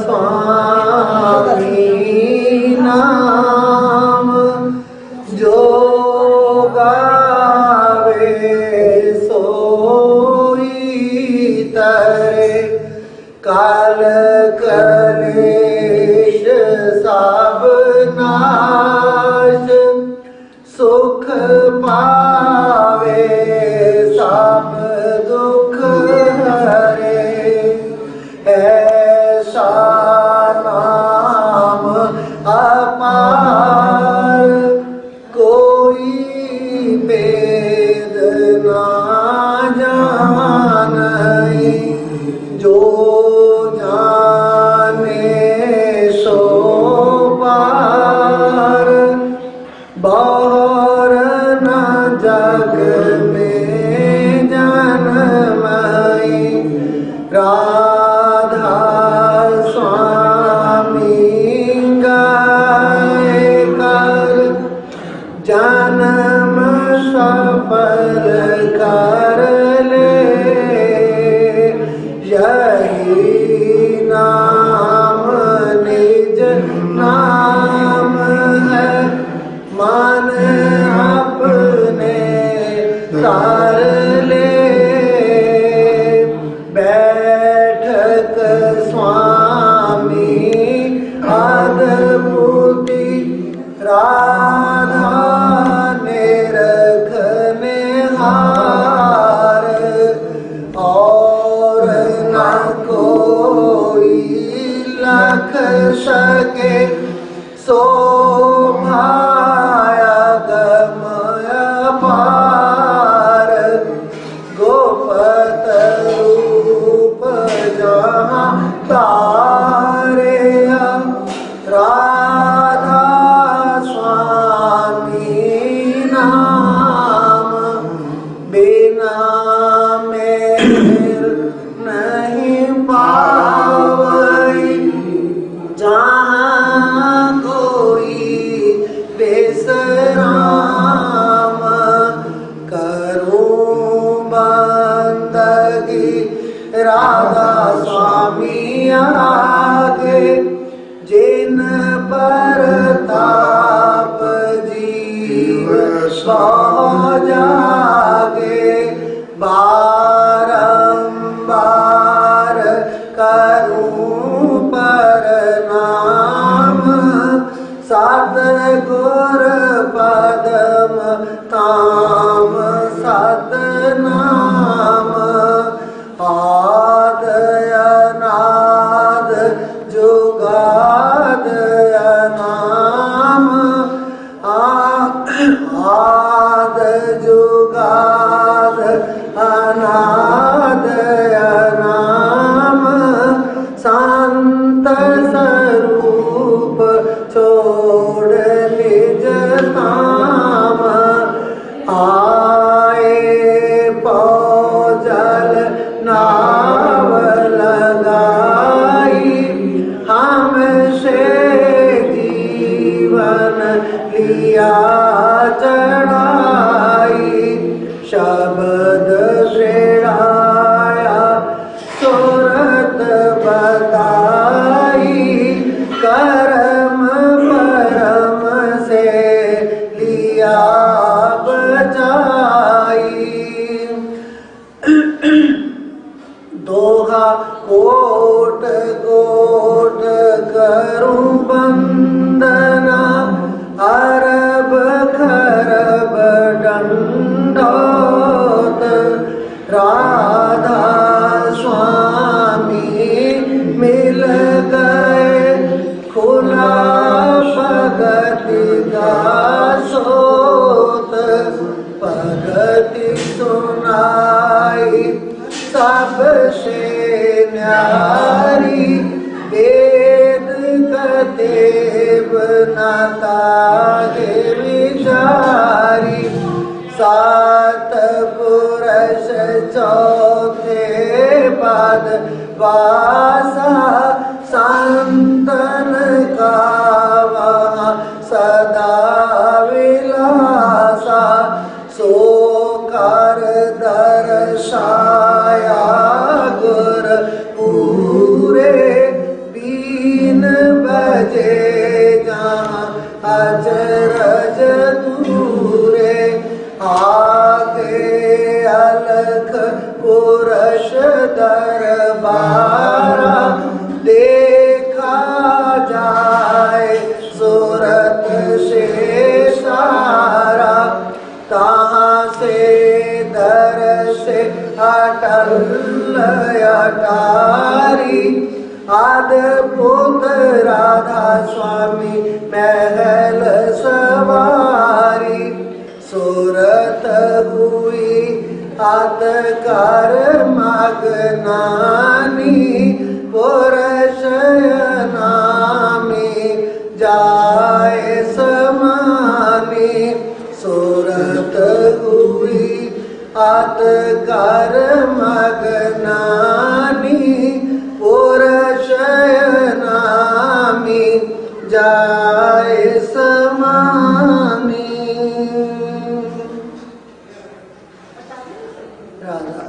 स्वामी नाम जो गावे सोई तरे काल कलेश सब नाश सुख पावे सब दुख हरे ऐसा नाम अपार कोई भेद ना जाने जो जाने सो पार बाहर न जग में जन्मई राधा स्वामी गाए कर जन्म सफल कर ले यही नाम निज नाम है मन अपने तार ले बैठक स्वामी अद्भुति राधा ने रखने हार और न कोई लख सके सो भाया गमय पार गोपत रूप जहाँ तारे राधा स्वामी नाम बिना मेर नहीं पावई जहाँ कोई बेसराम करूं बंदगी राधा स्वामी आगे जिन पर ताप जीव सो जागे बारंबार करूं प्रणाम सद्गुर पदम ताम सतनाम आद अनाद जुगाद अनाम आद जुगाद अनाद अनाम शांत स्वरूप छोड़ निज धाम आए पौजल नाव लगाई हमसे जीवन लिया चढ़ाई शब्द श्रेणाया सुरत बताई कर्म परम से लिया बचाई दोहा कोट कोट करूं बंदना अरब खरब दंडोत राधा स्वामी मिल गए खुला भगति का सोत भगति सुनाई सबसे न्यारी वेद कदेव नाता के विचारी सात पुरुष चौथे पद वासा संतन का वहाँ सदा विलासा सो कर दर्शाया गुर पूरे से जहाँ अचरज दूरे आगे अलख पुरुष दरबारा देखा जाए सूरत से सारा तहाँ से दर से अटल अटारी अद्भुत राधा स्वामी महल सवारी सूरत हुई आतकार मगनानी पुरुष नामी जाए समानी सूरत हुई आतकार मगनानी पुरुष नामी जाए समानी। राधा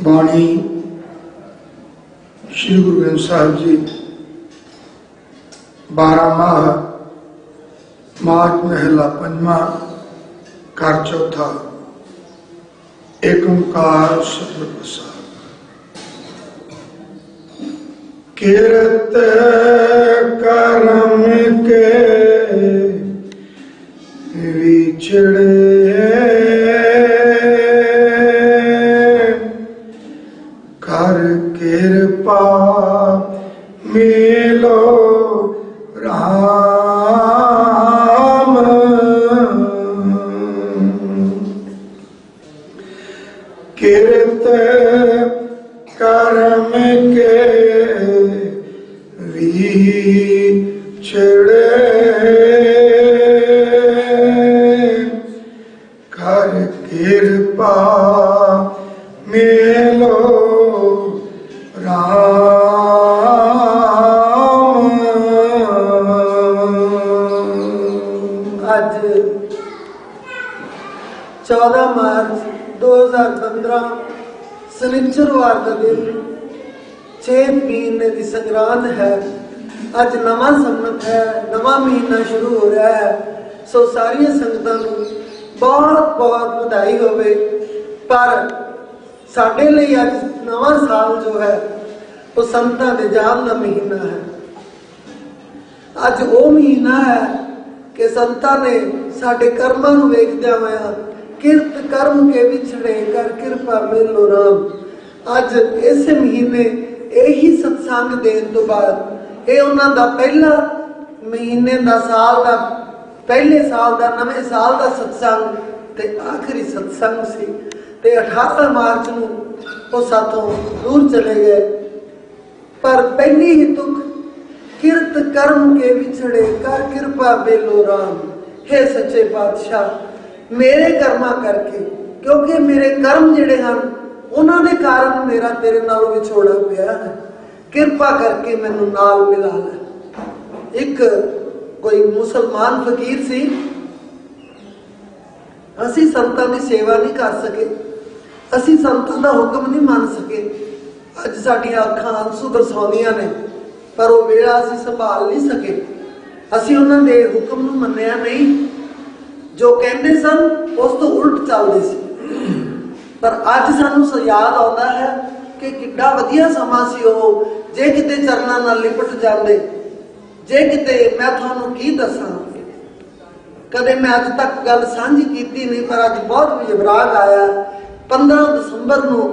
बाणी श्री गुरु ग्रंथ साहिब जी 12 माह मार्च महला पंजवा घर चौथा एक ओंकार सतनाम प्रसाद। किरत करम के विछड़े कर कृपा मिलो राम किरत कर्म के विछड़े कर कृपा मिलो आज 14 मार्च 2015 शनिचरवार का दिन 6 महीने की संग्रांद है। अज नवा संमत है, नवा महीना शुरू हो रहा है। सो सारिया संगतां नूं बहुत बहुत बधाई होवे। पर साडे लई अज नवा साल जो है वो संतां दे जान दा महीना है। अज वो महीना है कि संतां ने साडे कर्मां नूं वेखदिआं होइआं किरत कर्म के विछड़े कर कृपा मिलो राम। अज इस महीने यही सत्संग देन तो बाद ये उन्हां दा पहला महीने दा साल दा पहले साल दा नवे साल दा सत्संग ते आखिरी सत्संग सी। ते 18 मार्च नूं वो साथों दूर चले गए। पर पहली ही तुक किरत कर्म के विछड़े कर कृपा बेलो राम। हे सच्चे पातशाह मेरे कर्मा करके, क्योंकि मेरे कर्म जिहड़े हैं उन्होंने कारण मेरा तेरे नाल विछोड़ा पिया है, कृपा करके मैनू नाल मिला ले। एक कोई मुसलमान फकीर सी, असी संतां दी सेवा नहीं कर सके, असी संतां दा हुक्म नहीं मान सके। अज साडियां अखां आंसू बरसाउंदियां ने, पर वो वेला असी संभाल नहीं सके। असी उन्हां दे हुक्म नूं मन्निया नहीं, जो कहंदे सन उस तो उल्ट चलदे सी। पर अज सानूं याद आउंदा है कि किड्डा वधिया समां सी ओह जे किते चरनां नाल लिपट जांदे। जे किते मैं तुहानूं की दसां, कदे मैं अज तक गल सांझी कीती नहीं, पर अज बहुत विराग आया। 15 दसंबर नूं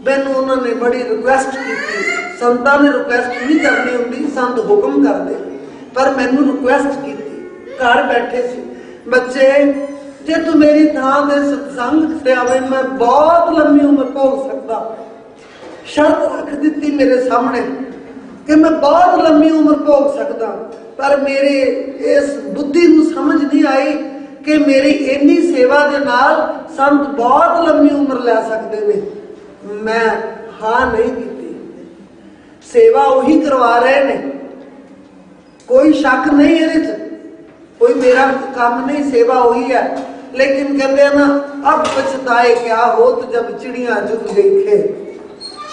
मैनूं उन्होंने बड़ी रिक्वेस्ट की। संतां ने रिक्वेस्ट नहीं करनी होंदी, संत हुक्म करदे, पर मैनूं रिक्वेस्ट की। घर बैठे सी बच्चे, जे तू मेरी थां दे सत्संग ते आवे मैं बहुत लंबी उम्र भोग सकदा। शर्त रख दी मेरे सामने कि मैं बहुत लंबी उम्र भोग सकदा, पर मेरे इस बुद्धि नूं समझ नहीं आई कि मेरी इन्नी सेवा दे नाल संत बहुत लंबी उम्र लै सकदे ने। मैं हाँ नहीं की। सेवा वही करवा रहे ने, कोई शक नहीं है, कोई मेरा काम नहीं, सेवा वही है। लेकिन कहते हैं ना, अब पछताए क्या होत जब चिड़िया चुग गई खेत।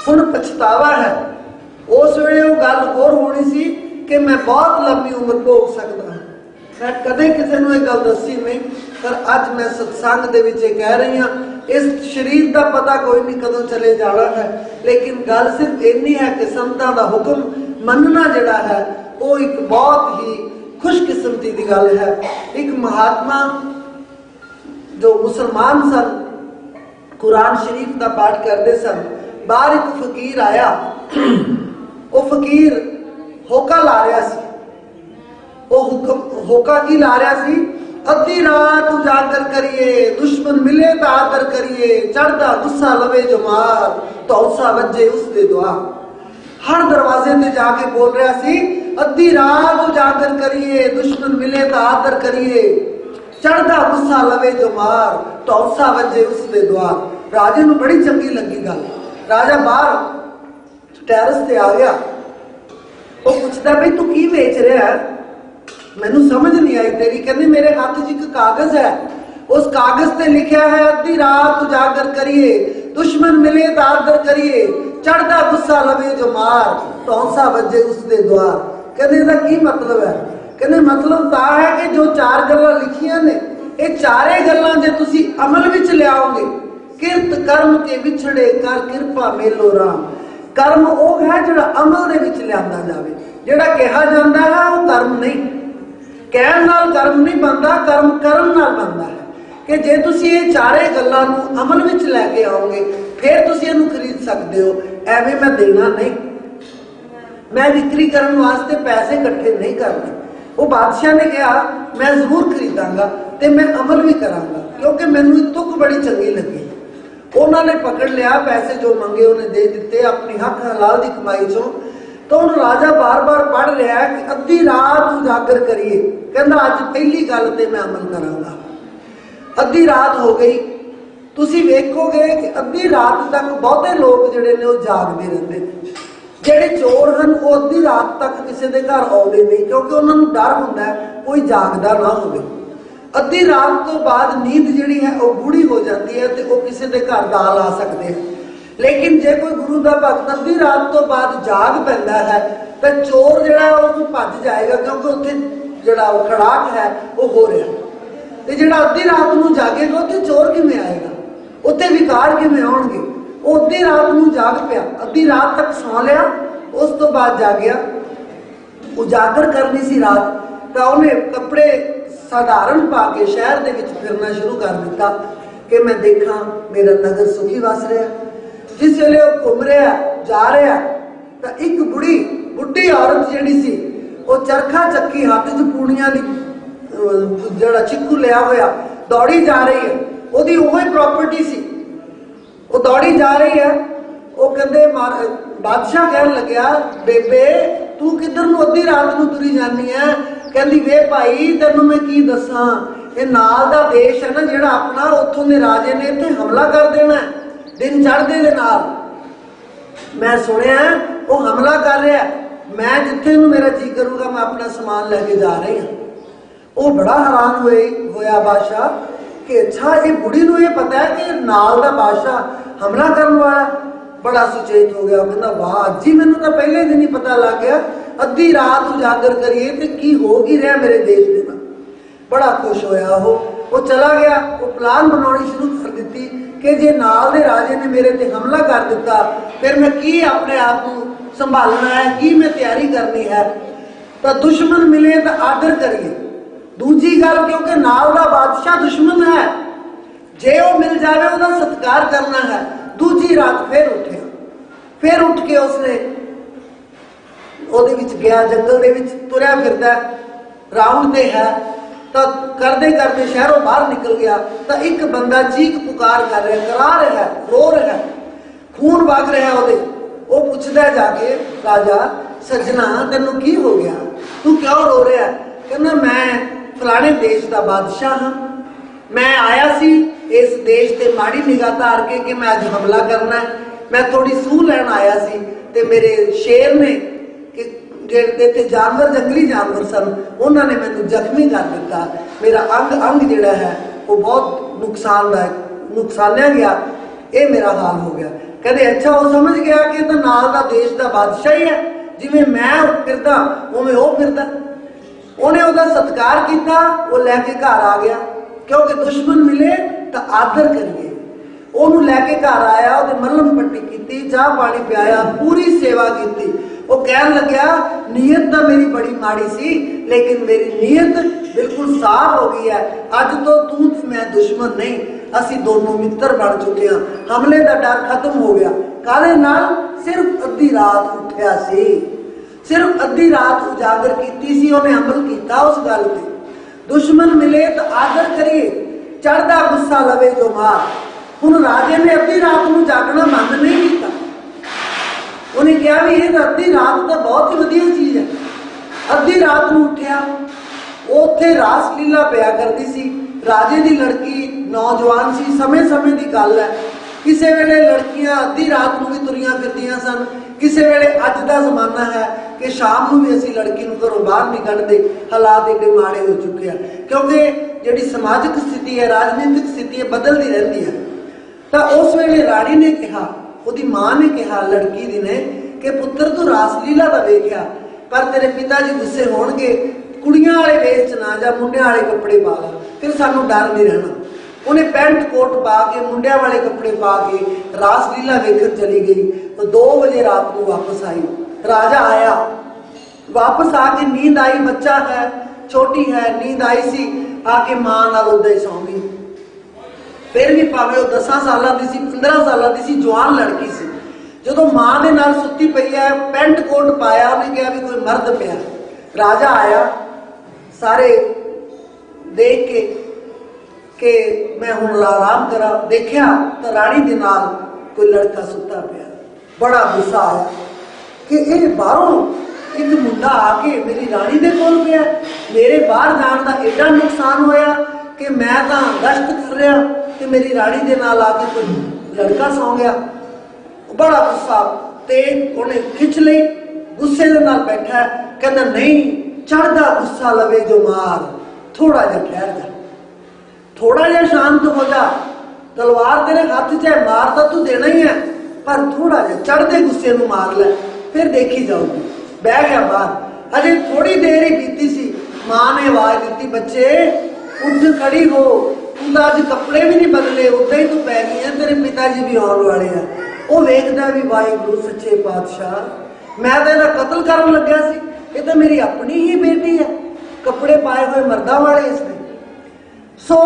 हुण पछतावा है। उस वेले वो गल होर होनी सी कि मैं बहुत लंबी उम्र भोग सकता हाँ। मैं कदे किसी ने गल दसी नहीं, पर अज मैं सत्संग दे विच कह रही हाँ। इस शरीर का पता कोई नहीं कदों चले जाना है, लेकिन गल सिर्फ इन्नी है कि संतां दा हुक्म मनना जिहड़ा है वो एक बहुत ही खुशकिस्मती की गल है। एक महात्मा जो मुसलमान सन, कुरान शरीफ का पाठ करते सन, बाहर एक फकीर आया। वो फकीर होका ला रहा सी। वो होका की ला रहा सी, अद्धी रात उजागर करिए, दुश्मन मिले तो आदर करिए, चढ़दा गुस्सा लवे जो मार, तो उसा वजे उसदे दुआ। हर दरवाजे ते जाके बोल रहा सी, अद्धी रात उजागर करिए, दुश्मन मिले तो आदर करिए, चढ़दा गुस्सा लवे जो मार, तो उसा वजे उसदे दुआ। राजे नूं बड़ी चंगी लगी गल। राजा बाहर टैरस ते आ गया। वो पूछता, भाई तू की बेच रहा है? मैनू समझ नहीं आई तेरी। कहने मेरे हाथ च एक कागज है, उस कागज पे लिखा है, अद्धी रात उजागर करिए, दुश्मन मिले तो आदर करिए, चढ़दा गुस्सा लवे जो मार, तौसा वजे उसदे द्वार। कहने इसका की मतलब है? कहने मतलब ता है कि जो चार गल्लां लिखियां ने, ये चारे गल्लां जे तुसी अमल विच लियाओगे, किरत कर्म के विछड़े कर किरपा मेलो राम। कर्म वो है जिहड़ा अमल दे विच लिआंदा जावे। जिहड़ा कहा जांदा है वो कर्म नहीं, कहण नाल कर्म नहीं बनता, कर्म करन नाल बनता है। कि जे तुसी ये चारे गल्लां नूं अमल विच लैके आओगे, फिर तुसी इहनूं खरीद सकदे हो। एवें मैं देना नहीं, मैं विक्री करने वास्ते पैसे इकट्ठे नहीं करने। वो बादशाह ने कहा, मैं जरूर खरीदांगा ते मैं अमल भी करांगा, क्योंकि मैनूं तुक बड़ी चंगी लगी। उन्होंने पकड़ लिया, पैसे जो मंगे उन्हें दे दिते अपनी हक हलाल की कमाई चों। तो उन राजा बार बार पढ़ रहा है कि अद्धी रात उजागर करिए। कहता अज पहली गल ते मैं अमल करांगा। अद्धी रात हो गई। तुसी वेखोगे कि अद्धी रात तक बहुते लोग जिहड़े ने वो जागते रहते हैं। जिहड़े चोर हैं वो अद्धी रात तक किसी के घर आउंदे नहीं, क्योंकि उन्होंने डर हुंदा है कोई जागदा ना होवे। अद्धी रात तो बाद नींद जिहड़ी है वो गूढ़ी हो जाती है तो वो किसी के घर दाल आ सकते हैं। लेकिन जे कोई गुरु का भगत अद्धी रात तो बाद जाग पैंदा है तो चोर जिहड़ा वो भज जाएगा, क्योंकि उत्थे जिहड़ा वो खड़ाक है वो हो रहा। तो जिहड़ा अद्धी रात नूं जागेगा उत्थे चोर किवें आएगा, उत्थे विकार किवें आउणगे? वो अद्धी रात नूं जाग पिया, अद्धी रात तक सौ लिया, उस तो बाद जागया। उजागर करनी सी रात, तो उन्हें कपड़े साधारण पा के शहर दे विच फिरना शुरू कर दिता कि मैं देखा मेरा नगर सुखी वस रहा। जिस वेले वो घूम रहा जा रहा तो एक बुढ़ी औरत जिहड़ी सी वो चरखा चक्की हाथ च पूड़ियां दी जिहड़ा चिक्कू लिया होया दौड़ी जा रही है। ओदी ओही प्रॉपर्टी सी, वो दौड़ी जा रही है। वो कहते बादशाह कहन लग्या, बेबे तू किधर नूं अद्धी रात नूं तुरी जानी है? कहती वे भाई तेनों मैं की दसा, ये नाल दा देश है ना जिहड़ा अपना, उत्थों दे राजे ने इत्थे हमला कर देना है दिन चढ़दे दे नाल। मैं सुनिया वो हमला कर रहा है, मैं जिथे मेरा जी करूंगा मैं अपना समान लैके जा रही हूँ। वो बड़ा हैरान होया बादशाह कि अच्छा ये बुढ़ी नूं ये पता है कि नाल दा बादशाह हमला करने वाला। बड़ा सुचेत हो गया, कहता वाह जी मैनूं तो पहले दिन ही पता लग गया, अद्धी रात उजागर करिए तो की हो ही रहा मेरे देश के नाल। बड़ा खुश होया वो चला गया। वो प्लान बनानी शुरू कर दी कि जे नाल दे राजे ने मेरे ते हमला कर दिता फिर मैं की अपने आप को संभालना है, की मैं तैयारी करनी है। तो दुश्मन मिले तो आदर करिए। दूजी गल, क्योंकि नाल दा बादशाह दुश्मन है, जे वो मिल जाए उसका सत्कार करना है। दूजी रात फिर उठे, फिर उठ के उसने ओदे विच गया, जंगल दे विच तुरया फिरदा राउंड ते है। तो करते करते शहरों बाहर निकल गया तो एक बंदा चीख पुकार कर रहा, करा रहा है, रो रहा है, खून वग रहा है। वो पूछता जाके, राजा सजना तेनों की हो गया, तू क्यों रो रहा है? कहना मैं फलाने देश का बादशाह हाँ, मैं आया सी इस देश ते माड़ी निगाह तार के कि मैं अज हमला करना है। मैं थोड़ी सूह लैन आया सी ते मेरे शेर ने कि ਜਿਹੜੇ ਤੇ ਜਾਨਵਰ जंगली जानवर सन उन्होंने मैंने जख्मी कर दिता, मेरा अंग जिहड़ा है वो बहुत नुकसानिया गया, ये मेरा हाल हो गया। कहते अच्छा वो समझ गया कि तो नाल दा देश का बादशाह ही है, जिवें मैं फिरदा उवें वो फिरदा। उन्हें उसका सत्कार किया, वो लैके घर आ गया, क्योंकि दुश्मन मिले तो आदर करिए। ਉਹਨੂੰ ਲੈ ਕੇ ਘਰ ਆਇਆ, ਉਹਦੇ ਮੱਲਮ ਪੱਟੀ ਕੀਤੀ, ਚਾਹ ਪਾਣੀ ਪਿਆਇਆ, ਪੂਰੀ ਸੇਵਾ ਕੀਤੀ। ਉਹ ਕਹਿਣ ਲੱਗਿਆ ਨੀਅਤ ਤਾਂ ਮੇਰੀ ਬੜੀ ਮਾੜੀ ਸੀ, ਲੇਕਿਨ ਮੇਰੀ ਨੀਅਤ ਬਿਲਕੁਲ ਸਾਫ਼ ਹੋ ਗਈ ਹੈ। ਅੱਜ ਤੋਂ ਤੂੰ ਤੇ ਮੈਂ ਦੁਸ਼ਮਨ ਨਹੀਂ, ਅਸੀਂ ਦੋਨੋਂ ਮਿੱਤਰ ਬਣ ਚੁੱਕੇ ਹਾਂ। ਹਮਲੇ ਦਾ ਡਰ ਖਤਮ ਹੋ ਗਿਆ। ਕਾਹਦੇ ਨਾਲ? ਸਿਰਫ ਅੱਧੀ ਰਾਤ ਉੱਠਿਆ ਸੀ, ਸਿਰਫ ਅੱਧੀ ਰਾਤ ਉਜਾਗਰ ਕੀਤੀ ਸੀ, ਉਹਨੇ ਅਮਲ ਕੀਤਾ ਉਸ ਗੱਲ ਤੇ। ਦੁਸ਼ਮਨ ਮਿਲੇ ਤਾਂ ਆਦਰ ਕਰੀਏ, ਚੜ੍ਹਦਾ ਗੁੱਸਾ ਲਵੇ ਜੋ ਮਾਰ। ਹੁਣ ਰਾਜੇ ਨੇ ਅੱਧੀ ਰਾਤ ਨੂੰ ਜਾਗਣਾ ਬੰਦ ਨਹੀਂ ਕੀਤਾ। ਉਹਨੇ ਕਿਹਾ ਵੀ ਇਹ ਅੱਧੀ ਰਾਤ ਤਾਂ ਬਹੁਤ ਹੀ ਵਧੀਆ ਚੀਜ਼ ਹੈ। ਅੱਧੀ ਰਾਤ ਨੂੰ ਉੱਠਿਆ, ਉੱਥੇ ਰਾਸ ਲੀਲਾ ਪਿਆ ਕਰਦੀ ਸੀ। ਰਾਜੇ ਦੀ ਲੜਕੀ ਨੌਜਵਾਨ ਸੀ, ਸਮੇਂ ਦੀ ਗੱਲ ਹੈ। ਕਿਸੇ ਵੇਲੇ ਲੜਕੀਆਂ ਅੱਧੀ ਰਾਤ ਨੂੰ ਵੀ ਤੁਰੀਆਂ ਫਿਰਦੀਆਂ ਸਨ, ਕਿਸੇ ਵੇਲੇ ਅੱਜ ਦਾ ਜ਼ਮਾਨਾ ਹੈ ਕਿ ਸ਼ਾਮ ਨੂੰ ਵੀ ਅਸੀਂ ਲੜਕੀ ਨੂੰ ਘਰੋਂ ਬਾਹਰ ਨਹੀਂ ਕੱਢਦੇ। ਹਾਲਾਤ ਏਡੇ ਮਾੜੇ ਹੋ ਚੁੱਕੇ ਆ, ਕਿਉਂਕਿ ਜਿਹੜੀ ਸਮਾਜਿਕ ਸਥਿਤੀ ਹੈ, ਰਾਜਨੀਤਿਕ ਸਥਿਤੀ ਹੈ, ਬਦਲਦੀ ਰਹਿੰਦੀ ਹੈ। ਤਾਂ ਉਸ ਵੇਲੇ ਰਾਣੀ ਨੇ ਕਿਹਾ, ਉਹਦੀ ਮਾਂ ਨੇ ਕਿਹਾ ਲੜਕੀ ਦੀ ਨੇ ਕਿ ਪੁੱਤਰ ਤੂੰ ਰਾਸਲੀਲਾ ਦਾ ਵੇਖਿਆ, ਪਰ ਤੇਰੇ ਪਿਤਾ ਜੀ ਗੁੱਸੇ ਹੋਣਗੇ, ਕੁੜੀਆਂ ਵਾਲੇ ਵੇਚ ਨਾ ਜਾਂ ਮੁੰਡਿਆਂ ਵਾਲੇ ਕੱਪੜੇ ਪਾ ਲਾ, ਫਿਰ ਸਾਨੂੰ ਡਰ ਨਹੀਂ ਰਹਿਣਾ। ਉਹਨੇ ਪੈਂਟ ਕੋਟ ਪਾ ਕੇ, ਮੁੰਡਿਆਂ ਵਾਲੇ ਕੱਪੜੇ ਪਾ ਕੇ ਰਾਸਲੀਲਾ ਵੇਖਣ ਚਲੀ ਗਈ। ਤਾਂ 2 ਵਜੇ ਰਾਤ ਨੂੰ ਵਾਪਸ ਆਈ। ਰਾਜਾ ਆਇਆ, ਵਾਪਸ ਆ ਕੇ ਨੀਂਦ ਆਈ, ਬੱਚਾ ਹੈ, ਛੋਟੀ ਹੈ, ਨੀਂਦ ਆਈ ਸੀ, ਆ ਕੇ ਮਾਂ ਨਾਲ ਉਦਾਂ ਹੀ ਸੌਂ ਗਈ। फिर भी भावें 10 साल की सी, 15 साल की सी, जवान लड़की सी, जो मां के नाल सुती पई है, पेंट कोट पाया, उन्हें कहा भी कोई मर्द पिया। राजा आया, सारे देख के कि मैं हुण आराम करा, देखा तो राणी के नाल कोई लड़का सुता पिया। बड़ा गुस्सा आया कि ये बाहरों एक मुंडा आके मेरी राणी के कोल पिया, मेरे बाहर जाने का एडा नुकसान होया कि मैं तो गश्त कर रहा कि मेरी राणी के नाल आके कोई लड़का सौ गया। बड़ा गुस्सा ते उन्हें खिंच ली, गुस्से के नाल बैठा है, कहना नहीं चढ़दा गुस्सा लवे जो मार, थोड़ा जा ठहर जा, थोड़ा जा शांत हो जा, तलवार तेरे हाथ च है, मार तो तू देना ही है, पर थोड़ा जा चढ़दे गुस्से नूं मार ले, फिर देखी जाऊगी। बह गया बाहर। अजे थोड़ी देर ही बीती सी, मां ने आवाज दी, बच्चे उठ खड़ी हो, तू तो अज कपड़े भी नहीं बदले, उदा ही तू पै गई है, तेरे पिता जी भी आने वाले हैं। वो वेखदा भी वाहिगुरू सच्चे पातशाह, मैं तो इहदा कतल करन लग्या सी, ये तो मेरी अपनी ही बेटी है, कपड़े पाए हुए मर्दा वाले इसने। सो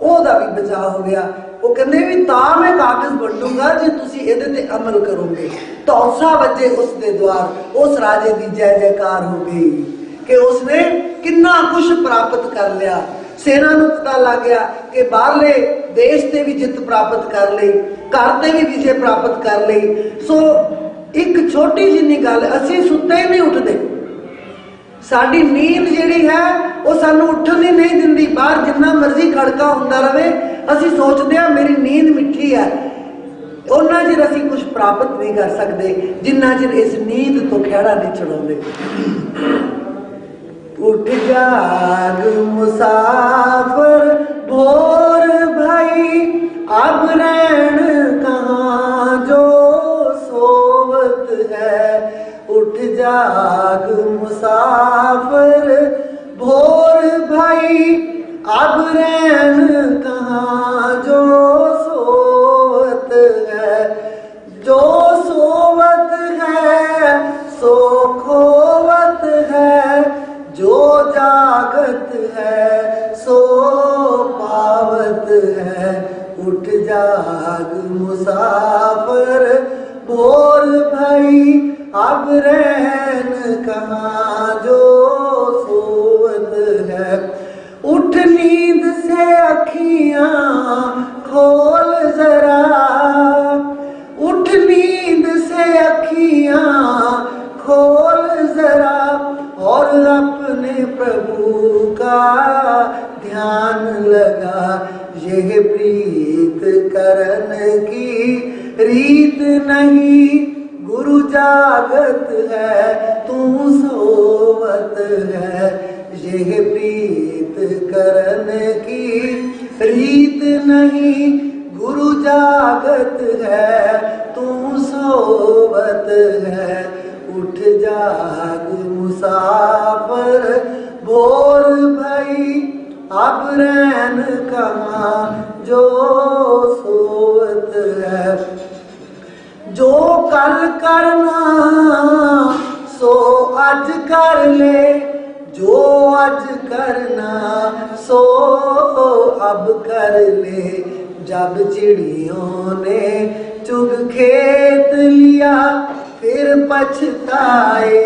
ओहदा भी बचाव हो गया। वो कहते भी तां मैं कागज वंडूंगा जे तुसी इहदे ते अमल करोगे। तौसा बजे उसके द्वार, उस राजे की जय जयकार हो गई कि उसने कितना कुछ प्राप्त कर लिया। सेना नूं पता लग गया कि बाहरले देश ते भी जित प्राप्त कर ली, घर ते भी विजय प्राप्त कर ली। सो एक छोटी जिन्नी गल, असीं सुत्ते ही नहीं उठते, साडी नींद जिहड़ी है वो सानू उठण ही नहीं दिंदी। बाहर जिन्ना मर्जी खड़का हुंदा रहे, असीं सोचते हैं मेरी नींद मिठी है, उन्ना चिर असीं कुछ प्राप्त नहीं कर सकते जिन्ना चिर इस नींद तो खैड़ा नहीं छड़ाउंदे। उठ जाग मुसाफिर भोर भाई, अब रैन कहाँ जो सोवत है। उठ जाग मुसाफिर भोर भाई, अब रैन कहाँ जो सोवत है। जो सोवत है सो खोवत है, जो जागत है सो पावत है। उठ जाग मुसाफिर भोर भाई, अब रैन कहाँ जो सोवत है। उठ नींद से अखियां खोल जरा, उठ नींद से अखियां खोल जरा, और अपने प्रभु का ध्यान लगा। यह प्रीत करन की रीत नहीं गुरु जागत है, तू सोवत है। यह प्रीत करन की रीत नहीं गुरु जागत है, तू सोवत है। उठ जाग मुसाफिर भोर भई, अब रैन कहाँ जो सोवत है। जो कल करना सो अज कर ले, जो अज करना सो अब कर ले। जब चिड़ियों ने चुग खेत लिया, फिर पछताए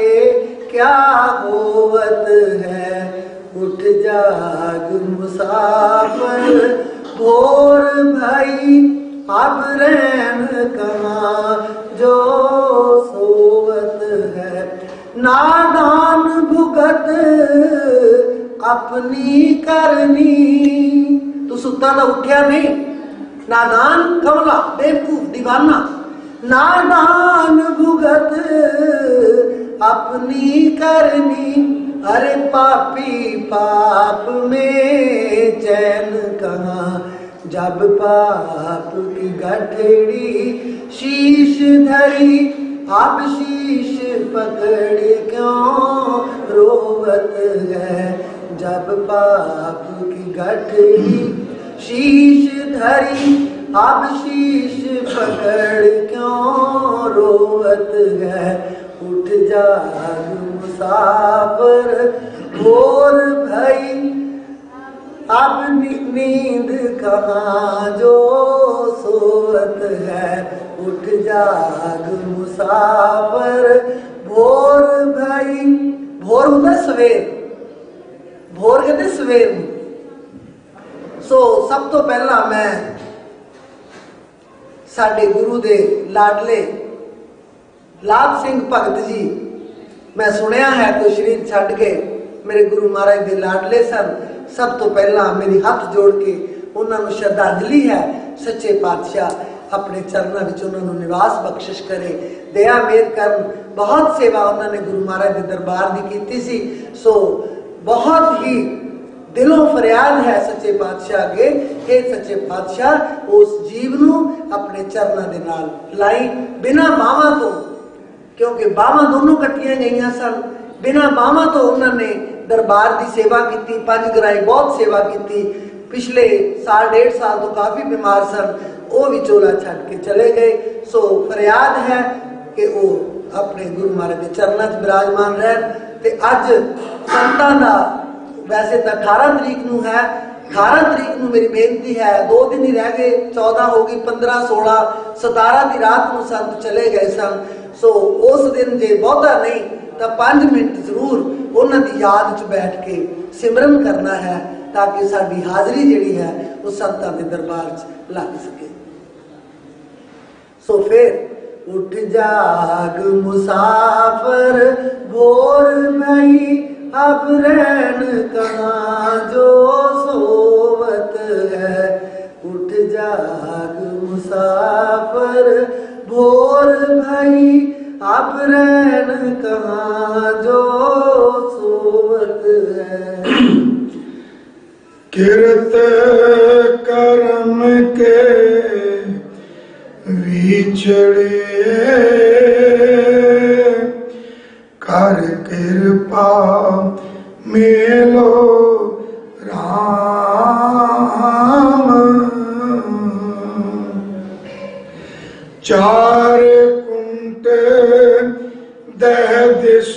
क्या होवत है। उठ जाग मुसाफिर भोर भई, अब रैन कहाँ जो सोवत है। नादान भुगत अपनी करनी, तू सुता तो उठ्या नहीं। नादान कमला बेवकूफ दीवाना, नादान भुगत अपनी करनी। अरे पापी पाप में चैन कहाँ, जब पाप की गठड़ी शीश धरी, अब शीश पकड़ क्यों रोवत है। जब पाप की गठड़ी शीश धरी, अब शीश पकड़ क्यों रोवत है। उठ जाग मुसाफिर भोर भई, अब नींद कहाँ जो सोवत है। उठ जाग मुसाफिर भोर भई। भोर होता सवेर, भोर कहते सवेर। सो सब तो पहला मैं साडे गुरु दे लाडले लाभ सिंह भगत जी, मैं सुनिया है तो शरीर छड़ के मेरे गुरु महाराज दे लाडले सन। सब तो पहला मेरी हाथ जोड़ के उन्होंने श्रद्धांजलि है, सच्चे पातशाह अपने चरणों में उन्होंने निवास बख्शिश करे, दया मेर कर। बहुत सेवा उन्होंने गुरु महाराज के दरबार की कीती सी। सो बहुत ही दिलों फरियाद है सच्चे पातशाह अगे कि सच्चे पातशाह उस जीव नू अपने चरणों के नाल लाई, बिना बावां तो, क्योंकि बावां दोनों कट्टियां गई सन। बिना बावां तो उन्होंने दरबार की सेवा की, पंज गराई बहुत सेवा की। पिछले साल डेढ़ साल तो काफ़ी बीमार सन, वो भी चोला छड़ के चले गए। सो फरियाद है कि वो अपने गुरु महाराज के चरणों च विराजमान रहन। ते अज संतां दा वैसे तो 18 तरीक नूं है, 18 तरीक नूं मेरी बेनती है, 2 दिन ही रह गए, 14 हो गई, 15, 16, 17 की रात नूं संत चले गए सन। सो उस दिन जे बहुता नहीं तो 5 मिनट जरूर उन्हां दी याद च बैठ के सिमरन करना है, ताकि साडी हाजरी जिहड़ी है वो संतां दे दरबार च लग सके। सो फिर उठ जाग मुसाफिर भोर भई, अब रैन कहाँ जो सोवत है। उठ जाग मुसाफिर भोर भई, अब रैन कहाँ जो सोवत है। किरत कर्म के विछड़े, कर कृपा मेलो राम। चार कुंट दह दिस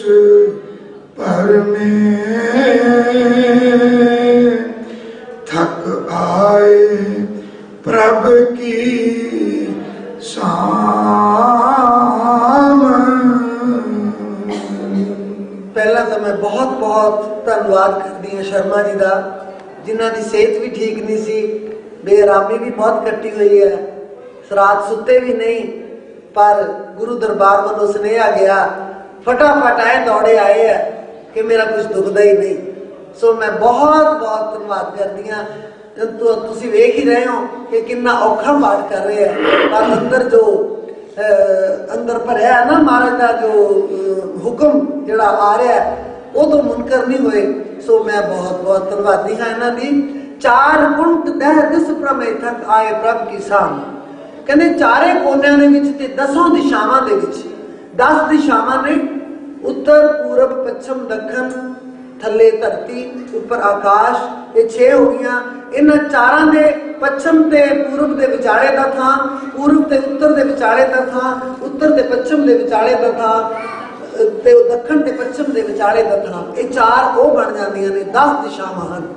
पर में, थक आए प्रभ की पहला तो मैं बहुत बहुत धन्यवाद करती हूँ शर्मा जी का, जिन्हों की सेहत भी ठीक नहीं सी, बेआरामी भी बहुत कट्टी हुई है, रात सुते भी नहीं, पर गुरु दरबार वालों सुनेहा गया, फटाफट आए दौड़े आए है कि मेरा कुछ दुखदा ही नहीं। सो मैं बहुत बहुत धन्यवाद करती हाँ। तो तुसी वेख ही रहे हो कि कितना औखा पाठ कर रहे हैं, पर अंदर जो अंदर भरिया है ना महाराज का जो हुक्म जिहड़ा आ रहा है वो तो मुनकर नहीं हुए। सो मैं बहुत बहुत धन्यवादी हाँ इन्हां दी। चार कुंट दह दिस प्रमे थक आए प्रभ की साम। कहते चारे कोनियां दे विच ते 10 दिशावां दे विच 10 दिशावां ने, उत्तर पूरब पश्चिम दक्षिण, थले धरती, उपर आकाश, ये 6 हो गईयां। इन्हां चारां दे पश्चिम ते पूरब दे विचाले दा थां, पूरब ते उत्तर दे विचाले दा थां, उत्तर ते पश्चिम दे विचाले दा थां ते दक्षिण ते पश्चिम दे विचाले दा थां। ये 4 वो बन जांदियां ने 10 दिशावां हन।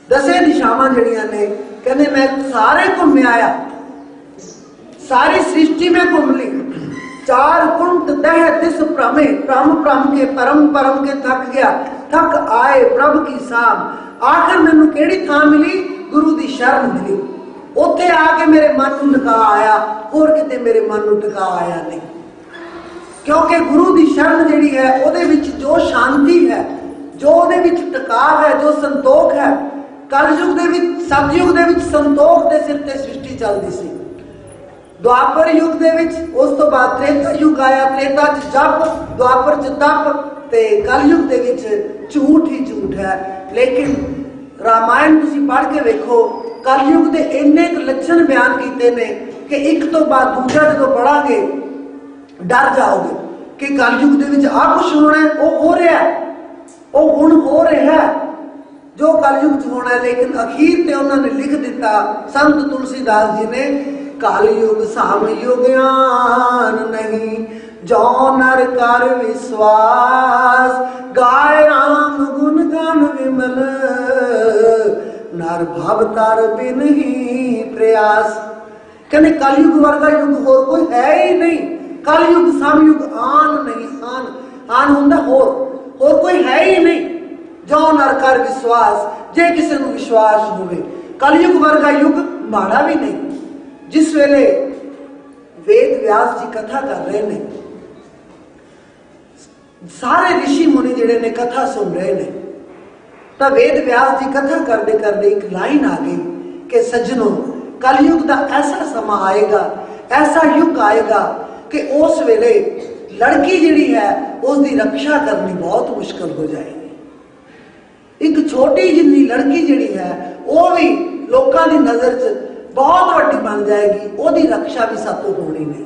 10 दिशावां जिहड़ियां ने कहंदे मैं सारे घूम आया, सारी सृष्टि में घूम ली। चार कुंट दह दिस प्रमे, प्रम प्रम के परम परम के थक गया, थक आए प्रभ की साम। आखिर मैनू केड़ी थां मिली? गुरु दी शरण मिली। उत्थे आके मेरे मन नूं टिका आया, होर किते मेरे मन नूं टिका आया नहीं। क्योंकि गुरु दी शरण जिहड़ी है उहदे विच जो शांति है, जो उहदे विच टिकाव है, जो संतोख है। कलयुग दे विच, सतयुग दे विच संतोख दे सिर ते सृष्टि चलदी सी। द्वापर युग दे विच उस तो बाद त्रेता युग आया, त्रेता च जप, द्वापर च तप, ते कलयुग दे विच झूठ ही झूठ है। लेकिन रामायण तुसीं पढ़ के वेखो, कलयुग दे इन्ने लक्षण बयान कीते ने कि एक तो बाद दूजा जदों पढ़ांगे डर जाओगे कि कलयुग दे विच आ कुछ होना है, वो हो रहा है, वो हुण हो रहा है जो कलयुग च होना है। लेकिन अखीर ते उन्होंने लिख दिता संत तुलसीदास जी ने, कलयुग साम युग्यान नहीं, जो नर कर विश्वास, गाय राम गुण गान विमल, नर भव तर बिन ही प्रयास। कहने कलयुग वर्गा युग होर कोई है ही नहीं। कलयुग समयुग आन नहीं, आन हुंदा होर कोई है ही नहीं। जो नर कर विश्वास, जे किसी को विश्वास होवे, कलयुग वर्गा युग माड़ा भी नहीं। जिस वेले वेद व्यास जी कथा कर रहे ने, सारे ऋषि मुनि जिहड़े ने कथा सुन रहे ने, तो वेद व्यास जी कथा करते करते एक लाइन आ गई कि सज्जनों, कलयुग का ऐसा समा आएगा, ऐसा युग आएगा कि उस वेले लड़की जिहड़ी है उसकी रक्षा करनी बहुत मुश्किल हो जाएगी। एक छोटी जिन्नी लड़की जिहड़ी है वो भी लोगों की नज़र च बहुत वड्डी बन जाएगी, ओदी रक्षा भी सातों होनी नहीं।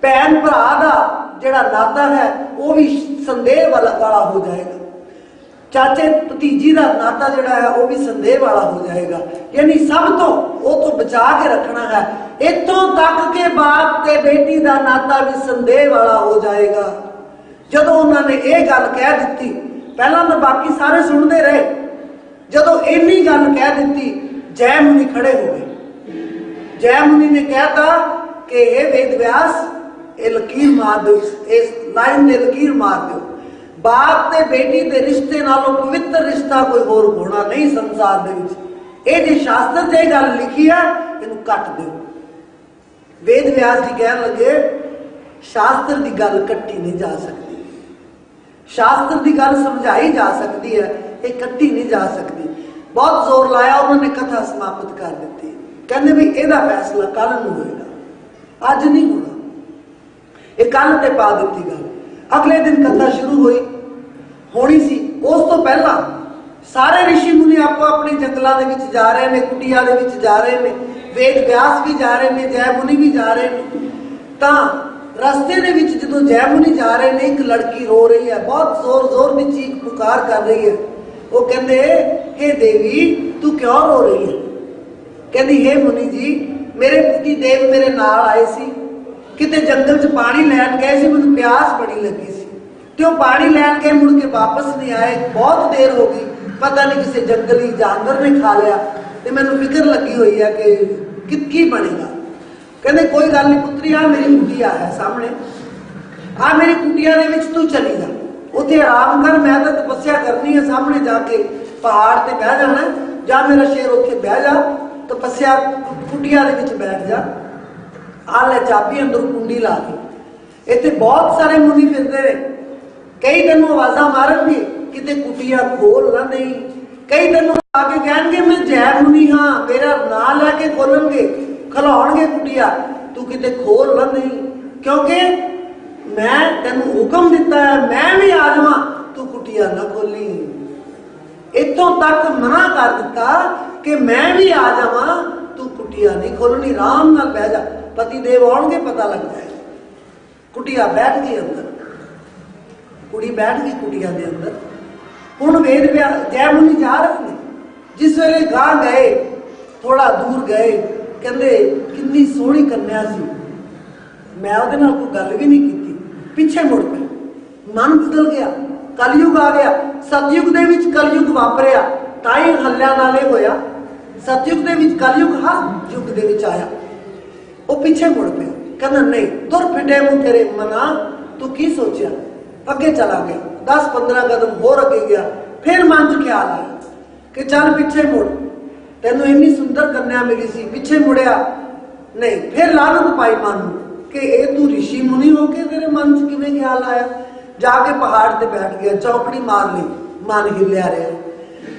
भैन भरा का जिहड़ा नाता है वो भी संदेह वाला हो जाएगा। चाचे भतीजी का नाता जिहड़ा है वो भी संदेह वाला हो जाएगा। यानी सब तो वो तो बचा के रखना है। इतों तक के बाप के बेटी का नाता भी संदेह वाला हो जाएगा। जदों उन्होंने ये गल कह दी, पहला तो बाकी सारे सुनते रहे, जदों इन्नी गल कह दी, जय मुनि खड़े हो गए। जय मुनि ने कहता कि हे वेद व्यास, ये लकीर मार दो, इस लाइन ने लकीर मार दो। बाप ते बेटी के रिश्ते नालों पवित्र रिश्ता कोई होर होना नहीं संसार दे विच। ये जे शास्त्र च गल लिखी है, इनू कट दो। वेद व्यास जी कह लगे, शास्त्र की गल कट्टी नहीं जा सकती, शास्त्र की गल समझाई जा सकती है, ये कट्टी नहीं जा सकती। बहुत जोर लाया, उन्होंने कथा समाप्त कर दी। कहते भी ਇਹਦਾ फैसला कल ਨੂੰ होएगा, अज नहीं होना। ये कल ते पा दी गल। अगले दिन कथा शुरू हुई होनी सी। उस तो पहला सारे ऋषि मुनि आपो अपनी जंगलों के विच जा रहे हैं, कुटिया के विच जा रहे हैं, वेद व्यास भी जा रहे हैं, जय मुनि भी जा रहे हैं। तो रस्ते के विच जदों जय मुनि जा रहे हैं, एक लड़की रो रही है, बहुत जोर जोर की चीख पुकार कर रही है। वो कहते, हे देवी तू क्यों रो रही है? कहती, हे मुनि जी, मेरे पति देव मेरे नाल आए सी, किते जंगल च पानी लैन गए सी, मैनूं प्यास बड़ी लगी सी, ते वो पानी लैन गए, मुड़ के वापस नहीं आए। बहुत देर हो गई, पता नहीं किसी जंगली जानवर ने खा लिया, तो मैनूं फिक्र लगी हुई है कि की बनेगा। कहते कोई गल नहीं पुत्री, आ मेरी कुटिया है सामने, आ मेरी कुटिया दे विच तू चली जा, उत्थे आराम कर, मैं तो तपस्या करनी है, सामने जाके पहाड़ ते बह जाना, जा मेरा शेर उत्थे बह जा, तपस्या कुटिया दे विच बैठ जा, आ ले चाबी, अंदर कुंडी ला दी। इत्थे बहुत सारे मुनि फिरदे ने, कई तेनों आवाज़ां मारनगे, किते कुटिया खोल ना नहीं, कई तेनों आके कहणगे मैं जय मुनि हाँ, मेरा नाम लैके खोलणगे, खलाउणगे कुटिया, तू किते खोल ना नहीं। क्योंकि मैं तेनू हुक्म दिता है मैं भी आ जावां, तू कुटिया ना खोली। इतों तक मना कर दिता कि मैं भी आ जावां, तू कुटिया नहीं खोलनी, आराम नाल बह जा। पति देव आउणगे पता लग जाए। कुटिया बैठ गई अंदर, कुड़ी बैठ गई कुटिया के अंदर। हुण वेद जय मुनि जा रहे ने। जिस वेले गां गए, थोड़ा दूर गए, कहंदे कितनी सोहनी कन्या सी, मैं उहदे नाल कोई गल भी नहीं की। पिछे मुड़ पे मन बदल गया, कलयुग आ गया। सतयुग दे विच कलयुग वापरिया, ताई हल्लिया नाल इह होया। सतयुग दे विच कलयुग हर युग दे विच आया। वो पीछे मुड़ पे कहना नहीं, तुर फिटे मुंह तेरे मना, तू की सोचा। अगे चला गया, 10-15 कदम होर अगे गया, फिर मन च ख्याल आया कि चल पीछे मुड़, तेनों इन्नी सुंदर कन्या मिली सी। पीछे मुड़िया नहीं, फिर लानत पाई मन कि ए तू ऋषि मुनि हो के तेरे मन च किवें ख्याल आया। जाके पहाड़ ते बैठ गया, चौकड़ी मार ली, मन हिलिया रहा,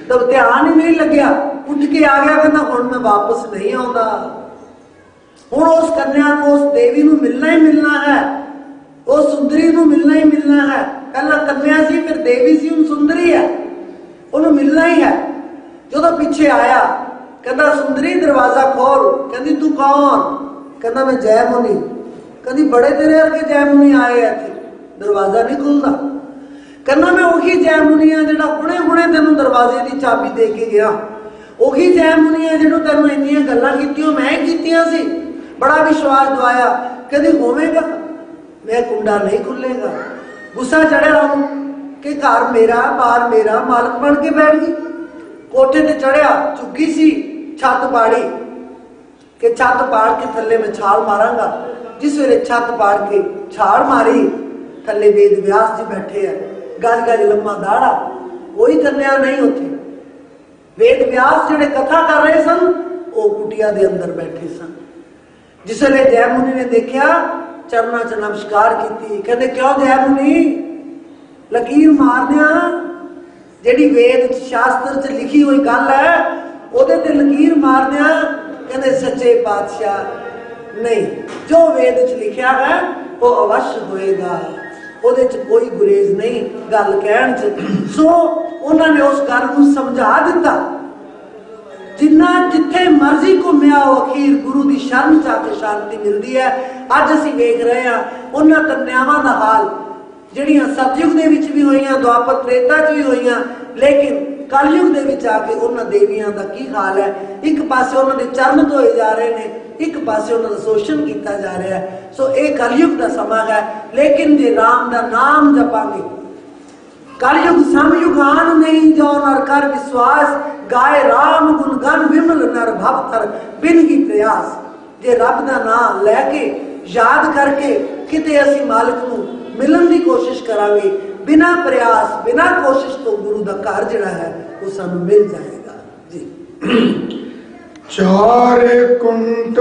तब ध्यान ही नहीं लग्या। उठ के आ गया, कहना हुण मैं वापस नहीं आउंदा। हुण उस कन्या को, उस देवी नूं मिलना ही मिलना है, उस सुंदरी नूं मिलना ही मिलना है। पहला कन्या सी, फिर देवी सी, हुण सुंदरी है, उन्हें मिलना ही है। जो पीछे आया, कहता सुंदरी दरवाजा खोल। कहती तू कौन? कहता मैं जय मुनि। कहती बड़े तेरे वर्गे जय मुनि आए इत्थे, दरवाजा नहीं खुलता। कहना मैं उही जय मुनि हाँ जिहड़ा हुणे हुणे तैनूं दरवाजे की चाबी दे के गया। उही जय मुनि हाँ जिहनूं तैनूं इन्नियां गल्लां कीतियां मैं ही कीतियां सी, बड़ा विश्वास दवाया। कहती होवेगा, मैं कुंडा नहीं खुलेगा। गुस्सा चढ़िया उन्होंने कि घर मेरा, बार मेरा, मालक बन के बैठ गई। कोठे ते चढ़िया, चुकी सी, छत पाड़ी कि छत पाड़ के थले में छाल मारांगा। जिस वेले छत पाड़ के छाल मारी, थले वेद व्यास जी बैठे हैं, गज गज लम्मा दाड़ा, कोई कन्या नहीं होती। वेद व्यास जिहड़े कथा कर रहे सन, वो कुटिया दे अंदर बैठे सन। जिस वेले जय मुनि ने देखा, चरणा च नमस्कार की। कहते क्यों जय मुनि, लकीर मारदिया जिहड़ी वेद शास्त्र च लिखी हुई गल है, ਉਹਦੇ ਤੇ लकीर मारदिया कहते सच्चे पातशाह नहीं, जो वेद च लिखा है वो अवश्य होएगा, ਉਹਦੇ च कोई गुरेज नहीं गल कहण च। सो उन्होंने उस गल को समझा दिता। जिन्ना जिथे मर्जी घूमिया हो, अखीर गुरु की शरण च आके शांति मिलती है। अज असीं वेख रहे हैं उन्हां कन्यावां दा हाल जिहड़ियां सतयुग दे विच भी होईयां, द्वापर त्रेता च भी होईयां, लेकिन कलयुग दे विच आके उन्हां देवियां दा की हाल है। एक पासे उन्हां दे चरण धोए जा रहे ने, एक पासे उन्हां दा शोषण किया जा रहा है। सो ये कलयुग का समा है। लेकिन जे राम का नाम जपांगे, कलयुग समयुगान नहीं जो नर कर विश्वास, गाए राम गुण गन विमल नर भवतर बिन की प्रयास। जे रब का नाम लैके याद करके किते असी मालिक नूं मिलन की कोशिश करांगे, बिना प्रयास बिना कोशिश तो गुरु का घर जिहड़ा है वो सानू मिल जाएगा जी। चार कुंट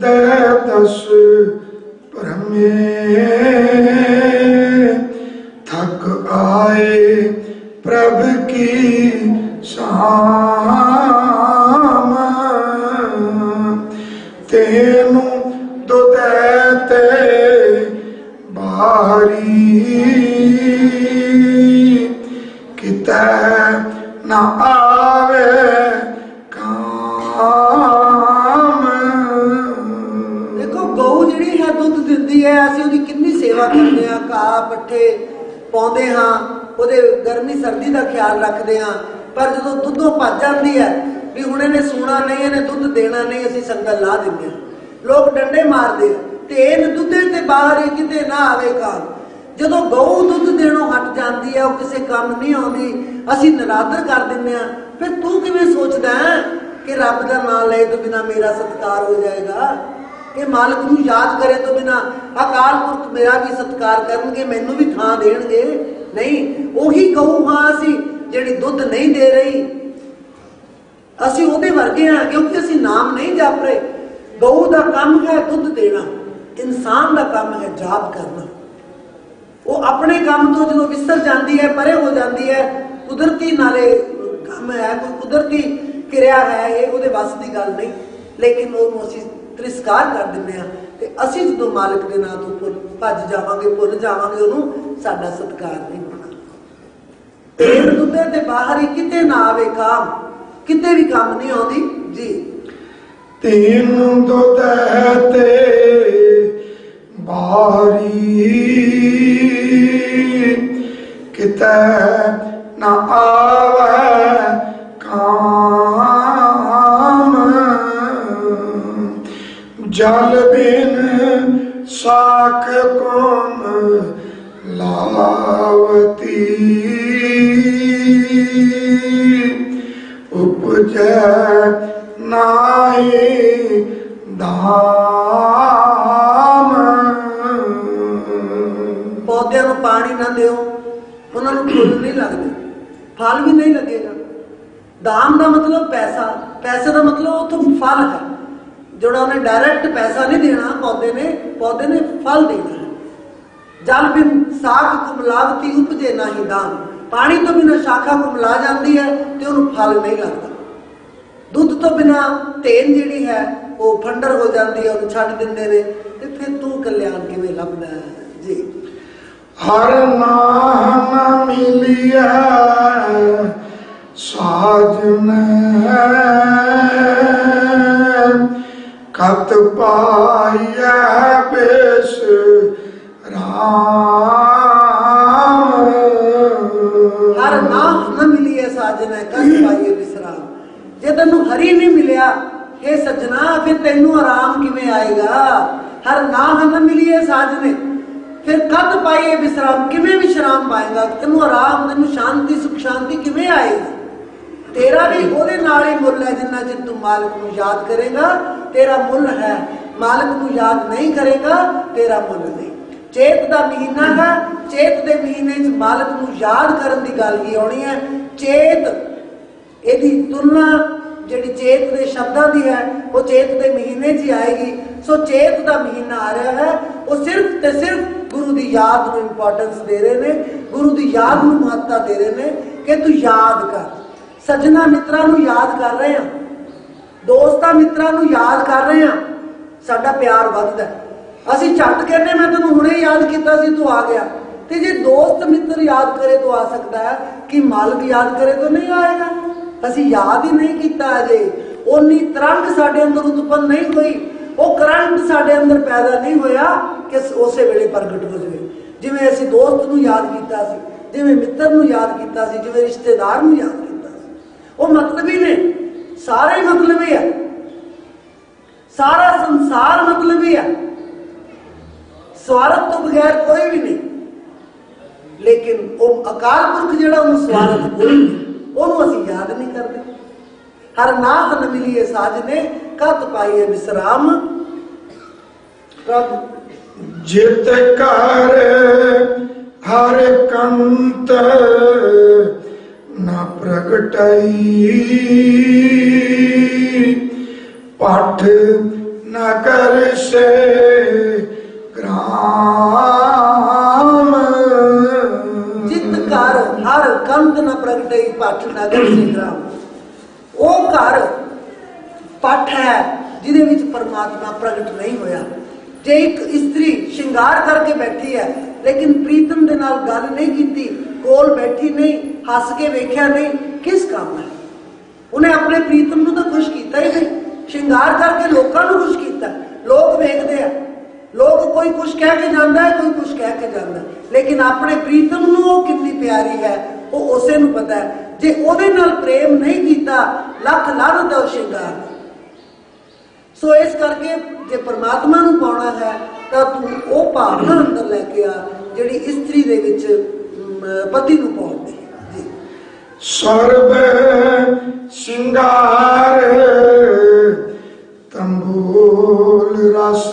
दे 10 भ्रमे, थक आए प्रभ की शाम, तेनु दुदैते बारी, कितै न आवे है। असीं उहदी कितनी सेवा करते हैं, घाह पट्ठे पाउंदे हाँ, उहदे गर्मी सर्दी का ख्याल रखते हाँ, पर जो दुद्धों भज जाती है भी हुण इहने सूना नहीं, इहने दुध देना नहीं, असीं संगल ला दिंदे हां। लोग डंडे मारते ते इन दुद्धे ते बाहर ही किते ना आवे काम। जदों गऊ दुध देणों हट जाती है, वो किसी काम नहीं आउंदी, असीं निरादर कर दिंदे हां। फिर तू किवें सोचदा है कि रब दा नाम ले तो बिना मेरा सत्कार हो जाएगा, कि मालिक नूं याद करे तो बिना अकाल पुरख मेरा भी सत्कार करनगे, मैनू भी थां देणगे? नहीं, उही गऊ हां असीं जिहड़ी दुध नहीं दे रही, असीं उहदे वर्गे हां क्योंकि असीं नाम नहीं जप रहे। गऊ का काम है दुध देना, इंसान का काम है जाप करना। वो अपने काम तो जो विसर जाती है, परे हो जाती है, कुदरती नाले काम है, कोई कुदरती क्रिया है, ये उहदे वस की गल नहीं, लेकिन वो असीं तिरस्कार कर दिंदे हां ਤੇ ਅਸੀਂ ਜਦੋਂ ਮਾਲਕ ਦੇ ਨਾਂ ਤੋਂ ਭੱਜ ਜਾਵਾਂਗੇ, ਭੁੱਲ ਜਾਵਾਂਗੇ, ਉਹਨੂੰ ਸਾਡਾ ਸਤਿਕਾਰ ਨਹੀਂ ਹੋਣਾ। ਤੇਲ ਦੁੱਧੇ ਤੇ ਬਾਹਰ ਹੀ ਕਿਤੇ ਨਾ ਆਵੇ ਕਾਮ, ਕਿਤੇ ਵੀ ਕੰਮ ਨਹੀਂ ਆਉਂਦੀ ਜੀ। ਤੀਨ ਦੁੱਧ ਤੇ ਬਾਹਰੀ ਕਿਤੇ ਨਾ ਆਵੇ ਕਾਮ, ਜਲ ਬਿਨ ਸਾਖ ਕੌਣ ਲਾਵਤੀ, ਉਪਜੈ ਨਾਹੀ ਧਾਮ। ਪੌਦਿਆਂ ਨੂੰ ਪਾਣੀ ਨਾ ਦਿਓ, ਉਹਨਾਂ ਨੂੰ ਫੁੱਲ ਨਹੀਂ ਲੱਗਦੇ, ਫਲ ਵੀ ਨਹੀਂ ਲੱਗੇਗਾ। ਦਾਮ ਦਾ ਮਤਲਬ ਪੈਸਾ, ਪੈਸੇ ਦਾ ਮਤਲਬ ਉੱਥੋਂ ਫਲ ਹੈ। ਜਿਹੜਾ ਉਹਨੇ ਡਾਇਰੈਕਟ ਪੈਸਾ ਨਹੀਂ ਦੇਣਾ, ਪੌਦੇ ਨੇ ਫਲ ਦੇਣਾ ਹੈ। ਜਲ ਬਿਨ ਸਾਖ ਕੁਮਲਾਵਤੀ ਉਪਜੇ ਨਾਹੀ ਦਾਮ, ਪਾਣੀ ਤੋਂ ਬਿਨਾਂ ਸ਼ਾਖਾ ਕੁਮਲਾ ਜਾਂਦੀ ਹੈ ਤੇ ਉਹਨੂੰ ਫਲ ਨਹੀਂ ਲੱਗਦਾ। ਦੁੱਧ ਤੋਂ ਬਿਨਾਂ ਤੇਨ ਜਿਹੜੀ ਹੈ ਉਹ ਫੰਡਰ ਹੋ ਜਾਂਦੀ ਹੈ, ਉਹਨੂੰ ਛੱਡ ਦਿੰਦੇ ਨੇ, ਤੇ ਫਿਰ ਤੂੰ ਕਲਿਆਣ ਕਿਵੇਂ ਲੱਭਦਾ ਹੈ ਜੀ। ਹਰ ਨਾਮ ਮਿਲਿਆ ਸਾਜਨ, ਕਤ ਪਾਇਆ ਬੇਸ ਰਾਮ। ਹਰ ਨਾਮ ਨਾ ਮਿਲਿਆ ਸਾਜਨ ਹੈ, ਕਤ ਪਾਈਏ ਵਿਸਰਾਮ। ਜੇ ਤੈਨੂੰ ਹਰੀ ਨਹੀਂ ਮਿਲਿਆ हे ਸੱਜਣਾ, ਫਿਰ ਤੈਨੂੰ ਆਰਾਮ ਕਿਵੇਂ ਆਏਗਾ। ਹਰ ਨਾਮ ਨਾ ਮਿਲਿਆ ਸਾਜਨੇ, ਫਿਰ ਕਦ ਪਾਈਏ ਵਿਸਰਾਮ, ਕਿਵੇਂ ਵਿਸ਼ਰਾਮ ਪਾਏਗਾ। ਤੈਨੂੰ ਆਰਾਮ, ਤੈਨੂੰ ਸ਼ਾਂਤੀ, ਸੁਖ ਸ਼ਾਂਤੀ ਕਿਵੇਂ ਆਏਗੀ। ਤੇਰਾ ਵੀ ਉਹਦੇ ਨਾਲ ਹੀ ਮੁੱਲ ਹੈ, ਜਿੰਨਾ ਚਿਰ ਤੂੰ ਮਾਲਕ ਨੂੰ ਯਾਦ ਕਰੇਗਾ ਤੇਰਾ ਮੁੱਲ ਹੈ। ਮਾਲਕ ਨੂੰ ਯਾਦ ਨਹੀਂ ਕਰੇਗਾ ਤੇਰਾ ਮੁੱਲ ਨਹੀਂ। ਚੇਤ ਦਾ ਮਹੀਨਾ ਹੈ, ਚੇਤ ਦੇ ਮਹੀਨੇ 'ਚ ਮਾਲਕ ਨੂੰ ਯਾਦ ਕਰਨ ਦੀ ਗੱਲ ਹੀ ਆਉਣੀ ਹੈ। ਚੇਤ, ਇਹਦੀ ਤੁਲਨਾ ਜਿਹੜੀ ਚੇਤ ਦੇ ਸ਼ਬਦਾਂ ਦੀ ਹੈ ਉਹ ਚੇਤ ਦੇ ਮਹੀਨੇ 'ਚ ਹੀ ਆਏਗੀ। ਸੋ ਚੇਤ ਦਾ ਮਹੀਨਾ ਆ ਰਿਹਾ ਹੈ, ਉਹ ਸਿਰਫ ਤੇ ਸਿਰਫ ਗੁਰੂ ਦੀ ਯਾਦ ਨੂੰ ਇੰਪੋਰਟੈਂਸ ਦੇ ਰਹੇ ਨੇ, ਗੁਰੂ ਦੀ ਯਾਦ ਨੂੰ ਮਹੱਤਤਾ ਦੇ ਰਹੇ ਨੇ ਕਿ ਤੂੰ ਯਾਦ ਕਰ। ਸੱਜਣਾ ਮਿੱਤਰਾਂ ਨੂੰ ਯਾਦ ਕਰ ਰਹੇ ਹਾਂ, ਦੋਸਤਾਂ ਮਿੱਤਰਾਂ ਨੂੰ ਯਾਦ ਕਰ ਰਹੇ ਹਾਂ, ਸਾਡਾ ਪਿਆਰ ਵੱਧਦਾ। ਅਸੀਂ ਝੱਟ ਕਹਿੰਦੇ ਮੈਂ ਤੈਨੂੰ ਹੁਣੇ ਯਾਦ ਕੀਤਾ ਸੀ, ਤੂੰ ਆ ਗਿਆ। ਤੇ ਜੇ ਦੋਸਤ ਮਿੱਤਰ ਯਾਦ ਕਰੇ ਤਾਂ ਆ ਸਕਦਾ ਹੈ, ਕਿ ਮਾਲਕ ਯਾਦ ਕਰੇ ਤਾਂ ਨਹੀਂ ਆਏਗਾ। ਅਸੀਂ ਯਾਦ ਹੀ ਨਹੀਂ ਕੀਤਾ ਅਜੇ, ਉਨੀ ਤਰੰਗ ਸਾਡੇ ਅੰਦਰ ਉਤਪੰਨ ਨਹੀਂ ਹੋਈ, ਉਹ ਕਰੰਟ ਸਾਡੇ ਅੰਦਰ ਪੈਦਾ ਨਹੀਂ ਹੋਇਆ ਕਿ ਉਸੇ ਵੇਲੇ ਪ੍ਰਗਟ ਹੋ ਜਾਵੇ। ਜਿਵੇਂ ਅਸੀਂ ਦੋਸਤ ਨੂੰ ਯਾਦ ਕੀਤਾ ਸੀ, ਜਿਵੇਂ ਮਿੱਤਰ ਨੂੰ ਯਾਦ ਕੀਤਾ ਸੀ, ਜਿਵੇਂ ਰਿਸ਼ਤੇਦਾਰ ਨੂੰ ਯਾਦ ਕੀਤਾ ਸੀ, ਉਹ ਮਤਲਬੀ ਨੇ, ਸਾਰੇ ਮਤਲਬੀ ਹੈ, ਸਾਰਾ ਸੰਸਾਰ ਮਤਲਬੀ ਹੈ, ਸਵਾਰਥ ਤੋਂ ਬਗੈਰ ਕੋਈ ਵੀ ਨਹੀਂ। ਲੇਕਿਨ ਉਹ ਅਕਾਲ ਪੁਰਖ ਜਿਹੜਾ ਉਹਨੂੰ ਸਵਾਰਥ ਕੋਈ ਨਹੀਂ, ਉਹਨੂੰ ਅਸੀਂ ਯਾਦ ਨਹੀਂ ਕਰਦੇ। ਹਰ ਨਾਥ ਨ ਮਿਲੀਏ ਸਾਜਨੇ, ਕਤ ਪਾਈਏ ਵਿਸਰਾਮ। ਪ੍ਰਭ ਜਿਤ ਕਰ ਹਰ ਕੰਤ ਨਾ ਪ੍ਰਗਟਾਈ, ਪਠ ਨ ਕਰ ਸੇ ਗ੍ਰਾਮ। ਜਿਤ ਕਰ ਹਰ ਕੰਤ ਨ ਪ੍ਰਗਟਾਈ, ਪਠ ਨਗਰ ਸੇ ਗ੍ਰਾਮ। ਉਹ ਘਰ ਪੱਠ ਹੈ ਜਿਹਦੇ ਵਿੱਚ ਪਰਮਾਤਮਾ ਪ੍ਰਗਟ ਨਹੀਂ ਹੋਇਆ। ਜੇ ਇੱਕ ਇਸਤਰੀ ਸ਼ਿੰਗਾਰ ਕਰਕੇ ਬੈਠੀ ਹੈ ਲੇਕਿਨ ਪ੍ਰੀਤਮ ਦੇ ਨਾਲ ਗੱਲ ਨਹੀਂ ਕੀਤੀ, ਕੋਲ ਬੈਠੀ ਨਹੀਂ, ਹੱਸ ਕੇ ਵੇਖਿਆ ਨਹੀਂ, ਕਿਸ ਕੰਮ ਹੈ। ਉਹਨੇ ਆਪਣੇ ਪ੍ਰੀਤਮ ਨੂੰ ਤਾਂ ਖੁਸ਼ ਕੀਤਾ ਹੀ ਨਹੀਂ, ਸ਼ਿੰਗਾਰ ਕਰਕੇ ਲੋਕਾਂ ਨੂੰ ਖੁਸ਼ ਕੀਤਾ। ਲੋਕ ਵੇਖਦੇ ਆ, ਲੋਕ ਕੋਈ ਕੁਛ ਕਹਿ ਕੇ ਜਾਂਦਾ ਹੈ, ਕੋਈ ਕੁਛ ਕਹਿ ਕੇ ਜਾਂਦਾ, ਲੇਕਿਨ ਆਪਣੇ ਪ੍ਰੀਤਮ ਨੂੰ ਉਹ ਕਿੰਨੀ ਪਿਆਰੀ ਹੈ ਉਹ ਉਸੇ ਨੂੰ ਪਤਾ ਹੈ। ਜੇ ਉਹਦੇ ਨਾਲ ਪ੍ਰੇਮ ਨਹੀਂ ਕੀਤਾ, ਲੱਖ ਲਾਹਨਤ ਹੈ ਉਹ ਸ਼ਿੰਗਾਰ। ਸੋ ਇਸ ਕਰਕੇ ਜੇ ਪਰਮਾਤਮਾ ਨੂੰ ਪਾਉਣਾ ਹੈ ਤਾਂ ਤੂੰ ਉਹ ਭਾਵਨਾ ਅੰਦਰ ਲੈ ਕੇ ਆ ਜਿਹੜੀ ਇਸਤਰੀ ਦੇ ਵਿੱਚ ਪਤੀ ਨੂੰ ਪਾਉਂਦੀ ਹੈ ਜੀ। ਸਰਬ ਸ਼ਿੰਗਾਰ ਤੰਬੂਲ ਰਸ,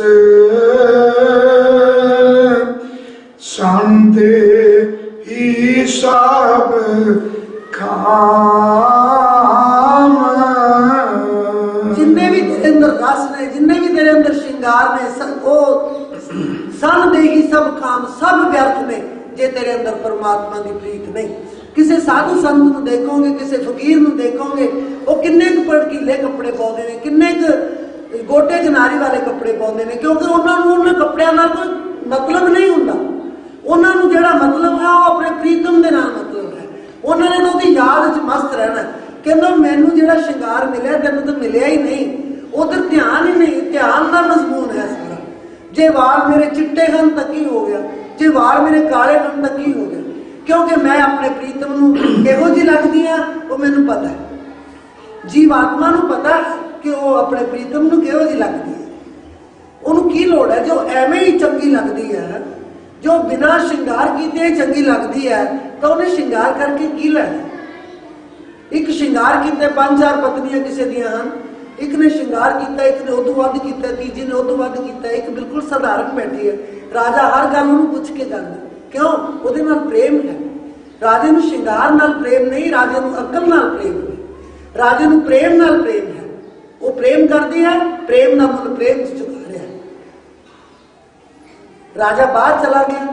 ਸੰਤੇ ਹੀ ਸਭ ਖਾਮ। ਜਿੰਨੇ ਵੀ ਤੇਰੇ ਅੰਦਰ ਰਸ ਨੇ, ਜਿੰਨੇ ਵੀ ਤੇਰੇ ਅੰਦਰ ਸ਼ਿੰਗਾਰ ਨੇ, ਉਹ ਸਨ ਦੇ ਹੀ ਸਭ ਖਾਮ, ਸਭ ਵਿਅਰਥ ਨੇ ਜੇ ਤੇਰੇ ਅੰਦਰ ਪਰਮਾਤਮਾ ਦੀ ਪ੍ਰੀਤ ਨਹੀਂ। ਕਿਸੇ ਸਾਧੂ ਸੰਤ ਨੂੰ ਦੇਖੋਗੇ, ਕਿਸੇ ਫਕੀਰ ਨੂੰ ਦੇਖੋਗੇ, ਉਹ ਕਿੰਨੇ ਕੁ ਭੜਕੀਲੇ ਕੱਪੜੇ ਪਾਉਂਦੇ ਨੇ, ਕਿੰਨੇ ਕੁ गोटे जनारी वाले कपड़े पाते हैं, क्योंकि उन्होंने कपड़िया कोई मतलब नहीं होंदा। उन्होंने जिहड़ा मतलब है वो अपने प्रीतम के नाल मतलब है। उन्होंने तो उसकी याद च मस्त रहना। कहना मैनू जिहड़ा श्रृंगार मिले तेन तो मिलिया ही नहीं, उधर ध्यान ही नहीं, ध्यान का मजमून है सारा। जे वाल मेरे चिट्टे हन तक ही हो गया, जे वाल मेरे काले हन तक ही हो गया, क्योंकि मैं अपने प्रीतम नूं किहो जी लगदी हां वो मैनू पता है। जीवात्मा नूं पता है कि वो अपने प्रीतम नूं किहो जी लगदी है। उन्होंने की लोड़ है जो एवें ही चंगी लगती है, जो बिना श्रृंगार किए चंगी लगती है, तो उन्हें श्रृंगार करके की लेना। एक श्रृंगार किए 5-4 पत्नियां किसी दियां हन, एक ने श्रृंगार किया, एक ने उदों वध किया, तीजी ने उदों वध किया, एक बिल्कुल साधारण बैठी है। राजा हर गल उन्होंने पूछ के करना, क्यों? उहदे नाल प्रेम है। राजे नूं श्रृंगार नाल प्रेम नहीं, राजे नूं अकल नाल प्रेम है। राजे नूं प्रेम नाल प्रेम है। वो प्रेम करदी है, प्रेम का मुल प्रेम च चुका रहा है। राजा बाहर चला गया,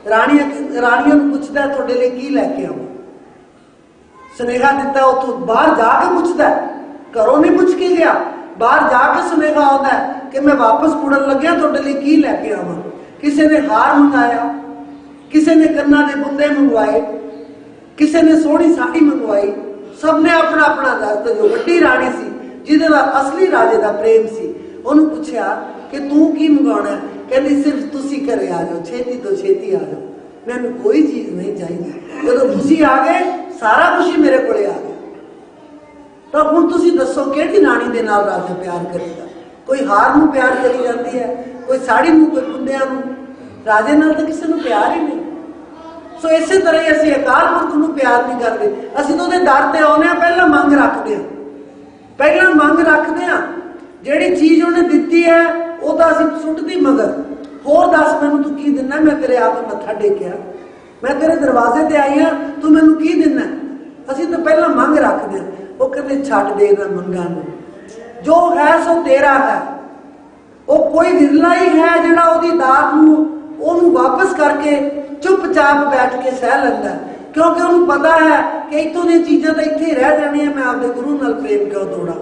राणियां पूछता है तुहाडे लई की लैके आवां। सुनेहा दिता, उतों बाहर जाके पूछता है, घरों नहीं पूछ के गया, बाहर जाके सुनेहा आता है कि मैं वापस मुड़न लग्या तुहाडे लई की लैके आवां। किसी ने हार मंगाया, किसी ने कन्ना दे बुंदे मंगवाए, किसी ने सोहनी साड़ी मंगवाई। सबने अपना अपना दस। जो वड्डी राणी सी जिहदे नाल असली राजे का प्रेम सी, उन्होंने पूछा कि तू की मंगाउणा? कहती सिर्फ तुसी घरे आ जाओ, छेती तो छेती आ जाओ, मैनूं कोई चीज़ नहीं चाहिए। जदों तुसी आ गए सारा कुछ ही मेरे कोले आ गया। तो हुण तुसी दसो किहड़ी राणी दे नाल राजा प्यार करेगा? कोई हार नूं प्यार करी जाती है, कोई साड़ी नूं, कोई बुंदियां नूं। राजे नाल तो किसी नूं प्यार ही नहीं। सो इसे तरह ही असीं अकाल पुरख नूं प्यार नहीं करते। असीं तो उहदे दर ते आउंदे हां, पहलां मंग रखदे हां, पहलां मंग रखदे हां। जिहड़ी चीज़ उहने दित्ती है वो तो असीं सुੱਟਦੀ मगर होर दस मैनूं तू की दिना? मैं तेरे आके मत्था टेकिया, मैं तेरे दरवाजे ते आई हाँ, तू मैनूं की दिना? असीं तो पहलां मंग रखदे हां। वो कहते छड्ड दे इन्हां मंगां नूं, जो है सो तेरा है। वो कोई विरला ही है जिहड़ा ओहदी दात नूं ओहनूं वापस करके चुपचाप बैठ के सह लैंदा, क्योंकि उन्होंने पता है कि इतों दी चीज़ां तो इत्थे रह जाणियां, मैं आपदे गुरु नाल प्रेम क्यों तोड़ा?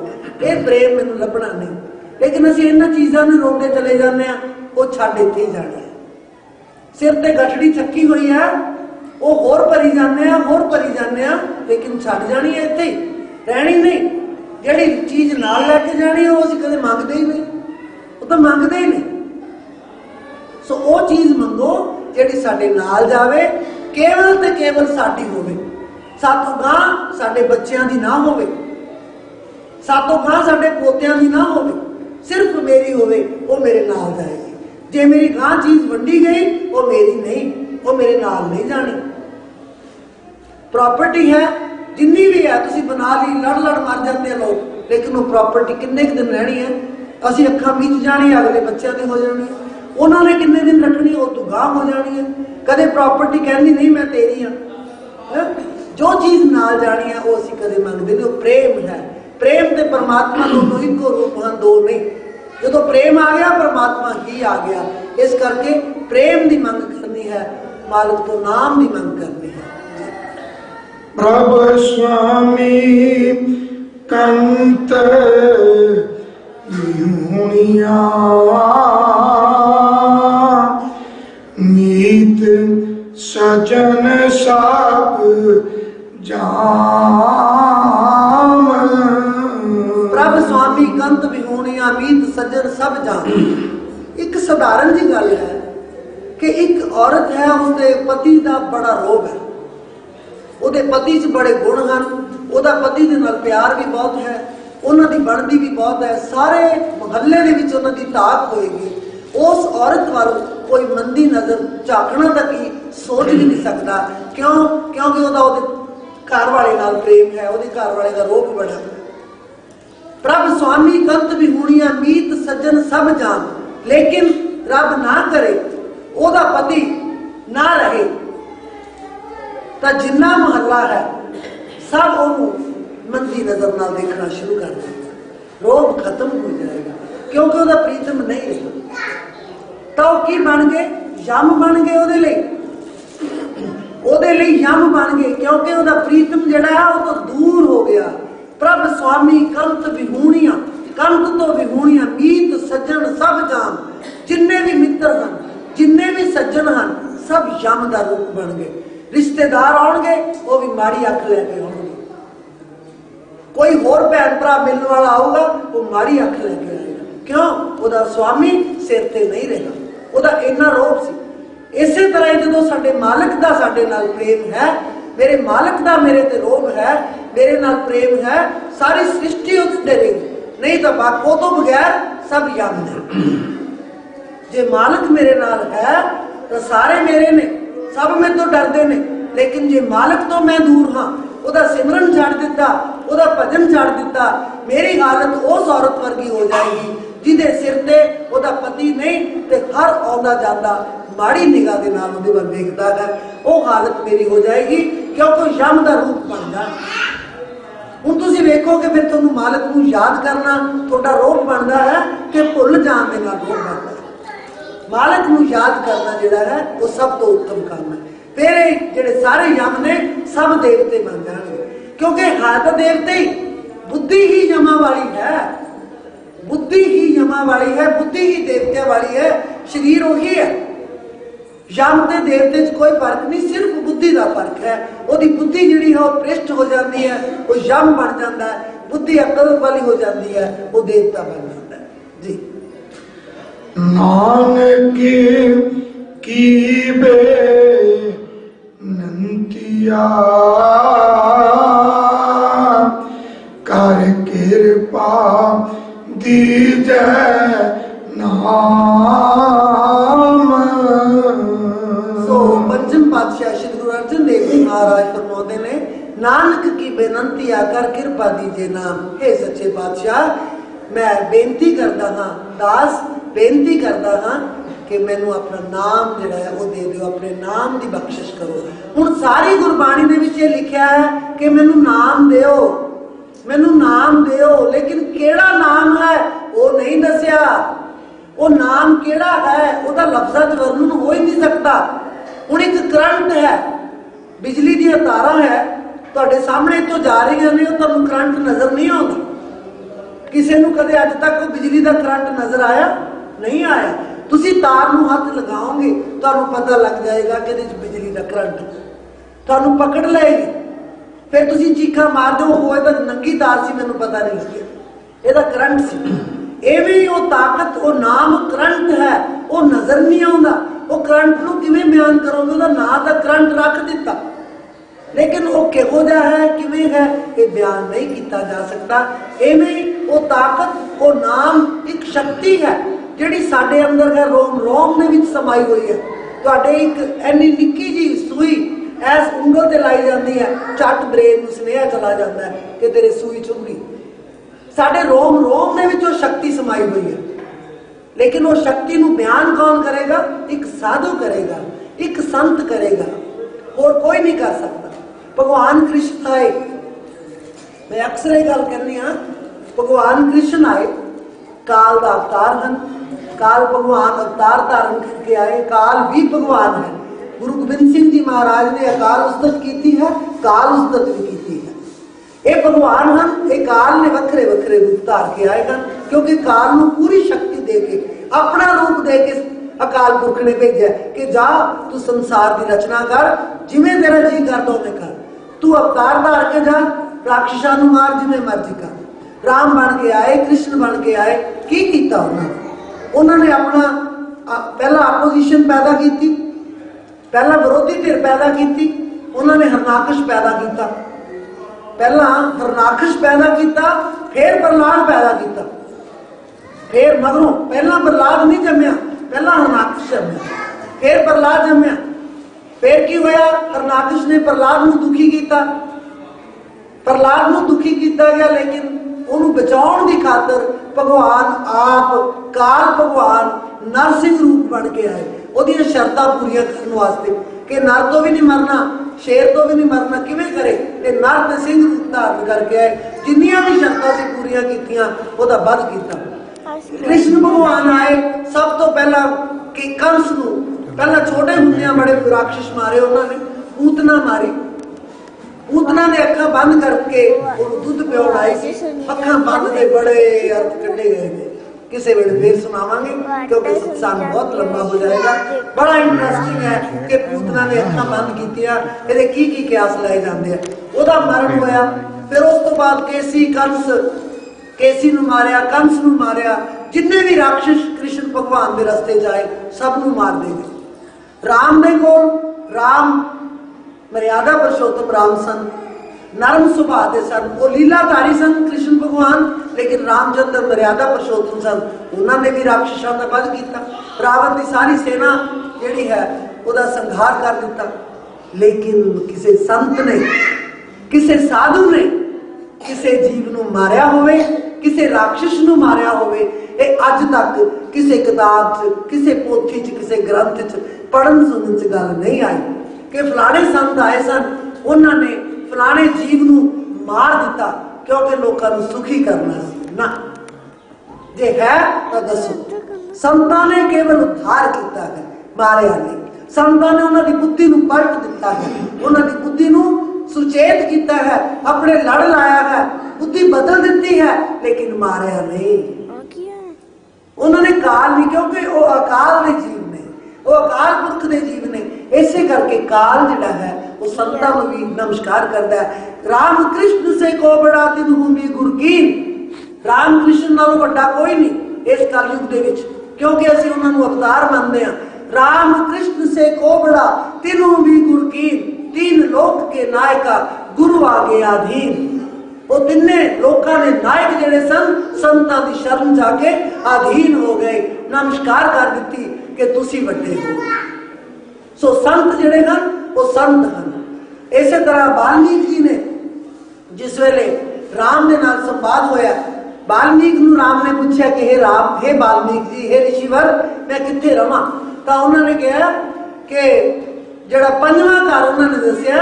ये प्रेम मैनूं लभना नहीं। लेकिन असीं इन्हां चीज़ां नूं रोंदे चले जांदे आ, वो छड्ड इत्थे ही जाना है। सिर ते गठड़ी चक्की हुई है, वो होर भरी जाने, होर भरी जाने, लेकिन छड्ड जानी है, इत्थे ही रहनी नहीं। जिहड़ी चीज़ नाल लैके जानी है वो असीं कदे मंगदे ही नहीं, वो तो मंगदे ही नहीं। सो वो चीज़ मंगो जिहड़ी साडे नाल जावे, केवल ते केवल साडी होवे, सातों गां साडे बच्चियां दी ना होवे, सातों गां साडे पोतियां दी ना होवे, सिर्फ मेरी होवे, वो मेरे नाल जाएगी। जे मेरी गां चीज़ वंडी गई वो मेरी नहीं, वो मेरे नाल नहीं जानी। प्रॉपर्टी है जिन्नी भी है, तुसीं बना ली, लड़ लड़ मर जाते हैं लोग, लेकिन वो प्रॉपर्टी किन्ने दिन रहनी है? असीं अखां मीच जानी, अगले बच्चों की हो जानी है। उन्होंने किन्ने दिन रखनी, वो तो गां हो जानी है। कदे प्रॉपर्टी कहनी नहीं मैं तेरी हाँ। जो चीज़ नाल जानी है वो असीं कदे मंगदे नहीं। वो प्रेम है। प्रेम ते परमात्मा दोनों इको रूप हैं, दो नहीं। जो प्रेम आ गया परमात्मा ही आ गया। इस करके प्रेम की मंग करनी है, मालिक तो नाम की मंग करनी है। प्रभु स्वामी कंत यूनिया मीत सजन सब जाम। प्रभ स्वामी कंत विहूणिया मीत सज्जन सब जान। एक साधारण जी गल है कि एक औरत है, उसके पति का बड़ा रोग है, ਉਹਦੇ ਪਤੀ 'ਚ बड़े गुण हैं, ਉਹਦਾ पति ਦੇ ਨਾਲ प्यार भी बहुत है, ਉਹਨਾਂ ਦੀ ਬਣਦੀ भी बहुत है, सारे ਮੁਹੱਲੇ ਦੇ ਵਿੱਚ ਉਹਨਾਂ ਦੀ ਤਾਕ ਹੋਏਗੀ। उस औरत वाल कोई मंदी नज़र झाकना तक ही सोच भी नहीं सकता। क्यों? क्योंकि ਉਹਦੇ घर वाले नाल प्रेम है, ਉਹਦੇ घर वाले का रोग बड़ा। प्रभ स्वामी कंत विहूणिया मीत सज्जन सब जान। लेकिन रब ना करे ਉਹਦਾ पति ना रहे तो जिन्ना मुहल्ला है सब ਉਹਨੂੰ मंदी नज़र नाल देखना शुरू कर देगा, रोग खत्म हो जाएगा, क्योंकि ਉਹਦਾ प्रीतम नहीं रहा। तो की बन गए? यम बन गए ਉਹਦੇ ਲਈ यम बन गए, क्योंकि ਉਹਦਾ प्रीतम ਜਿਹੜਾ है वो तो दूर हो गया। प्रभ स्वामी कंत विहूणिया कंठ तो विहूणियां मीत सज्जन सब जान। जिन्ने भी मित्र हैं, जिन्ने भी सज्जन हैं, सब यम का रूप बन गए। रिश्तेदार आउणगे वो भी माड़ी अख लैके आउणगे। कोई होर भैन भरा मिलने वाला आऊगा वो माड़ी अख लैके आएगा। क्यों? ਉਹਦਾ स्वामी सिर ते नहीं रहा, ਉਹਦਾ इन्ना रोब सी। इसे तरह जो साडे मालिक का साडे नाल प्रेम है, मेरे मालिक का मेरे ते रोब है, मेरे नाल प्रेम है, सारी सृष्टि उससे रहेगी। नहीं तो बाको तो बगैर सब यम ने। जे मालिक मेरे नाल है तो सारे मेरे ने, सब मैं तो डरते ने। लेकिन जे मालिक तो मैं दूर हाँ, ਉਹਦਾ सिमरन छड़ दिता, ਉਹਦਾ भजन छड़ दिता, मेरी हालत उस औरत वर्गी हो जाएगी जिहदे सिर ते ਉਹਦਾ पति नहीं ते हर आउंदा जांदा माड़ी निगाह दे नाल ਉਹਦੇ ਵੱਲ ਵੇਖਦਾ है। ਉਹ हालत मेरी हो जाएगी क्योंकि यम ਦਾ रूप बन जाए। ਹੁਣ ਤੁਸੀਂ ਵੇਖੋਗੇ ਫਿਰ ਤੁਹਾਨੂੰ ਮਾਲਕ ਨੂੰ ਯਾਦ ਕਰਨਾ ਤੁਹਾਡਾ ਰੋਗ ਬਣਦਾ ਹੈ ਕਿ ਭੁੱਲ ਜਾਣ ਦੇ ਨਾਲ ਰੋਗ ਬਣਦਾ ਹੈ। ਮਾਲਕ ਨੂੰ ਯਾਦ ਕਰਨਾ ਜਿਹੜਾ ਹੈ ਉਹ ਸਭ ਤੋਂ ਉੱਤਮ ਕੰਮ ਹੈ। फिर जेडे सारे यम ने सब देवते बन जाएंगे क्योंकि है तो देवते ही, बुद्धि ही यमा वाली है, बुद्धि ही यमा वाली है, बुद्धि ही देवत्या वाली है, शरीर वही है। यम ते देवते च कोई फर्क नहीं, सिर्फ बुद्धि का फर्क है। ओदी बुद्धि जिहड़ी है वो भ्रिष्ट हो जाती है, वो यम बन जाता है। बुद्धि अकल वाली हो जाती है, वो देवता बन जाता है। जी नानक की बे नंतिया कर कृपा दीजै नाम। सो पंचम पातशाह श्री गुरु अर्जन देव जी महाराज फरमाते ने, नानक की बेनंती आकर कृपा दीजे नाम। हे सच्चे पातशाह, मैं बेनती करता हाँ, दास बेनती करता हाँ कि मैनू अपना नाम जिहड़ा है वो दे दिओ, अपने नाम की बख्शिश करो। हुण सारी गुरबाणी दे विच ये लिखिया है कि मैनू नाम दिओ, मैनू नाम दिओ, लेकिन केड़ा नाम है वो नहीं दसिया। वो नाम केड़ा है उसदा लफ्ज़ां च वर्णन हो ही नहीं सकता। हुण एक करंट है, बिजली दी तारां है, तुहाडे सामने तो जा रही ने, तुहानूं करंट नज़र नहीं आउंदा। किसी नूं कदे अज तक कोई बिजली का करंट नज़र आया नहीं आया। तुसी तार नूं हथ लगाओगे तुहानूं पता लग जाएगा कि इहदे च बिजली का करंट तुहानूं पकड़ लेगी। फिर तुसी चीखा मार दो, वो तो नंगी तार सी, मैनूं पता नहीं लगे, इहदा करंट सी। इवें वो ताकत, वो नाम करंट है, वो नज़र नहीं आउंदा। वो करंट नूं किवें बयान करोगे? उहदा नाम तां करंट रख दिता, लेकिन वो किहो जिहा है, किवें है, ये बयान नहीं किया जा सकता। इवें वो ताकत, वो नाम एक शक्ति है जिहड़ी साडे अंदर है, रोम रोम दे विच समाई हुई है। तुहाडे एक इन्नी निक्की जी सूई ऐस उंगल ते लाई जाती है, झट ब्रेन नूं सुनेहा चला जाता है कि तेरे सूई चुभ गई। साडे रोम रोम दे विच वो शक्ति समाई हुई है, लेकिन वो शक्ति नूं बयान कौन करेगा? एक साधु करेगा, एक संत करेगा, और कोई नहीं कर सकता। भगवान कृष्ण आए, मैं अक्सर ये गल कहनी हाँ, भगवान कृष्ण आए, काल का अवतार हैं, काल भगवान अवतार धारण करके आए, काल भी भगवान है। गुरु गोबिंद सिंह जी महाराज ने अकाल उस्तत की है, काल उस्तत भी की है। ये भगवान हैं, ये काल ने वखरे वखरे रूप धार के आए हैं, क्योंकि काल नूं पूरी शक्ति दे के, अपना रूप दे के अकाल पुरख ने भेजा कि जा तू संसार की रचना कर, जिमें तेरा जी करता उवें कर, तू अवतार धार के जा, राक्षसां नूं मार, जिमें मर्जी कर। राम बन के आए, कृष्ण बन के आए, की कीता उन्होंने अपना पहला अपोजिशन पैदा की, पहला विरोधी धिर पैदा की, उन्होंने हरनाकश पैदा किया, पहला हरनाकश पैदा किया, फिर प्रहलाद पैदा किया, फिर मगरों पहला प्रहलाद नहीं जमया, पहला हरनाकश जमया, फिर प्रहलाद जमया। फिर की होया? हरनाकश ने प्रहलाद नूं दुखी किया, प्रहलाद नूं दुखी किया गया, लेकिन उन्होंने बचाने की खातर भगवान आप, काल भगवान नरसिंह रूप बन के आए, उहदियां शर्तां पूरियां करने वास्ते कि नर तो भी नहीं मरना, शेर तो भी नहीं मरना, किवें करे? ते नर ते सिंह रूप धारण करके आए, जिन्नियां भी शर्तां सी पूरियां कीतियां, उहदा वध कीता। कृष्ण भगवान आए, सब तो पहला कि कंस नूं, पहला छोटे हुंदियां बड़े राक्षस मारे, उन्होंने पूतना मारी, पूतना ने अखा बंद करके दुध पिओण आई सी। अखा बंद के बड़े अर्थ कढ़े गए ने, किसी वेले फिर सुनावांगे क्योंकि सत्संग बहुत लंबा हो जाएगा। बड़ा इंटरेस्टिंग है कि पूतना ने अखा बंद कीतियां, इहदे की क्यास लाए जाते हैं। ओहदा मरण होया, फिर उस तो बाद केसी नूं मारिया, कंस नूं मारिया, जिन्ने भी राक्षस कृष्ण भगवान के रस्ते जाए सब नूं मार दे गए। राम दे कोल राम मर्यादा पुरुषोत्तम राम सन, नरम सुभाव के सन, वो लीलाधारी सन कृष्ण भगवान, लेकिन रामचंद्र मर्यादा पुरुषोत्तम सन। उन्होंने भी राक्षसों का वध किया, रावण की सारी सेना जिहड़ी है उसका संहार कर दिता। लेकिन किसी संत ने, किसी साधु ने किसी जीव नूं मारिया होवे, किसी राक्षस नूं मारिया होवे, ये अज तक किसी किताब च, किसी पोथी च, किसी ग्रंथ च पढ़न सुनन च गल नहीं आई कि फलाने संत आए सन, उन्होंने फलाने जीव नूं मार दिता क्योंकि लोगों को सुखी करना सी। ना, जे है तो दसो। संतां ने केवल उद्धार किया है, मारिया नहीं। संतां ने उन्होंने बुद्धि नूं पलट दिता है, उन्होंने बुद्धि नूं सुचेत किया है, अपने लड़ लाया है, बुद्धि बदल दी है, लेकिन मारिया नहीं। उन्होंने काल नहीं, क्योंकि वो अकाल के जीव ने, वो अकाल पुरख के जीव ने। इसे करके काल जिहड़ा है वो संतां नूं भी नमस्कार करता है। राम कृष्ण से को बड़ा तिन हूं भी गुर कीन। राम कृष्ण नालों वड्डा कोई नहीं इस कलयुग दे विच, क्योंकि असीं उन्हां नूं अवतार मानते हैं। राम कृष्ण से को बड़ा तिनू भी गुर कीन, तीन लोक के नायका गुरु आगे अधीन। वो तिन्ने लोकां ने नायक जिहड़े सन संतां दी शरण जाके अधीन हो गए, नमस्कार कर दी कि तुसी वड्डे हो। सो संत जिहड़े हन वो संत हन। इसे तरह वाल्मीकि जी ने जिस वेले राम दे नाल संवाद होया, वाल्मीकि नूं राम ने पूछा कि हे राम, हे वाल्मीकि जी, हे ऋषिवर, मैं कित्थे रवां? तो उन्होंने कहा कि जिहड़ा पंजवां घर उन्होंने दस्सिया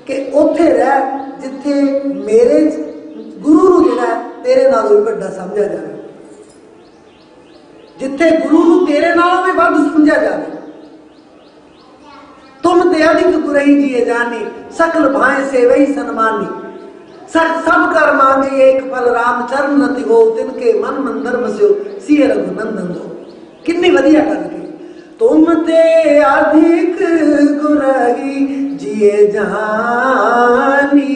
कि उत्थे रह जिथे मेरे गुरु नूं जिहड़ा तेरे नालों भी वड्डा समझा जाए, जिथे गुरु नूं तेरे नालों भी वध समझा जाए। तुम ते अधिक गुरही जिए जानी, सकल भाए सेवई सन्मानी। सब कर मांगे एक फल, राम चरण रति हो, तिनके मन मंदिर बस्यो, सिय रघुनंदन हो। कितनी वधिया गल की। तुम ते अधिक गुरही जिए जानी,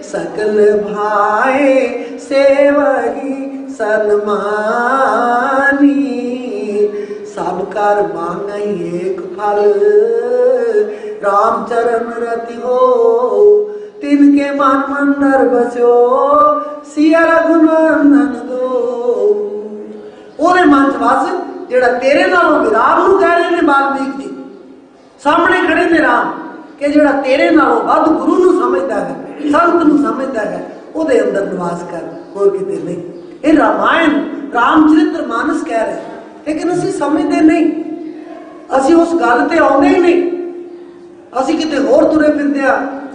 सकल भाए सेवई सन्मानी। सब कर मांगई एक फल, राम चरण रति हो, तिनके मन मंदिर बस्यो, सिया रघुनंदन दो। ओदे मन च वस जिहड़ा तेरे नालों भी, राम नूं कह रहे ने वाल्मीकि जी, सामने खड़े ने राम, कि जिहड़ा तेरे नालों वध गुरु नूं समझदा है, संत नूं समझदा है, ओदे अंदर निवास कर, होर किते नहीं। ये रामायण रामचरित्र मानस कह रहे, लेकिन असीं समझते नहीं, असीं उस गल ते आउंदे ही नहीं। असीं किते होर तुरे फिरदे आ,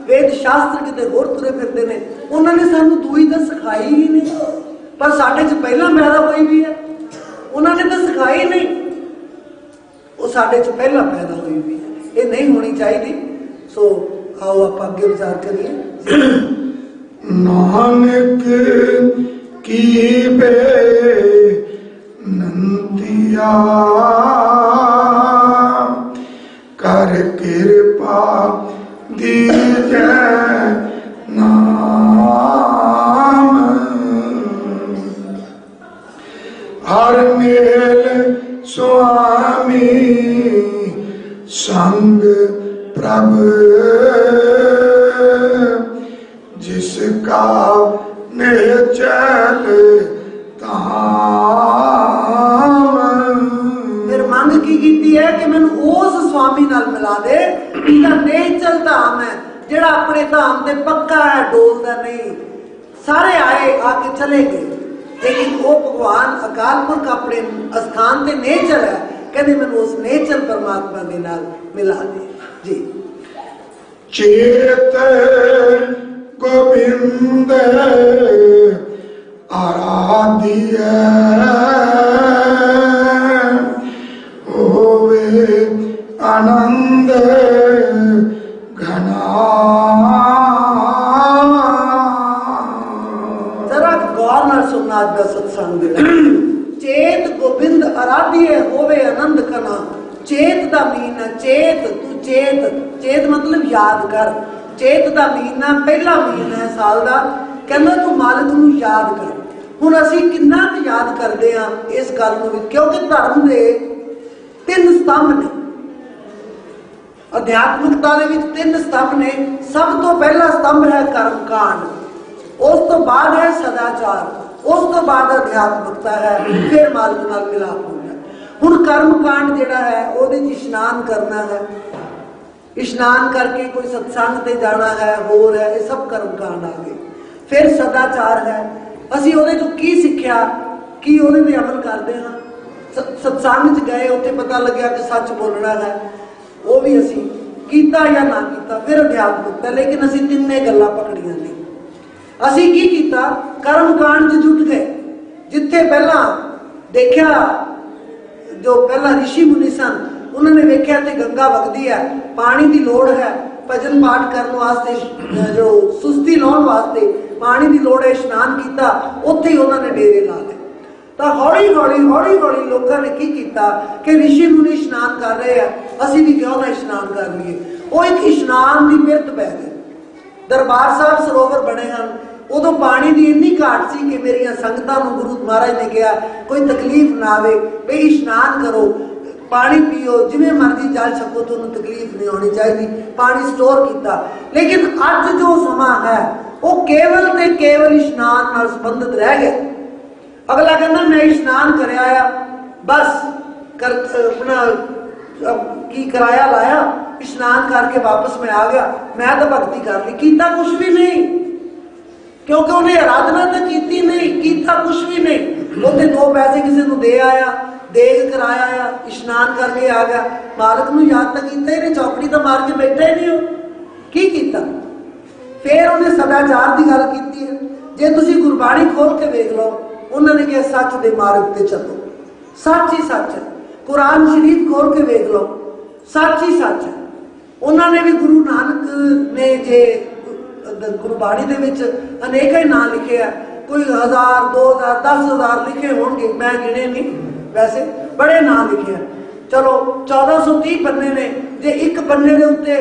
वेद शास्त्र किते होर तुरे फिरदे ने, उन्होंने सानू दूई तो सिखाई ही नहीं, पर साडे च पहला पैदा हुई भी है। उन्होंने तो सिखाई नहीं, वो साडे च पहला पैदा हुई भी है। ये नहीं होनी चाहिए। सो आओ आप अगे विचार करिए। नानक की बे नंदिया, कर कृपा दीजै नाम। हर मेल स्वामी संग प्रभ, जिसका निश्चल फिर मंग की है कि मैनू उस स्वामी नाल मिला दे जिहदा नेचल धाम है, जिहड़ा अपने धाम ते पक्का है, डोलदा नहीं। सारे आए आके चले गए, लेकिन वो भगवान अकाल पुरख अपने स्थान ते नेचल है, कहते मैनू उस नेचल परमात्मा दे नाल मिला दे जी। चेत गोविंद आराध्य, होवे आनंद घना। ਨੂੰ ਦੇਣਾ। ਚੇਤ ਗੋਬਿੰਦ ਅਰਾਧੀਏ ਹੋਵੇ ਆਨੰਦ ਕਨਾ। ਚੇਤ ਦਾ ਮਹੀਨਾ, ਚੇਤ ਤੂੰ ਚੇਤ, ਚੇਤ ਮਤਲਬ ਯਾਦ ਕਰ। ਚੇਤ ਦਾ ਮਹੀਨਾ ਪਹਿਲਾ ਮਹੀਨਾ ਹੈ ਸਾਲ ਦਾ, ਕਹਿੰਦਾ ਤੂੰ ਮਾਲਕ ਨੂੰ ਯਾਦ ਕਰ। ਹੁਣ ਅਸੀਂ ਕਿੰਨਾ ਕੁ ਯਾਦ ਕਰਦੇ ਹਾਂ ਇਸ ਗੱਲ ਨੂੰ ਵੀ, ਕਿਉਂਕਿ ਧਰਮ ਦੇ 3 ਸਤੰਭ ਨੇ, ਅਧਿਆਤਮਿਕਤਾ ਦੇ ਵਿੱਚ 3 ਸਤੰਭ ਨੇ। ਸਭ ਤੋਂ ਪਹਿਲਾ ਸਤੰਭ ਹੈ ਕਰਮ ਕਾਂਡ, ਉਸ ਤੋਂ ਬਾਅਦ ਹੈ ਸਦਾਚਾਰ, ਉਸ ਤੋਂ ਬਾਅਦ ਅਧਿਆਤਮਿਕਤਾ ਹੈ, ਫਿਰ ਮਾਲਕ ਨਾਲ ਮਿਲਾਪ ਹੋ ਗਿਆ। ਹੁਣ ਕਰਮ ਕਾਂਡ ਜਿਹੜਾ ਹੈ ਉਹਦੇ 'ਚ ਇਸ਼ਨਾਨ ਕਰਨਾ ਹੈ, ਇਸ਼ਨਾਨ ਕਰਕੇ ਕੋਈ ਸਤਸੰਗ ਤੇ ਜਾਣਾ ਹੈ, ਹੋਰ ਹੈ, ਇਹ ਸਭ ਕਰਮ ਕਾਂਡ ਆ ਗਏ। ਫਿਰ ਸਦਾਚਾਰ ਹੈ, ਅਸੀਂ ਉਹਦੇ 'ਚੋਂ ਕੀ ਸਿੱਖਿਆ, ਕੀ ਉਹਦੇ 'ਤੇ ਅਮਲ ਕਰਦੇ ਹਾਂ। ਸਤਸੰਗ 'ਚ ਗਏ, ਉੱਥੇ ਪਤਾ ਲੱਗਿਆ ਕਿ ਸੱਚ ਬੋਲਣਾ ਹੈ, ਉਹ ਵੀ ਅਸੀਂ ਕੀਤਾ ਜਾਂ ਨਾ ਕੀਤਾ। ਫਿਰ ਅਧਿਆਤਮਿਕਤਾ, ਲੇਕਿਨ ਅਸੀਂ 3 ਗੱਲਾਂ ਪਕੜੀਆਂ ਨੇ। ਅਸੀਂ ਕੀ ਕੀਤਾ, ਕਰਮ ਕਾਂਡ 'ਚ ਜੁਟ ਗਏ। ਜਿੱਥੇ ਪਹਿਲਾਂ ਦੇਖਿਆ, ਜੋ ਪਹਿਲਾਂ ਰਿਸ਼ੀ ਮੁਨੀ ਸਨ, ਉਹਨਾਂ ਨੇ ਵੇਖਿਆ ਤੇ ਗੰਗਾ ਵਗਦੀ ਹੈ, ਪਾਣੀ ਦੀ ਲੋੜ ਹੈ, ਭਜਨ ਪਾਠ ਕਰਨ ਵਾਸਤੇ, ਜੋ ਸੁਸਤੀ ਲਾਉਣ ਵਾਸਤੇ ਪਾਣੀ ਦੀ ਲੋੜ ਹੈ, ਇਸ਼ਨਾਨ ਕੀਤਾ, ਉੱਥੇ ਹੀ ਉਹਨਾਂ ਨੇ ਡੇਰੇ ਲਾ ਲਏ। ਤਾਂ ਹੌਲੀ ਹੌਲੀ ਲੋਕਾਂ ਨੇ ਕੀ ਕੀਤਾ ਕਿ ਰਿਸ਼ੀ ਮੁਨੀ ਇਸ਼ਨਾਨ ਕਰ ਰਹੇ ਆ, ਅਸੀਂ ਵੀ ਕਿਉਂ ਨਾ ਇਸ਼ਨਾਨ ਕਰ ਲਈਏ। ਉਹ ਇੱਕ ਇਸ਼ਨਾਨ ਦੀ ਪਿਰਤ ਪੈ ਗਈ। ਦਰਬਾਰ ਸਾਹਿਬ ਸਰੋਵਰ ਬਣੇ ਹਨ, ਉਦੋਂ ਪਾਣੀ ਦੀ ਇੰਨੀ ਘਾਟ ਸੀ ਕਿ ਮੇਰੀਆਂ ਸੰਗਤਾਂ ਨੂੰ ਗੁਰੂ ਮਹਾਰਾਜ ਨੇ ਕਿਹਾ ਕੋਈ ਤਕਲੀਫ ਨਾ ਆਵੇ, ਵੀ ਇਸ਼ਨਾਨ ਕਰੋ, ਪਾਣੀ ਪੀਓ, ਜਿਵੇਂ ਮਰਜ਼ੀ ਜਲ ਛਕੋ, ਤੁਹਾਨੂੰ ਤਕਲੀਫ ਨਹੀਂ ਹੋਣੀ ਚਾਹੀਦੀ। ਪਾਣੀ ਸਟੋਰ ਕੀਤਾ। ਲੇਕਿਨ ਅੱਜ ਜੋ ਸਮਾਂ ਹੈ ਉਹ ਕੇਵਲ ਤੇ ਕੇਵਲ ਇਸ਼ਨਾਨ ਨਾਲ ਸੰਬੰਧਿਤ ਰਹਿ ਗਿਆ। ਅਗਲਾ ਕਹਿੰਦਾ ਮੈਂ ਇਸ਼ਨਾਨ ਕਰਿਆ ਆ, ਬਸ ਆਪਣਾ ਕੀ ਕਿਰਾਇਆ ਲਾਇਆ, ਇਸ਼ਨਾਨ ਕਰਕੇ ਵਾਪਸ ਮੈਂ ਆ ਗਿਆ, ਮੈਂ ਤਾਂ ਭਗਤੀ ਕਰ ਲਈ। ਕੀਤਾ ਕੁਛ ਵੀ ਨਹੀਂ, ਕਿਉਂਕਿ ਉਹਨੇ ਆਰਾਧਨਾ ਤਾਂ ਕੀਤੀ ਨਹੀਂ, ਕੀਤਾ ਕੁਛ ਵੀ ਨਹੀਂ। ਉਹਦੇ 2 ਪੈਸੇ ਕਿਸੇ ਨੂੰ ਦੇ ਆਇਆ, ਦੇਗ ਕਰਾਇਆ ਆ, ਇਸ਼ਨਾਨ ਕਰਕੇ ਆ ਗਿਆ, ਮਾਲਕ ਨੂੰ ਯਾਦ ਤਾਂ ਕੀਤਾ ਹੀ ਨਹੀਂ, ਚੌਕੜੀ ਤਾਂ ਮਾਰ ਕੇ ਬੈਠਾ ਹੀ ਨਹੀਂ। ਉਹ ਕੀ ਕੀਤਾ? ਫਿਰ ਉਹਨੇ ਸਦਾਚਾਰ ਦੀ ਗੱਲ ਕੀਤੀ ਹੈ। ਜੇ ਤੁਸੀਂ ਗੁਰਬਾਣੀ ਖੋਲ ਕੇ ਵੇਖ ਲਓ, ਉਹਨਾਂ ਨੇ ਕਿਹਾ ਸੱਚ ਦੇ ਮਾਰਗ ਤੇ ਚੱਲੋ, ਸੱਚ ਹੀ ਸੱਚ ਹੈ। ਕੁਰਾਨ ਸ਼ਰੀਫ ਖੋਲ ਕੇ ਵੇਖ ਲਓ, ਸੱਚ ਹੀ ਸੱਚ ਹੈ। ਉਹਨਾਂ ਨੇ ਵੀ, ਗੁਰੂ ਨਾਨਕ ਨੇ ਜੇ ਗੁਰਬਾਣੀ ਦੇ ਵਿੱਚ ਅਨੇਕਾਂ ਹੀ ਨਾਂ ਲਿਖੇ ਆ, ਕੋਈ 1000 2000 10,000 ਲਿਖੇ ਹੋਣਗੇ, ਮੈਂ ਗਿਣੇ ਨਹੀਂ, ਵੈਸੇ ਬੜੇ ਨਾਂ ਲਿਖੇ ਆ। ਚਲੋ 1430 ਪੰਨੇ ਨੇ, ਜੇ ਇੱਕ ਪੰਨੇ ਦੇ ਉੱਤੇ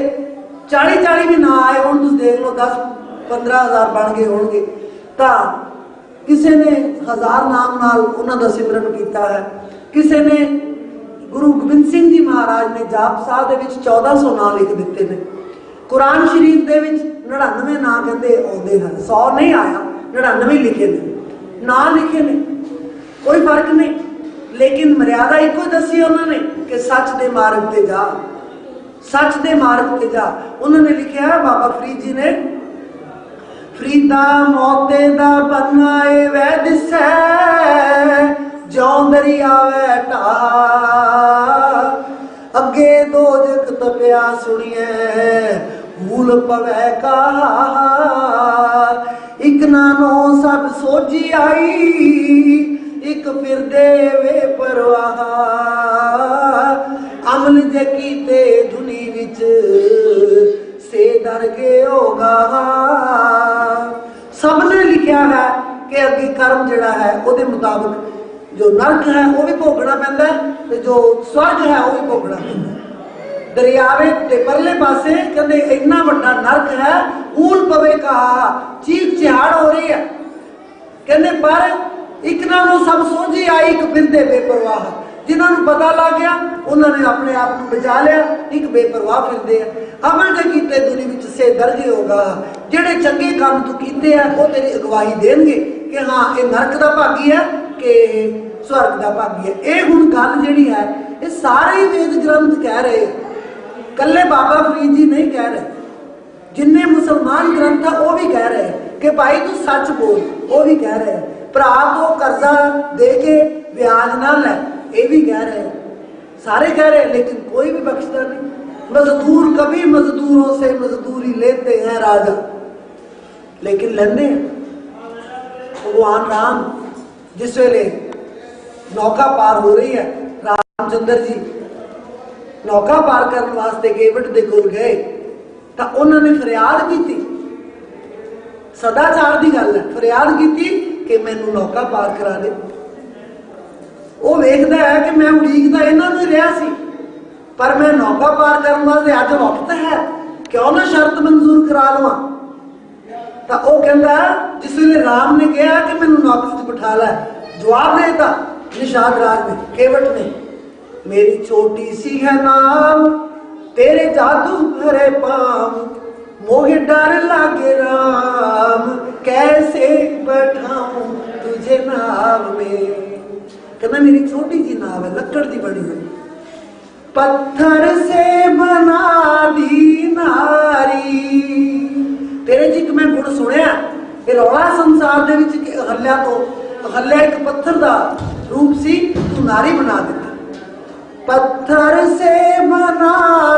40 ਵੀ ਨਾਂ ਆਏ ਹੁਣ, ਤੁਸੀਂ ਦੇਖ ਲਓ 10-15,000 ਬਣ ਗਏ ਹੋਣਗੇ। ਤਾਂ ਕਿਸੇ ਨੇ 1000 ਨਾਮ ਨਾਲ ਉਹਨਾਂ ਦਾ ਸਿਮਰਨ ਕੀਤਾ ਹੈ। ਕਿਸੇ ਨੇ, ਗੁਰੂ ਗੋਬਿੰਦ ਸਿੰਘ ਜੀ ਮਹਾਰਾਜ ਨੇ ਜਾਪ ਸਾਹਿਬ ਦੇ ਵਿੱਚ 1400 ਨਾਂ ਲਿਖ ਦਿੱਤੇ ਨੇ। ਕੁਰਾਨ ਸ਼ਰੀਫ ਦੇ ਵਿੱਚ 99 ਨਾਂ ਕਹਿੰਦੇ ਆਉਂਦੇ ਹਨ, 100 ਨਹੀਂ ਆਇਆ, 99 ਲਿਖੇ ਨੇ, ਨਾਂ ਲਿਖੇ ਨੇ, ਕੋਈ ਫਰਕ ਨਹੀਂ। ਲੇਕਿਨ ਮਰਿਆਦਾ ਇੱਕੋ ਦੱਸੀ ਉਹਨਾਂ ਨੇ ਕਿ ਸੱਚ ਦੇ ਮਾਰਗ ਤੇ ਜਾ, ਸੱਚ ਦੇ ਮਾਰਗ ਤੇ ਜਾ। ਉਹਨਾਂ ਨੇ ਲਿਖਿਆ, ਬਾਬਾ ਫਰੀਦ ਜੀ ਨੇ, ਫਰੀਦਾ ਮੌਤੇ ਦਾ ਬਣਾਏ ਵੈ ਦਿਸੈ, ਜਿਉਂ ਦਰਿਆਵੇ ਢਾਹ, ਅੱਗੇ ਦੋਜਖ ਤਪਿਆ ਸੁਣੀਏ, ਭੂਲ ਪਵੈ ਕਹਾ, ਇਕ ਨਾਨੋ ਸਭ ਸੋਝੀ ਆਈ, ਇੱਕ ਫਿਰਦੇ ਵੇ ਪਰਵਾਹ, ਅਮਲ ਜੇ ਕੀਤੇ ਦੁਨੀ ਵਿੱਚ, ਸੇ ਦਰ ਕੇ ਹੋਗਾ। ਸਭ ਨੇ ਲਿਖਿਆ ਹੈ ਕਿ ਅੱਗੇ ਕਰਮ ਜਿਹੜਾ ਹੈ ਉਹਦੇ ਮੁਤਾਬਕ ਜੋ ਨਰਕ ਹੈ ਉਹ ਵੀ ਭੋਗਣਾ ਪੈਂਦਾ ਹੈ, ਤੇ ਜੋ ਸਵਰਗ ਹੈ ਉਹ ਵੀ ਭੋਗਣਾ ਪੈਂਦਾ ਹੈ। ਦਰਿਆਵੇ ਤੇ ਪਰਲੇ ਪਾਸੇ ਕਹਿੰਦੇ ਇੰਨਾ ਵੱਡਾ ਨਰਕ ਹੈ, ਊਲ ਪਵੇ ਕਹਾ, ਚੀਖ ਚਿਹਾੜ ਹੋ ਰਹੀ ਹੈ। ਕਹਿੰਦੇ ਪਰ ਇੱਕ ਨਾਲ ਨੂੰ ਸਭ ਸੋਝੀ ਆਈ, ਇੱਕ ਫਿਰਦੇ ਬੇਪਰਵਾਹ। ਜਿਨ੍ਹਾਂ ਨੂੰ ਪਤਾ ਲੱਗ ਗਿਆ ਉਹਨਾਂ ਨੇ ਆਪਣੇ ਆਪ ਨੂੰ ਬਚਾ ਲਿਆ, ਇੱਕ ਬੇਪਰਵਾਹ ਫਿਰਦੇ ਆ। ਅਮਲ ਜੇ ਕੀਤੇ ਦੁਨੀ ਵਿੱਚ ਸੇ ਦਰਜ ਹੋਗਾ। ਜਿਹੜੇ ਚੰਗੇ ਕੰਮ ਤੂੰ ਕੀਤੇ ਆ ਉਹ ਤੇਰੀ ਅਗਵਾਈ ਦੇਣਗੇ ਕਿ ਹਾਂ ਇਹ ਨਰਕ ਦਾ ਭਾਗੀ ਹੈ ਕਿ ਸਵਰਗ ਦਾ ਭਾਗੀ ਹੈ। ਇਹ ਹੁਣ ਗੱਲ ਜਿਹੜੀ ਹੈ ਇਹ ਸਾਰੇ ਵੇਦ ਗ੍ਰੰਥ ਕਹਿ ਰਹੇ, ਕੱਲੇ ਬਾਬਾ ਫਰੀਦ ਜੀ ਨਹੀਂ ਕਹਿ ਰਹੇ, ਜਿੰਨੇ ਮੁਸਲਮਾਨ ਗ੍ਰੰਥ ਆ ਉਹ ਵੀ ਕਹਿ ਰਹੇ ਕਿ ਭਾਈ ਤੂੰ ਸੱਚ ਬੋਲ, ਉਹ ਵੀ ਕਹਿ ਰਹੇ। ਭਰਾ ਤੋਂ ਕਰਜ਼ਾ ਦੇ ਕੇ ਵਿਆਜ ਨਾ ਲੈ, ਇਹ ਵੀ ਕਹਿ ਰਹੇ, ਸਾਰੇ ਕਹਿ ਰਹੇ, लेकिन कोई भी बख्शता नहीं। मजदूर कभी मजदूरों से मजदूरी लेते हैं राजा, लेकिन लेंदे भगवान राम जिस वेले नौका पार हो रही है, रामचंद्र जी नौका पार करने वास्ते गेवट दे कोल गए ਤਾਂ ਉਹਨਾਂ ਨੇ ਫਰਿਆਦ ਕੀਤੀ, ਸਦਾਚਾਰ ਦੀ ਗੱਲ ਹੈ, ਫਰਿਆਦ ਕੀਤੀ ਕਿ ਮੈਨੂੰ ਨੌਕਾ ਪਾਰ ਕਰਾ ਦੇ। वो वेखदा है कि मैं उड़ीकदा इन्हां नूं रहा सी, पर मैं नौका पार करने वास्ते अज वक्त है, क्यों ना शर्त मंजूर करा लवां। तो वह कहता जिस वे राम ने कहा कि मैनू नौकरी च बिठा लै, जवाब देता निषाद राज ने, केवट ने, मेरी छोटी सी है नाव, तेरे जादू भरे पाम, मोहे डर लागे राम, कैसे बैठाऊं तुझे नाव में। कहना मेरी छोटी सी नाव है, लकड़ की बनी हुई, पत्थर से बना दी नारी। तेरे च एक मैं गुण सुनिया, ये रौला संसार दे विच हल्या तो हल्या एक पत्थर का रूप सी, तू नारी बना दिता। पत्थर से बना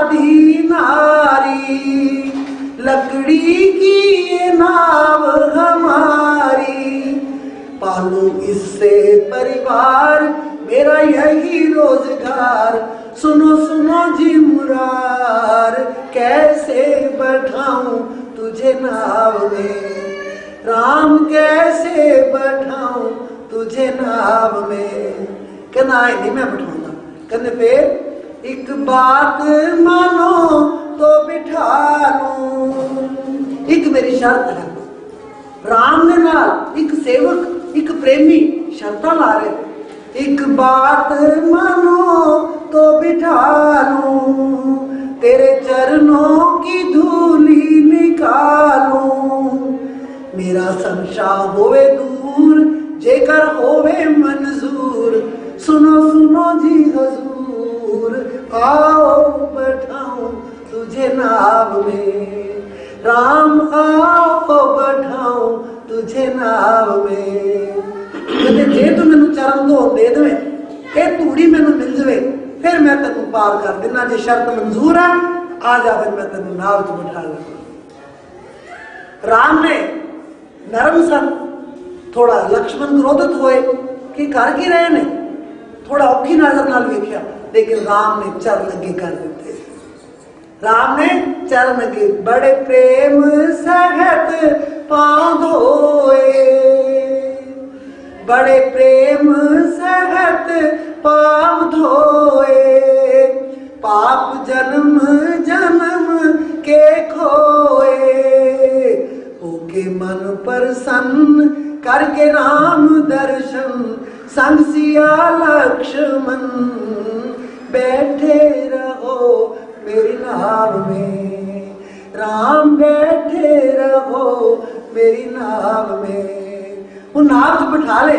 दी नारी, लकड़ी की ये नाव हमारी, पालू इससे परिवार, मेरा यही रोजगार, सुनो सुनो जी मुरार, कैसे बैठाऊं तुझे नाव में, राम कैसे बैठाऊं तुझे नाव में। कहना नहीं मैं बैठाऊंगा। कहने फिर एक बात मानो तो बिठा लूं, एक मेरी शर्त है। राम ने नाल एक सेवक एक प्रेमी शर्तां ला रहे, एक बात मानो तो बिठा लूं, तेरे चरणों की धूली निकालूं, मेरा संशा होवे दूर, जेकर होवे मंजूर, सुनो सुनो जी हजूर, आओ बैठाऊं तुझे नाव में, राम आओ बैठाऊं तुझे नाव में। कहते जे तू मैनू चरण धो दे दे, ये धूड़ी मैनू मिल जाए, फिर मैं तेन पार कर देना, जे शर्त मंजूर है आ जा, फिर मैं तेन नाव च बिठा लूंगा। राम ने नरम सन, थोड़ा लक्ष्मण क्रोधित होए कि कर की रहे ने, थोड़ा औखी नजर नाल वेख्या, लेकिन राम ने चर लगे कर देते। राम ने चरण लगे, बड़े प्रेम सहत पांव धोए, बड़े प्रेम सहत पाप धोए, पाप जन्म जन्म के खोए, होके मन प्रसन्न करके राम दर्शन, संग सिया लक्ष्मण बैठे रहो मेरी नाव में, राम बैठे रहो मेरी नाव में। वो नाव च बिठा ले,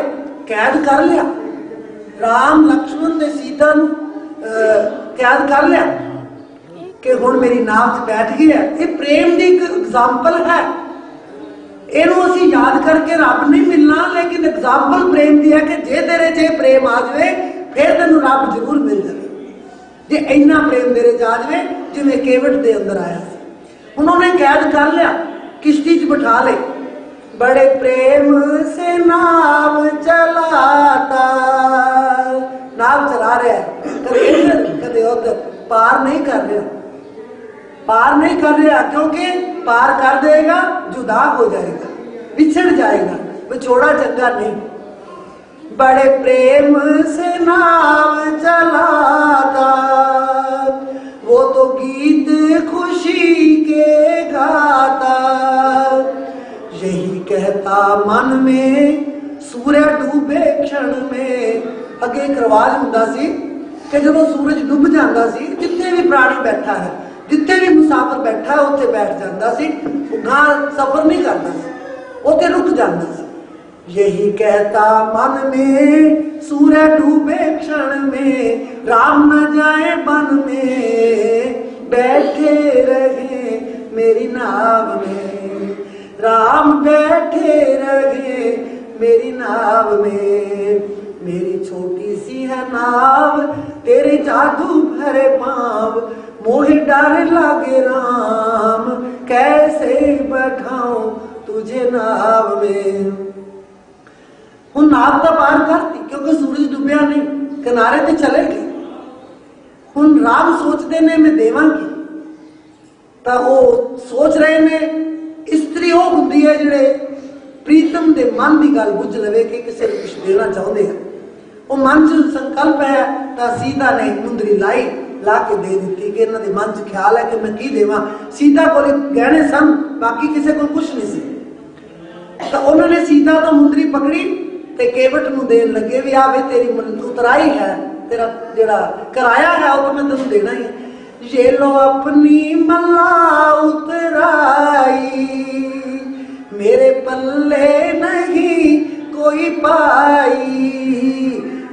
कैद कर लिया, राम लक्ष्मण ने सीता कैद कर लिया कि हुण मेरी नाव च बैठ गई है। ये प्रेम की एक एग्जाम्पल है, इनू असीं याद करके रब नहीं मिलना, लेकिन एग्जाम्पल प्रेम की है कि जे तेरे च प्रेम आ जाए फिर तेन रब जरूर मिल जाए, जे इन्ना प्रेम तेरे च आ जाए जिवें केवट के अंदर आया। उन्होंने कैद कर लिया, किश्ती च बिठा ले, बड़े प्रेम से नाव चलाता, नाव चला रहा है, कदे इधर कदे उधर, पार नहीं कर रहा, पार नहीं कर रहा, क्योंकि पार कर देगा जुदा हो जाएगा, बिछड़ जाएगा, विछोड़ा चंगा नहीं। बड़े प्रेम से नाव चलाता, वो तो गीत खुशी के गाता, यही कहता मन में सूर्य डूबे क्षण में। अगे एक रिवाज हुंदा सी कि जब सूरज डूब जाता सी, जिथे भी प्राणी बैठा है, जिथे भी मुसाफिर बैठा है, उत्थे बैठ जाता सी, गां सफर नहीं करता सी, उत्थे रुक जाता सी। यही कहता मन में सूर्य डूबे क्षण में, राम न जाए वन में, बैठे रहे मेरी नाव में, राम बैठे रहे मेरी नाव में। मेरी छोटी सी है नाव, तेरे जादू भरे पाँव, मोहे डर लागे राम, कैसे बैठाऊं तुझे नाव में। हुण नाव तो पार करती, क्योंकि सूरज डूबिया नहीं, किनारे ते चले गए। हुण राम सोचते ने मैं देवांगी, तो वो सोच रहे ने इस्त्री वो होंदी है जिहड़े प्रीतम दे मन की गल बुझ लवे कि किसी को कुछ देना चाहते हैं। वो मन च संकल्प है तो सीता ने मुंदरी लाई ला के दे दी कि इन्होंने मन च ख्याल है कि मैं की देवां। सीता को गहने सन, बाकी किसी को कुछ नहीं सी। तो उन्होंने सीता तो मुंदरी पकड़ी ते केवट नूं देन लगे भी आ वे तेरी उतराई है, तेरा जेड़ा कराया है वो तो मैं तेनों देना ही है। ये लो अपनी मल्ला उतराई, मेरे पल्ले नहीं कोई पाई,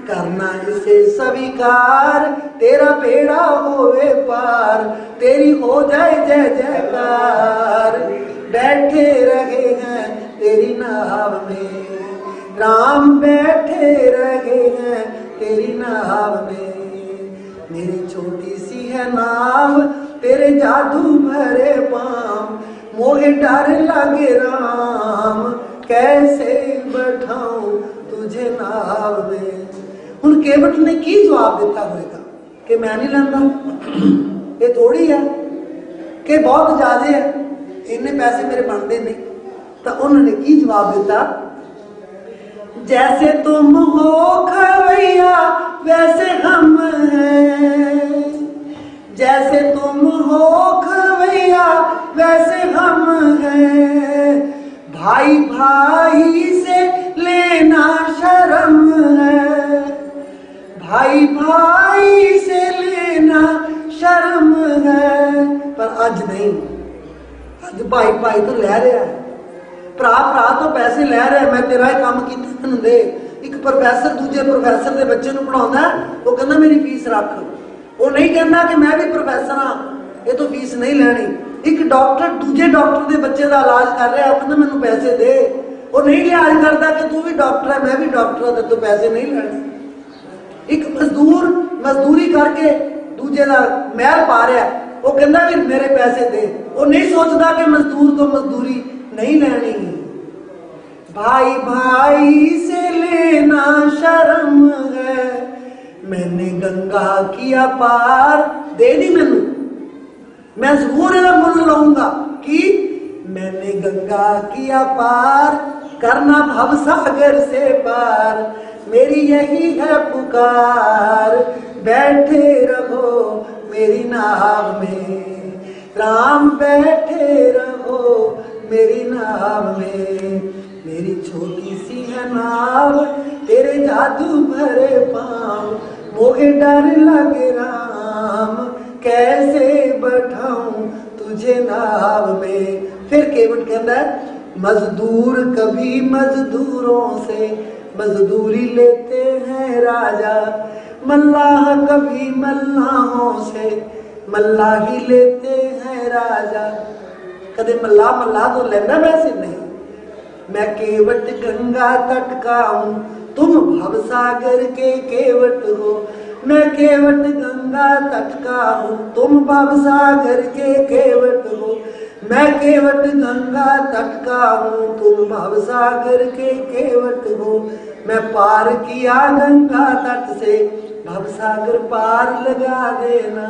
करना इसे स्वीकार, तेरा बेड़ा होवे पार, तेरी हो जाए जय जयकार। बैठे रहे हैं तेरी नाव में राम, बैठे रहे हैं तेरी नाव में। मेरी छोटी सी है नाव, तेरे जादू भरे पाम, मोहे डर लगे राम, कैसे बैठाऊं तुझे नाव में। हुण केवट ने की जवाब दिता होगा कि मैं नहीं लैंदा, ये थोड़ी है कि बहुत ज्यादा है, इन्ने पैसे मेरे बनते नहीं। तो उन्होंने की जवाब दिता, जैसे तुम हो खवैया वैसे हम हैं, जैसे तुम हो खवैया वैसे हम हैं, भाई भाई से लेना शर्म है, भाई भाई से लेना शर्म है। पर अज नहीं, अज भाई भाई तो लै रहा है, भरा भरा तो पैसे लै रहा, मैं तेरा ही काम किया तैनूं दे। एक प्रोफैसर दूजे प्रोफैसर के बच्चे नूं पढ़ाउंदा, वो कहंदा मेरी फीस रख, वो नहीं कहना कि मैं भी प्रोफैसर हाँ ये तो फीस नहीं लैनी। एक डॉक्टर दूजे डॉक्टर के बच्चे का इलाज कर रहा, कहंदा मैनूं पैसे दे, वो नहीं लिहाज करता कि तू भी डॉक्टर है मैं भी डॉक्टर हाँ, तो पैसे नहीं लैने। एक मजदूर मजदूरी करके दूजे का महल पा रहा, वो कहंदा कि मेरे पैसे दे, वो नहीं सोचता कि मजदूर तो मजदूरी नहीं लेनी। भाई भाई से लेना शर्म है, मैंने गंगा किया पार, दे दी मैनू, मैं जरूर इसका मुल लाऊंगा कि मैंने गंगा किया पार, करना भव सागर से पार, मेरी यही है पुकार, बैठे रहो मेरी नाव में राम, बैठे रहो मेरी नाव में। मेरी छोटी सी है नाव, तेरे जादू भरे पाँव, मोहे डर लगे राम, कैसे बैठाऊं तुझे नाव में। फिर केवट कहता है, मजदूर कभी मजदूरों से मजदूरी लेते हैं राजा, मल्लाह कभी मल्लाहों से मल्लाही लेते हैं राजा। कदे मल्लाह मल्लाह तो लेना वैसे नहीं। मैं केवट गंगा तट का हूँ, तुम भवसागर के केवट हो, मैं केवट गंगा तट का हूँ, तुम भवसागर के केवट हो, मैं केवट गंगा तट का हूँ, तुम भवसागर के केवट हो। मैं पार किया गंगा तट से, भवसागर पार लगा देना,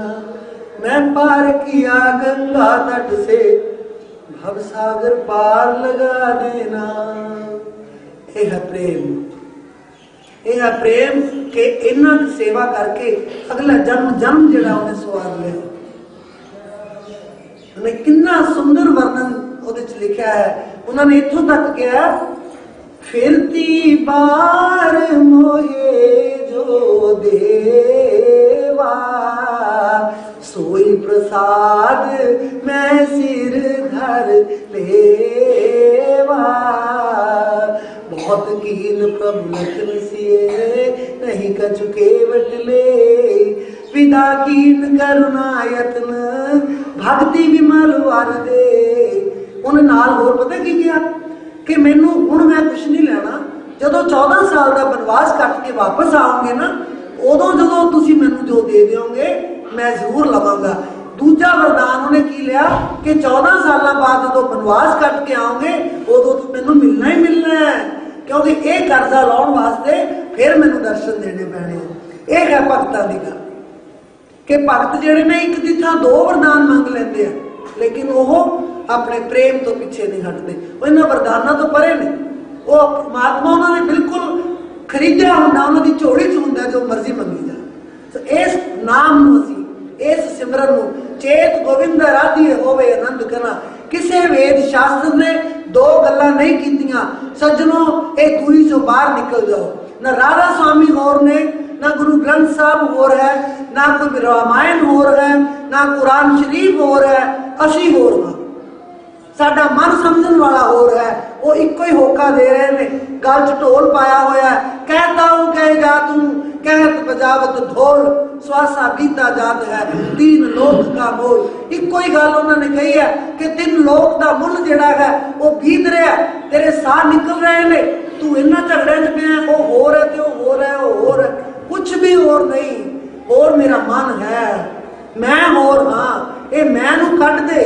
मैं पार किया गंगा तट से, भवसागर पार लगा देना। ये है प्रेम, ये है प्रेम के इन्हां की सेवा करके अगला जन्म जन्म जिहड़ा उन्हें सवार लिया। उन्हें कितना सुंदर वर्णन उहदे च लिखा है। उन्होंने इत्थों तक कहा, फिरती बार मोहे जो देवा, सोई प्रसाद मैं सिर धर लेवा, बहुत कीन प्रभु लखन सिए, नहीं कछु केवट ले, विदा कीन करुणा यत्न, भक्ति विमल वर दे। उन्हें नाल होर पता की किया कि मैनू हुण मैं कुछ नहीं लेना, जदों 14 साल का बनवास कट के वापस आओगे ना, उदों जदों तुसीं मैनू जो दे दोगे मैं जरूर लवांगा। दूजा वरदान उन्हें की लिया कि 14 साल बाद जो बनवास कट के आओगे उदों तो मैनू मिलना ही मिलना है, क्योंकि एक कर्जा लाने वास्ते फिर मैनू दर्शन देने पैने। एक है भगतां दी गल कि भगत जिहड़े ने एक दी थां 2 वरदान मंग लैंदे आ, लेकिन वो अपने प्रेम तो पीछे नहीं हटते, वो इन्हां वरदानां तो परे ने। वो परमात्मा उन्होंने बिल्कुल ਖਰੀਦਿਆ ਹੁੰਦਾ, ਉਹਨਾਂ ਦੀ ਝੋਲੀ 'ਚ ਹੁੰਦਾ, ਜੋ ਮਰਜ਼ੀ ਮੰਗੀ ਜਾ। ਸੋ ਇਸ ਨਾਮ ਨੂੰ ਅਸੀਂ, ਇਸ ਸਿਮਰਨ ਨੂੰ ਚੇਤ ਗੋਬਿੰਦ ਰਾਧੀਏ ਹੋਵੇ ਆਨੰਦ ਕਰਨਾ। ਕਿਸੇ ਵੇਦ ਸ਼ਾਸਤਰ ਨੇ ਦੋ ਗੱਲਾਂ ਨਹੀਂ ਕੀਤੀਆਂ ਸੱਜਣੋ, ਇਹ ਦੂਈ ਚੋਂ ਬਾਹਰ ਨਿਕਲ ਜਾਓ। ਨਾ ਰਾਧਾ स्वामी ਹੋਰ ਨੇ, ਨਾ ਗੁਰੂ ਗ੍ਰੰਥ ਸਾਹਿਬ ਹੋਰ ਹੈ, ਨਾ ਕੋਈ ਰਾਮਾਇਣ ਹੋਰ ਹੈ, ਨਾ ਕੁਰਾਨ ਸ਼ਰੀਫ ਹੋਰ ਹੈ, ਅਸੀਂ ਹੋਰ ਹਾਂ। ਸਾਡਾ ਮਨ ਸਮਝਣ ਵਾਲਾ ਹੋਰ ਹੈ। ਉਹ ਇੱਕੋ ਹੀ ਹੋਕਾ ਦੇ ਰਹੇ ਨੇ, ਗਲ 'ਚ ਢੋਲ ਪਾਇਆ ਹੋਇਆ ਹੈ। कहता हूँ कहेगा तू, कहत बजावत ढोल, स्वासा बीता जात है, तीन लोक का मोल। ਇੱਕੋ ਹੀ ਗੱਲ ਉਹਨਾਂ ਨੇ ਕਹੀ ਹੈ ਕਿ ਤਿੰਨ ਲੋਕ ਦਾ ਮੁੱਲ ਜਿਹੜਾ ਹੈ ਉਹ ਬੀਤ ਰਿਹਾ, ਤੇਰੇ ਸਾਹ ਨਿਕਲ ਰਹੇ ਨੇ, ਤੂੰ ਇੰਨਾ ਝਗੜਿਆਂ 'ਚ ਪਿਆ। ਉਹ ਹੋਰ ਹੈ ਤੇ ਉਹ ਹੋਰ ਹੈ, ਉਹ ਹੋਰ ਹੈ, ਕੁਛ ਵੀ ਹੋਰ ਨਹੀਂ। ਹੋਰ ਮੇਰਾ ਮਨ ਹੈ, ਮੈਂ ਹੋਰ ਹਾਂ। ਇਹ ਮੈਂ ਨੂੰ ਕੱਢ ਦੇ,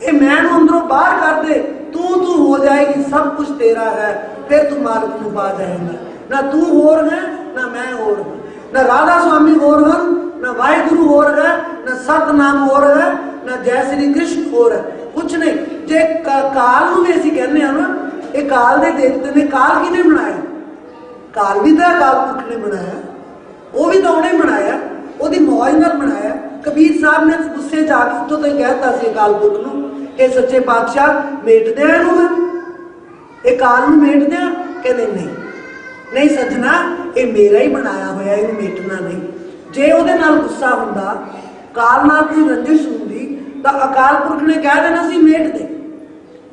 ਇਹ ਮੈਂ ਨੂੰ ਅੰਦਰੋਂ ਬਾਹਰ ਕਰ ਦੇ, ਤੂੰ ਹੋ ਜਾਏਗੀ, सब कुछ तेरा है, फिर तू मालिक ਨੂੰ पा जाएगा। ना तू होर है, ना मैं होर हूं, ना राधा स्वामी होर हैं, ना वाहिगुरु होर है, ना सतनाम होर है, ना जय श्री कृष्ण होर है, कुछ नहीं। जे काल ਨੂੰ ਵੀ ਅਸੀਂ ਕਹਿੰਦੇ ਹਾਂ ਨਾ, ਇਹ ਕਾਲ ਦੇ ਦੇਵਤੇ ਨੇ। ਕਾਲ ਕਿਹਨੇ ਬਣਾਇਆ? ਕਾਲ ਵੀ ਤਾਂ ਅਕਾਲ ਪੁਰਖ ਨੇ ਬਣਾਇਆ, ਉਹ ਵੀ ਤਾਂ ਉਹਨੇ ਬਣਾਇਆ, ਉਹਦੀ ਮੌਜ ਨਾਲ ਬਣਾਇਆ। ਕਬੀਰ ਸਾਹਿਬ ਨੇ ਗੁੱਸੇ 'ਚ ਆ ਕੇ ਉੱਥੋਂ ਤੋਂ ਕਹਿਤਾ ਸੀ ਅਕਾਲ ਪੁਰਖ ਨੂੰ ਕਿ ਸੱਚੇ ਪਾਤਸ਼ਾਹ ਮੇਟ ਦਿਆਂ ਇਹਨੂੰ, ਮੈਂ ਇਹ ਕਾਲ ਨੂੰ ਮੇਟ ਦਿਆਂ? ਕਹਿੰਦੇ ਨਹੀਂ ਨਹੀਂ ਸੱਜਣਾ, ਇਹ ਮੇਰਾ ਹੀ ਬਣਾਇਆ ਹੋਇਆ, ਇਹਨੂੰ ਮੇਟਣਾ ਨਹੀਂ। ਜੇ ਉਹਦੇ ਨਾਲ ਗੁੱਸਾ ਹੁੰਦਾ, ਕਾਲ ਨਾਲ ਕੋਈ ਰੰਜਿਸ਼ ਹੁੰਦੀ, ਤਾਂ ਅਕਾਲ ਪੁਰਖ ਨੇ ਕਹਿ ਦੇਣਾ ਸੀ ਮੇਟ ਦੇ।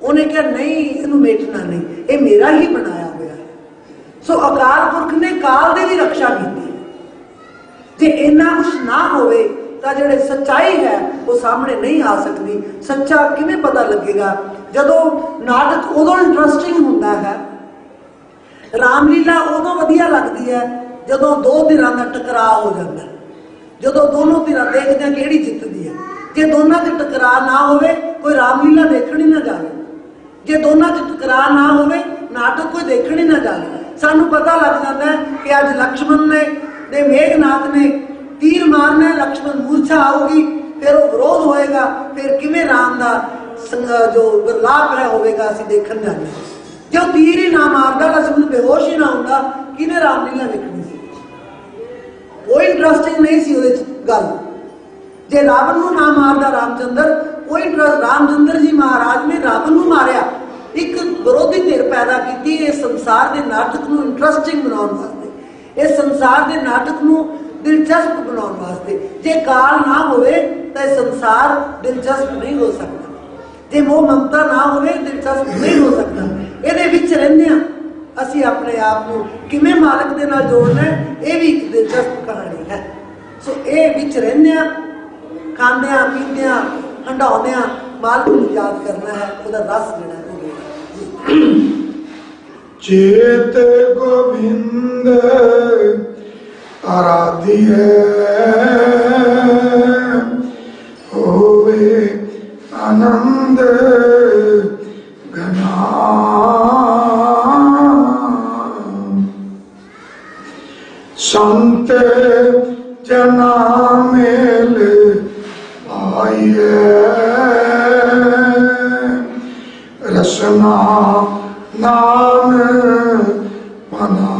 ਉਹਨੇ ਕਿਹਾ ਨਹੀਂ, ਇਹਨੂੰ ਮੇਟਣਾ ਨਹੀਂ, ਇਹ ਮੇਰਾ ਹੀ ਬਣਾਇਆ ਹੋਇਆ। ਸੋ ਅਕਾਲ ਪੁਰਖ ਨੇ ਕਾਲ ਦੀ ਵੀ ਰਕਸ਼ਾ ਕੀਤੀ। ਜੇ ਇੰਨਾ ਕੁਛ ਨਾ ਹੋਵੇ ਤਾਂ ਜਿਹੜੇ ਸੱਚਾਈ ਹੈ ਉਹ ਸਾਹਮਣੇ ਨਹੀਂ ਆ ਸਕਦੀ। ਸੱਚਾ ਕਿਵੇਂ ਪਤਾ ਲੱਗੇਗਾ? ਜਦੋਂ ਨਾਟਕ ਉਦੋਂ ਇੰਟਰਸਟਿੰਗ ਹੁੰਦਾ ਹੈ, ਰਾਮਲੀਲਾ ਉਦੋਂ ਵਧੀਆ ਲੱਗਦੀ ਹੈ ਜਦੋਂ ਦੋ ਧਿਰਾਂ ਦਾ ਟਕਰਾਅ ਹੋ ਜਾਂਦਾ, ਜਦੋਂ ਦੋਨੋਂ ਧਿਰਾਂ ਦੇਖਦੇ ਆ ਕਿਹੜੀ ਜਿੱਤਦੀ ਹੈ। ਜੇ ਦੋਨਾਂ 'ਚ ਟਕਰਾਅ ਨਾ ਹੋਵੇ, ਕੋਈ ਰਾਮਲੀਲਾ ਦੇਖਣ ਹੀ ਨਾ ਜਾਵੇ। ਜੇ ਦੋਨਾਂ 'ਚ ਟਕਰਾਅ ਨਾ ਹੋਵੇ, ਨਾਟਕ ਕੋਈ ਦੇਖਣ ਹੀ ਨਾ ਜਾਵੇ। ਸਾਨੂੰ ਪਤਾ ਲੱਗ ਜਾਂਦਾ ਹੈ ਕਿ ਅੱਜ ਲਕਸ਼ਮਣ ਨੇ ਮੇਘਨਾਥ ਨੇ ਤੀਰ ਮਾਰਨਾ, ਲਕਸ਼ਮਣ ਮੂਰਛਾ ਆਊਗੀ, ਫਿਰ ਉਹ ਵਿਰੋਧ ਹੋਏਗਾ, ਫਿਰ ਕਿਵੇਂ ਰਾਮ ਦਾ ਜੋ ਵਿਰਲਾਪ ਹੈ ਹੋਵੇਗਾ, ਅਸੀਂ ਦੇਖਣ ਜਾਂਦੇ ਹਾਂ। ਜੇ ਉਹ ਤੀਰ ਹੀ ਨਾ ਮਾਰਦਾ, ਲਕਸ਼ਮਣ ਬੇਹੋਸ਼ ਹੀ ਨਾ ਹੁੰਦਾ, ਕਿਹਨੇ ਰਾਮਲੀਲਾ ਵੇਖਣੀ ਸੀ? ਕੋਈ ਇੰਟਰਸਟਿੰਗ ਨਹੀਂ ਸੀ ਉਹਦੇ 'ਚ ਗੱਲ। ਜੇ ਰਾਵਣ ਨੂੰ ਨਾ ਮਾਰਦਾ ਰਾਮਚੰਦਰ, ਕੋਈ ਇੰਟਰਸਟ, ਰਾਮਚੰਦਰ ਜੀ ਮਹਾਰਾਜ ਨੇ ਰਾਵਣ ਨੂੰ ਮਾਰਿਆ, ਇੱਕ ਵਿਰੋਧੀ ਧਿਰ ਪੈਦਾ ਕੀਤੀ ਇਸ ਸੰਸਾਰ ਦੇ ਨਾਟਕ ਨੂੰ ਇੰਟਰਸਟਿੰਗ ਬਣਾਉਣ ਵਾਸਤੇ, ਇਸ ਸੰਸਾਰ ਦੇ ਨਾਟਕ ਨੂੰ ਦਿਲਚਸਪ ਬਣਾਉਣ ਵਾਸਤੇ। ਜੇ ਕਾਲ ਨਾ ਹੋਵੇ ਤਾਂ ਇਹ ਸੰਸਾਰ ਦਿਲਚਸਪ ਨਹੀਂ ਹੋ ਸਕਦਾ। ਜੇ ਮੋਹ ਮਮਤਾ ਨਾ ਹੋਵੇ, ਦਿਲਚਸਪ ਨਹੀਂ ਹੋ ਸਕਦਾ। ਇਹਦੇ ਵਿੱਚ ਰਹਿੰਦੇ ਹਾਂ ਅਸੀਂ ਆਪਣੇ ਆਪ ਨੂੰ ਕਿਵੇਂ ਮਾਲਕ ਦੇ ਨਾਲ ਜੋੜਨਾ, ਇਹ ਵੀ ਇੱਕ ਦਿਲਚਸਪ ਕਹਾਣੀ ਹੈ। ਸੋ ਇਹ ਵਿੱਚ ਰਹਿੰਦੇ ਹਾਂ, ਖਾਂਦੇ ਹਾਂ, ਪੀਂਦੇ ਹਾਂ, ਹੰਡਾਉਂਦੇ ਹਾਂ, ਮਾਲਕ ਨੂੰ ਯਾਦ ਕਰਨਾ ਹੈ, ਉਹਦਾ ਰਸ ਜਿਹੜਾ चेत गोविंद आराध्य होवे आनंद घना संत जना मेल आइए रसना नाम मना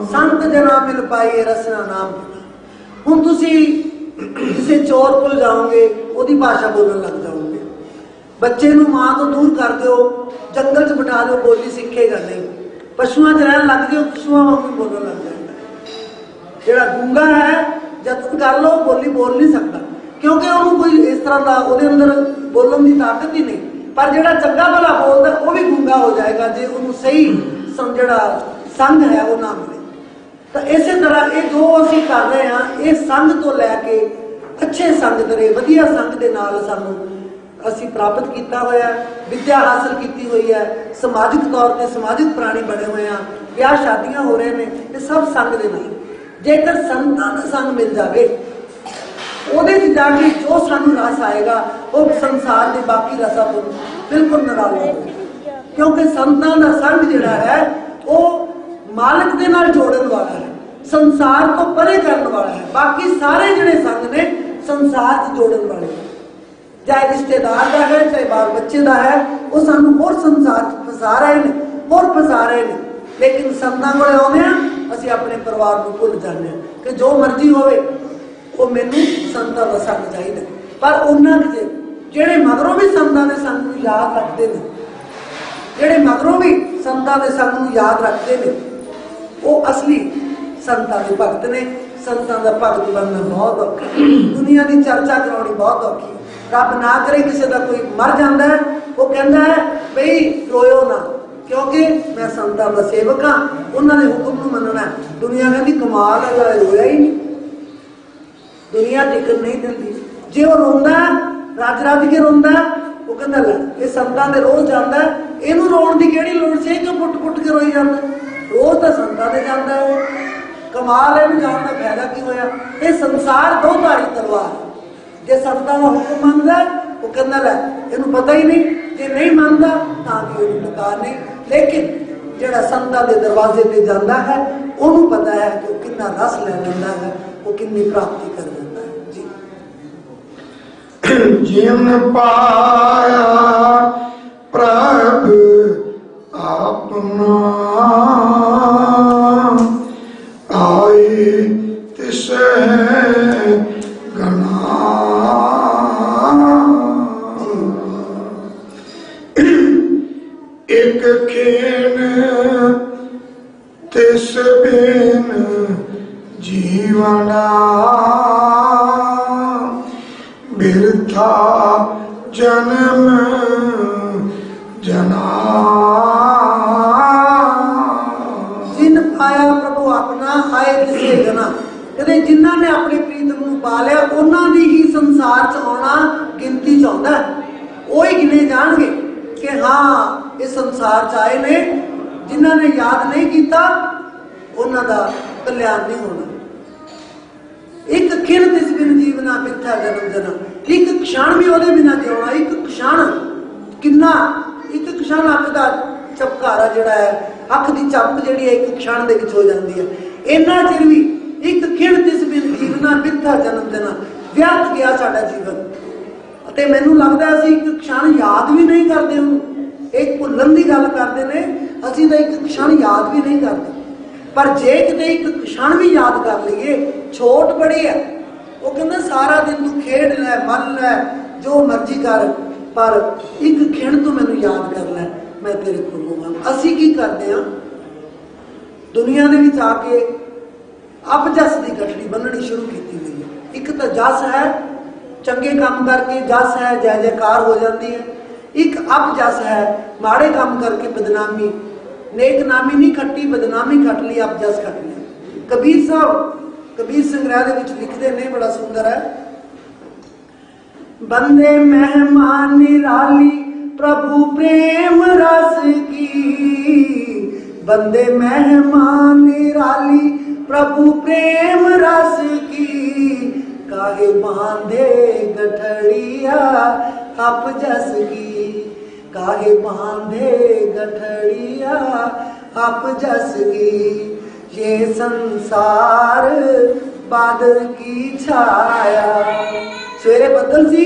संत जना मिल पाइए रसना नाम। ਹੁਣ ਤੁਸੀਂ ਕਿਸੇ ਚੋਰ ਕੋਲ ਜਾਓਗੇ, ਉਹਦੀ ਭਾਸ਼ਾ ਬੋਲਣ ਲੱਗ ਜਾਓਗੇ। ਬੱਚੇ ਨੂੰ ਮਾਂ ਤੋਂ ਦੂਰ ਕਰ ਦਿਓ, ਜੰਗਲ 'ਚ ਬਿਠਾ ਦਿਓ, ਬੋਲੀ ਸਿੱਖੇਗਾ ਨਹੀਂ। ਪਸ਼ੂਆਂ 'ਚ ਰਹਿਣ ਲੱਗ ਦਿਓ, ਪਸ਼ੂਆਂ ਵਾਂਗੂ ਬੋਲਣ ਲੱਗ ਜਾਂਦਾ। ਜਿਹੜਾ ਗੂੰਗਾ ਹੈ, ਯਤਨ ਕਰ ਲਓ, ਬੋਲੀ ਬੋਲ ਨਹੀਂ ਸਕਦਾ, ਕਿਉਂਕਿ ਉਹਨੂੰ ਕੋਈ ਇਸ ਤਰ੍ਹਾਂ ਦਾ ਉਹਦੇ ਅੰਦਰ ਬੋਲਣ ਦੀ ਤਾਕਤ ਹੀ ਨਹੀਂ। ਪਰ ਜਿਹੜਾ ਚੰਗਾ ਭਲਾ ਬੋਲਦਾ, ਉਹ ਵੀ ਗੂੰਗਾ ਹੋ ਜਾਏਗਾ ਜੇ ਉਹਨੂੰ ਸਹੀ ਜਿਹੜਾ ਸੰਗ ਹੈ ਉਹ ਨਾ ਮਿਲੇ। ਤਾਂ ਇਸੇ ਤਰ੍ਹਾਂ ਇਹ ਜੋ ਅਸੀਂ ਕਰ ਰਹੇ ਹਾਂ, ਇਹ ਸੰਗ ਤੋਂ ਲੈ ਕੇ ਅੱਛੇ ਸੰਗ ਦੇ, ਵਧੀਆ ਸੰਗ ਦੇ ਨਾਲ ਸਾਨੂੰ ਅਸੀਂ ਪ੍ਰਾਪਤ ਕੀਤਾ ਹੋਇਆ, ਵਿਦਿਆ ਹਾਸਲ ਕੀਤੀ ਹੋਈ ਹੈ, ਸਮਾਜਿਕ ਤੌਰ 'ਤੇ ਸਮਾਜਿਕ ਪ੍ਰਾਣੀ ਬਣੇ ਹੋਏ ਹਾਂ, ਵਿਆਹ ਸ਼ਾਦੀਆਂ ਹੋ ਰਹੇ ਨੇ, ਇਹ ਸਭ ਸੰਗ ਦੇ ਨਾਲ। ਜੇਕਰ ਸੰਤਾਂ ਦਾ ਸੰਗ ਮਿਲ ਜਾਵੇ, ਉਹਦੇ 'ਚ ਜਾ ਕੇ ਜੋ ਸਾਨੂੰ ਰਸ ਆਏਗਾ, ਉਹ ਸੰਸਾਰ ਦੇ ਬਾਕੀ ਰਸਾਂ ਤੋਂ ਬਿਲਕੁਲ ਨਿਰਾਲਾ ਹੋਵੇਗਾ। ਕਿਉਂਕਿ ਸੰਤਾਂ ਦਾ ਸੰਗ ਜਿਹੜਾ ਹੈ ਉਹ ਮਾਲਕ ਦੇ ਨਾਲ ਜੋੜਨ ਵਾਲਾ ਹੈ, ਸੰਸਾਰ ਤੋਂ ਪਰੇ ਕਰਨ ਵਾਲਾ ਹੈ। ਬਾਕੀ ਸਾਰੇ ਜਿਹੜੇ ਸੰਗ ਨੇ ਸੰਸਾਰ 'ਚ ਜੋੜਨ ਵਾਲੇ। चाहे रिश्तेदार का है, चाहे बाल बच्चे का है, वो सानू होर संसार फसा रहे हैं, होर फसा रहे हैं। लेकिन संतां कोल आउंदे आ असीं अपने परिवार को भुल जाते हैं कि जो मर्जी होवे वो मैनू संतां दा संग चाहिए। पर उन्हां के ਜਿਹੜੇ मगरों भी संतां दे संग नूं याद रखते हैं, ਜਿਹੜੇ मगरों भी संतां दे संग नूं याद रखते हैं, वो असली संतां दे भगत ने। संतां दा भगत बनना बहुत औखा, दुनिया की चर्चा कराउणी बहुत औखी। रब ना करे किसी का कोई मर जाता है, वो कहता है बई रोयो ना, क्योंकि मैं संतां दा सेवक हाँ, उन्होंने हुक्म नूं मनना। दुनिया कहती कमाल है, रोया ही नहीं, दुनिया टिकट नहीं दिंदी। जे वो रोंदा रज रज के रोंदा, वो कहता लै ये संतां दे रोज जाता है, इनू रोण की किहड़ी लोड़ सी, क्यों पुट पुट के रोई जाता, रोज तो संतां दे जाता है। वो कमाल है, भी जान का फायदा की होया। ये संसार दो धारी तलवार, जे संतां दा हुक्म मनदा वो कहता लै इनू पता ही नहीं, जे नहीं मनदा तां भी इहनू नकार नहीं। लेकिन जिहड़ा संतां दे दरवाजे ते जाता है, उहनू पता है कि वो कितना रस लै लैंदा है, वो कितनी प्राप्ति कर लैंदा है। जी जिन पाया प्रभ अपना आए तिसे गना। एक खेन तिस बिन जीवना, बिरथा जन्म जना। जिन पाया प्रभु अपना आए तिसे गना, कहते जिन्हों ने अपने प्रीतम नूं पा लिया उन्हों की ही संसार च आना गिनती च आउंदा। वो ही गिने जाणगे कि हाँ इस संसार च आए ने। जिन्होंने याद नहीं किया उन्हों का कल्याण नहीं होना। एक खिण तिस बिन जीवना, बिरथा जन्म जना। एक क्षण भी ਉਹਦੇ बिना जिउणा, एक क्षण किन्ना, एक क्षण अख का झपकारा जिहड़ा है, अख की झपक जिहड़ी है एक क्षण दे विच हो जाती है। इन्ना चिर भी एक खिण तिस बिन जीवना, बिरथा जन्म जना, व्यर्थ गया साडा जीवन। ਅਤੇ ਮੈਨੂੰ ਲੱਗਦਾ ਅਸੀਂ ਇੱਕ क्षण याद भी नहीं करते ਉਹਨੂੰ। एक भुੱਲਣ ਦੀ ਗੱਲ ਕਰਦੇ ਨੇ, ਅਸੀਂ ਤਾਂ ਇੱਕ क्षण याद भी नहीं करते। पर जे किते एक क्षण भी याद कर लीए, छोट बड़ी है। वो कहते सारा दिन तू खेड लै, मल लै, जो मर्जी कर, पर एक खिण तू मैनू याद कर लै, मैं तेरे को होवांगा। असी की करते हैं, दुनिया दे विच आके अपजस की गठड़ी बन्ननी शुरू की हुई है। एक तो जस है, चंगे काम करके जस है, जय जयकार हो जाती है। एक अपजस है, माड़े काम करके बदनामी, नेक नामी नहीं खट्टी, बदनामी खट ली, अपजस खट लिया। कबीर साहब कबीर संग्रह दे विच लिखते ने, बड़ा सुंदर है। बंदे मेहमान निराली प्रभु प्रेम रस की, बंदे मेहमान निराली प्रभु प्रेम रस की, काहे बांधे गठड़िया अपजस की, काहे बांधे गठड़िया अपजस की। ये संसार बादल की छाया, सवेरे बदल सी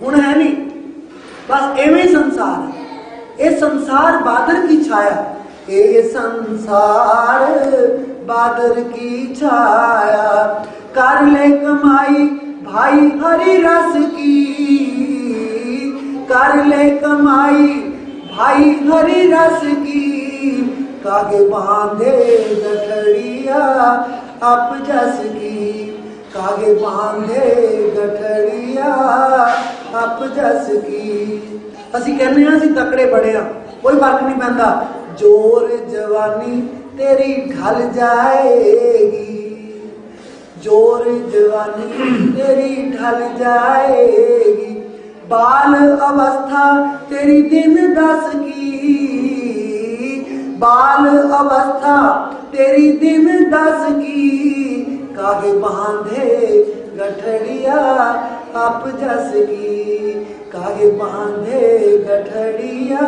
हुण है नहीं, बस एवें संसार है। ये संसार बादल की छाया, ये संसार बादल की छाया। कर ले कमाई भाई हरि रस की, कर ले कमाई भाई हरि रस की, कागे बांधे गठड़िया अपजस की, कागे बांधे गठड़िया अपजस की। असी कहने असी तकड़े बड़े हाँ, कोई फर्क नहीं पैंदा। जोर जवानी तेरी ढल जाएगी, जोर जवानी तेरी ढल जाएगी, बाल अवस्था तेरी दिन दस की, बाल अवस्था तेरी दिन दस की, कागे बांधे गठड़िया अपजस की, कागे बांधे गठड़िया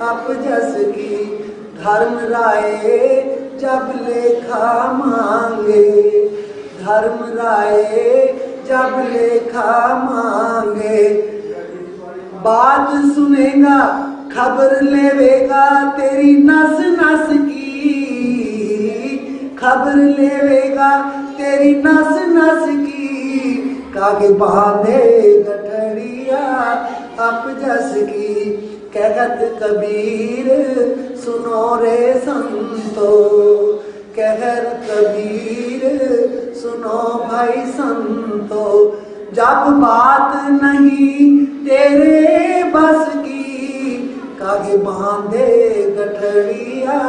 अपजस की। धर्म राय जब लेखा मांगे, धर्म राय जब लेखा मांगे, बात सुनेगा, खबर लेवेगा तेरी नस नस की, खबर लेवेगा तेरी नस नस की, कागे बांधे गठरिया अप जस की। कहत कबीर सुनो रे संतो, कहर कबीर सुनो भाई संतो, जब बात नहीं तेरे बस की, कागे बांधे गठरिया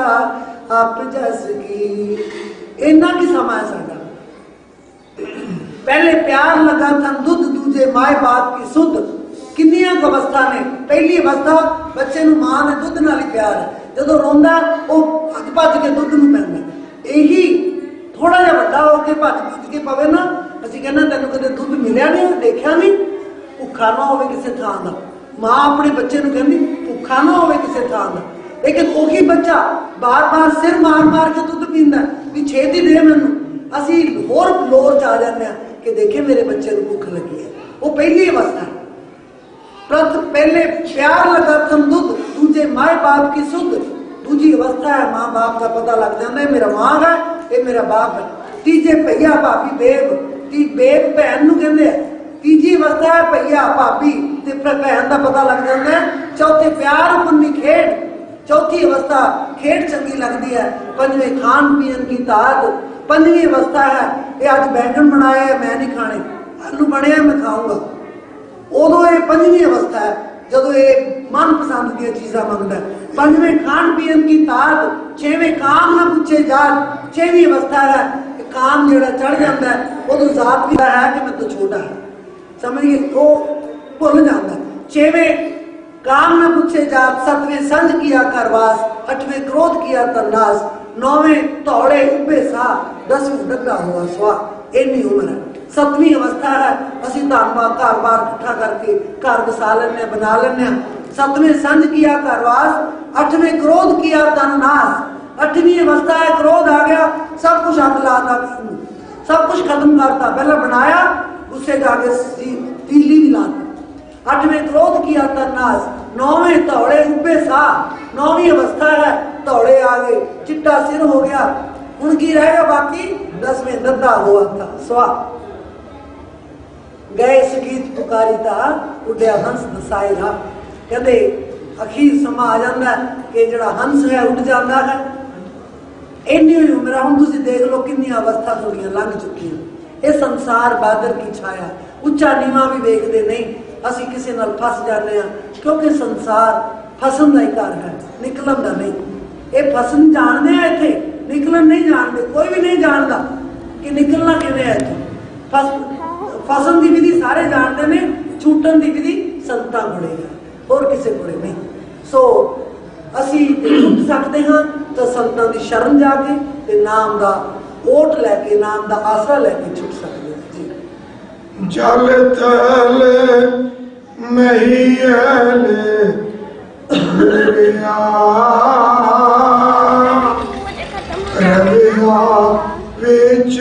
अप जस की। इन्ना की समा है साडा। पहले प्यार लगा था दुध, दूजे माए बाप की सुध। किन्नियां अवस्था ने, पहली अवस्था बच्चे नूं मां दे दुध नाल ही प्यार है, जदों रोंदा वो भज भज के दुध नूं पैंदा। यही थोड़ा जिहा वड्डा हो के भज भज के पवे ना, ਅਸੀਂ ਕਹਿੰਦੇ ਤੈਨੂੰ ਕਦੇ ਦੁੱਧ ਮਿਲਿਆ ਨਹੀਂ, ਦੇਖਿਆ ਨਹੀਂ, ਭੁੱਖਾ ਨਾ ਹੋਵੇ ਕਿਸੇ ਥਾਂ ਦਾ। ਮਾਂ ਆਪਣੇ ਬੱਚੇ ਨੂੰ ਕਹਿੰਦੀ ਭੁੱਖਾ ਨਾ ਹੋਵੇ ਕਿਸੇ ਥਾਂ ਦਾ, ਲੇਕਿਨ ਉਹੀ ਬੱਚਾ ਬਾਰ-ਬਾਰ ਸਿਰ ਮਾਰ-ਮਾਰ ਕੇ ਦੁੱਧ ਪੀਂਦਾ ਵੀ ਛੇਤੀ ਦੇ ਮੈਨੂੰ। ਅਸੀਂ ਹੋਰ ਲੋਰ ਚ ਆ ਜਾਂਦੇ ਹਾਂ ਕਿ ਦੇਖੇ ਮੇਰੇ ਬੱਚੇ ਨੂੰ ਭੁੱਖ ਲੱਗੀ ਹੈ। ਉਹ ਪਹਿਲੀ ਅਵਸਥਾ ਹੈ। पहले प्यार लगा थम दुध, दूजे माए बाप की सुध। दूजी अवस्था है माँ बाप का पता लग जाता है मेरा माँ है ये मेरा बाप है। तीजे भैया भाभी बेब, बेब भैन नूं कहंदे। तीजी अवस्था है भैया भाभी ते भैन का पता लग जाता है। चौथे प्यार पुन्नी खेड, चौथी अवस्था खेड चंगी लगती है। पंजवें खान पीन की ताद। पंजवीं अवस्था है ये अज बैंगन बनाए मैं नहीं खाने, आलू बने मैं खाऊंगा। उदों ये पंजवीं अवस्था है जदों ये मनपसंद दी चीज़ां मंगदा है। पंजवें खान पीन की ताद। छेवें काम ना पूछे जात। छेवीं अवस्था है काम जिहड़ा चढ़ जाता है उदों जात भी है कि मैं तो छोटा है, समझिए वो भुल जाता है। छेवें काम ना पूछे जात। सतवें संज किया करवास। अठवें क्रोध किया तन्नास। नौवें तौड़े उबे सा। 10वें डग्गा हुआ स्वा। इन्नी उम्र है। सतवीं अवस्था है असी धनबाद घर बार इकट्ठा करके घर बसा लेने बना लेने। सतवें संज किया करवास। अठवें क्रोध किया तन्नास। अठवीं अवस्था है क्रोध आ गया सब कुछ हथ लाता, सब कुछ खत्म करता। पहले बनाया गुस्से जाके तीली भी लाती। अठवें क्रोध किया तन्नास। नौवें तौड़े उबे सा। नौवीं अवस्था है तौड़े आ गए, चिट्टा सिर हो गया। हुण की रहेगा बाकी? 10वें दद्दा हुआ था स्वा। गए संगीत पुकारिता उड्या हंस दसाए रहा। कहते अखीर समा आ जाता है कि जिहड़ा हंस है उड़ जाता है। इन्नी ही उम्र हुण तुसीं देख लो कितनी अवस्था थोड़ियां लंघ चुकी। ये संसार बादल की छाया, उच्चा नीवा भी वेखदे नहीं। असी किसी नाल फस जाते हैं क्योंकि संसार फसन का ही घर है, निकलन का नहीं। ये फसन जानते हैं इत्थे, निकलन नहीं जानते। कोई भी नहीं जानता कि निकलना किवें है इत्थों। फसन की विधि सारे जानते हैं, छूटन की विधि संतां कोले है, और किसी कोले नहीं। सो असी छुट सकते हाँ तो संतां की शरण जाके ते नाम का ओट लैके, नाम का आसरा लैके छुट सकते हैं जी। जल थल महियल रविया विच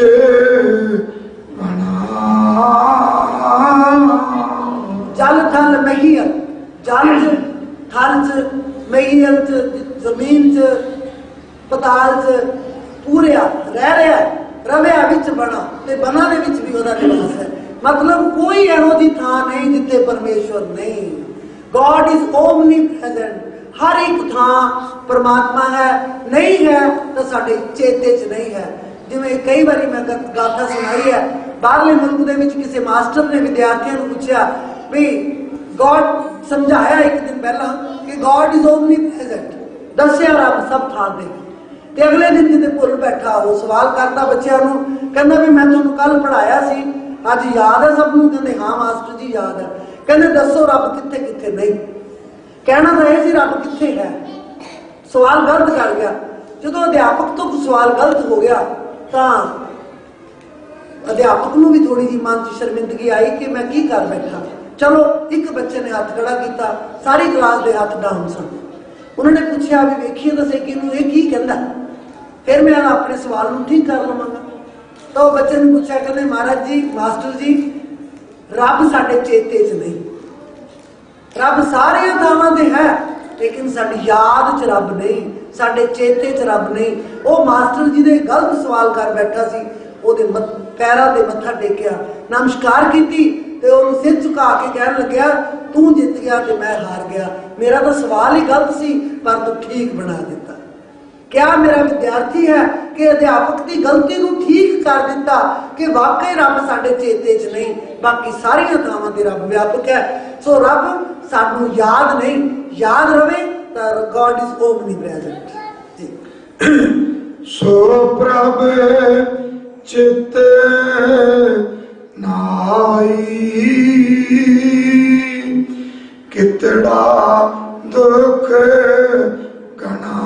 जल थल महियल, जल च थल च महियल च जमीन च पताल च पूरिया रह रहा है। रविया विच बना ते बना दे विच भी ओहदा निवास है। मतलब कोई इहो जी थां नहीं जिथे परमेश्वर नहीं। God is omnipresent. हर एक थां परमात्मा है। नहीं है तो साडे चेते च नहीं है। जिवें कई बारी मैं गाथा सुनाई है, बाहरले मुल्क दे विच किसी मास्टर ने विद्यार्थियों को पूछा भी गॉड समझाया एक दिन पहला कि गॉड इज ओमनी प्रेजेंट, दस्या रब सब थां ते। ते अगले दिन जिते भुल बैठा वो सवाल करता बच्चों को, कहना भी मैं तुहानूं कल पढ़ाया सी, अज याद है सबनूं? कहते हाँ मास्टर जी याद है। कहते दसो रब कित्थे कित्थे नहीं। कहना तो यह सी रब कित्थे है। सवाल गलत कर गया। जो अध्यापक तो सवाल गलत हो गया तो अध्यापक नूं भी थोड़ी जी मन च शर्मिंदगी आई कि मैं की कर बैठा। चलो एक बच्चे ने हाथ खड़ा किया, सारी क्लास के हाथ डाउन सन। उन्होंने पूछा भी वेखिए तो सही कि ये की कहता, फिर मैं अपने सवाल को ठीक कर लवांगा। तो बच्चे ने पूछा, कहते महाराज जी मास्टर जी रब साडे चेते च नहीं। रब सारिया थावां ते है, लेकिन साडी याद च रब नहीं, साडे चेते च रब नहीं। वो मास्टर जी ने गलत सवाल कर बैठा सी, ओदे पैरां ते मत्था टेकिया, नमस्कार कीती ते ओनू सिर झुका के कहन लग्या तू जित गया ते मैं हार गया। मेरा तो सवाल ही गलत सी, पर तू ठीक बना दिता। क्या मेरा विद्यार्थी है कि अध्यापक की गलती को ठीक कर दिता कि वाकई रब साडे चेते च नहीं, बाकी सारिया थावां ते रब व्यापक है। सो रब सानू याद नहीं, याद रवे तो गॉड इज ओमनीप्रेजेंट जी। सो प्रभ चित नाई कितड़ा दुख घना।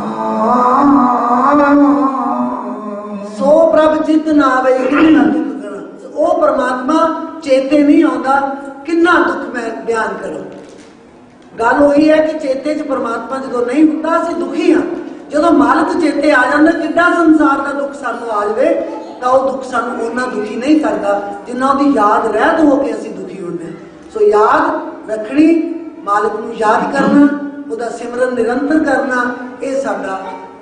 सो प्रभ चित ना आवे कितना दुख घना। ओ परमात्मा चेते नहीं आता, कितना दुख मैं बयान करूं। गल वही है कि चेते च परमात्मा जो नहीं होता असीं दुखी हाँ। जो मालक चेते आ जाता किड्डा संसार का दुख सानू आ जाए तो वह दुख सानू उन्ना दुखी नहीं करता जिन्ना उसकी याद रहत होके असीं दुखी होने। सो याद रखनी, मालक नू याद करना, उसका सिमरन निरंतर करना, ये साडा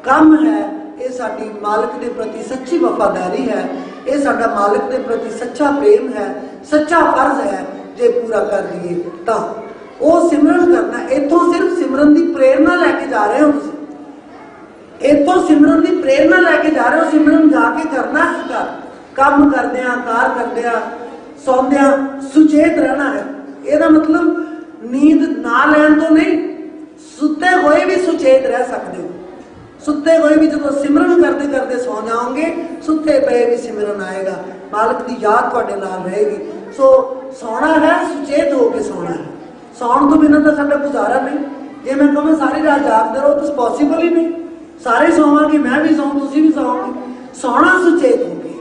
काम है। ये साडी मालक के प्रति सच्ची वफादारी है, ये साडा मालक के प्रति सच्चा प्रेम है, सच्चा फर्ज है। जे पूरा कर दिए तो वो सिमरन करना। इतों सिर्फ सिमरन की प्रेरणा लैके जा रहे हो, इतों सिमरन की प्रेरणा लैके जा रहे हो। सिमरन जाके करना है, काम करदे कार करदे सौंदे सुचेत रहना है। यदा मतलब नींद ना लैन तो नहीं, सुते हुए भी सुचेत रह सकते हो। सुते हुए भी जो सिमरन करते करते सौ जाओगे, सुते पे भी सिमरन आएगा, मालक की याद तुहाडे नाल रहेगी। सो सोना है, सुचेत होके सोना है। सौण तो बिना तो साडा गुजारा नहीं। जे मैं कहूँ सारी रात जागते रहो तो पॉसिबल ही नहीं। सारे सोवांगे, मैं भी सौं, तुसीं भी सोओगे। सोना सुचेत होके,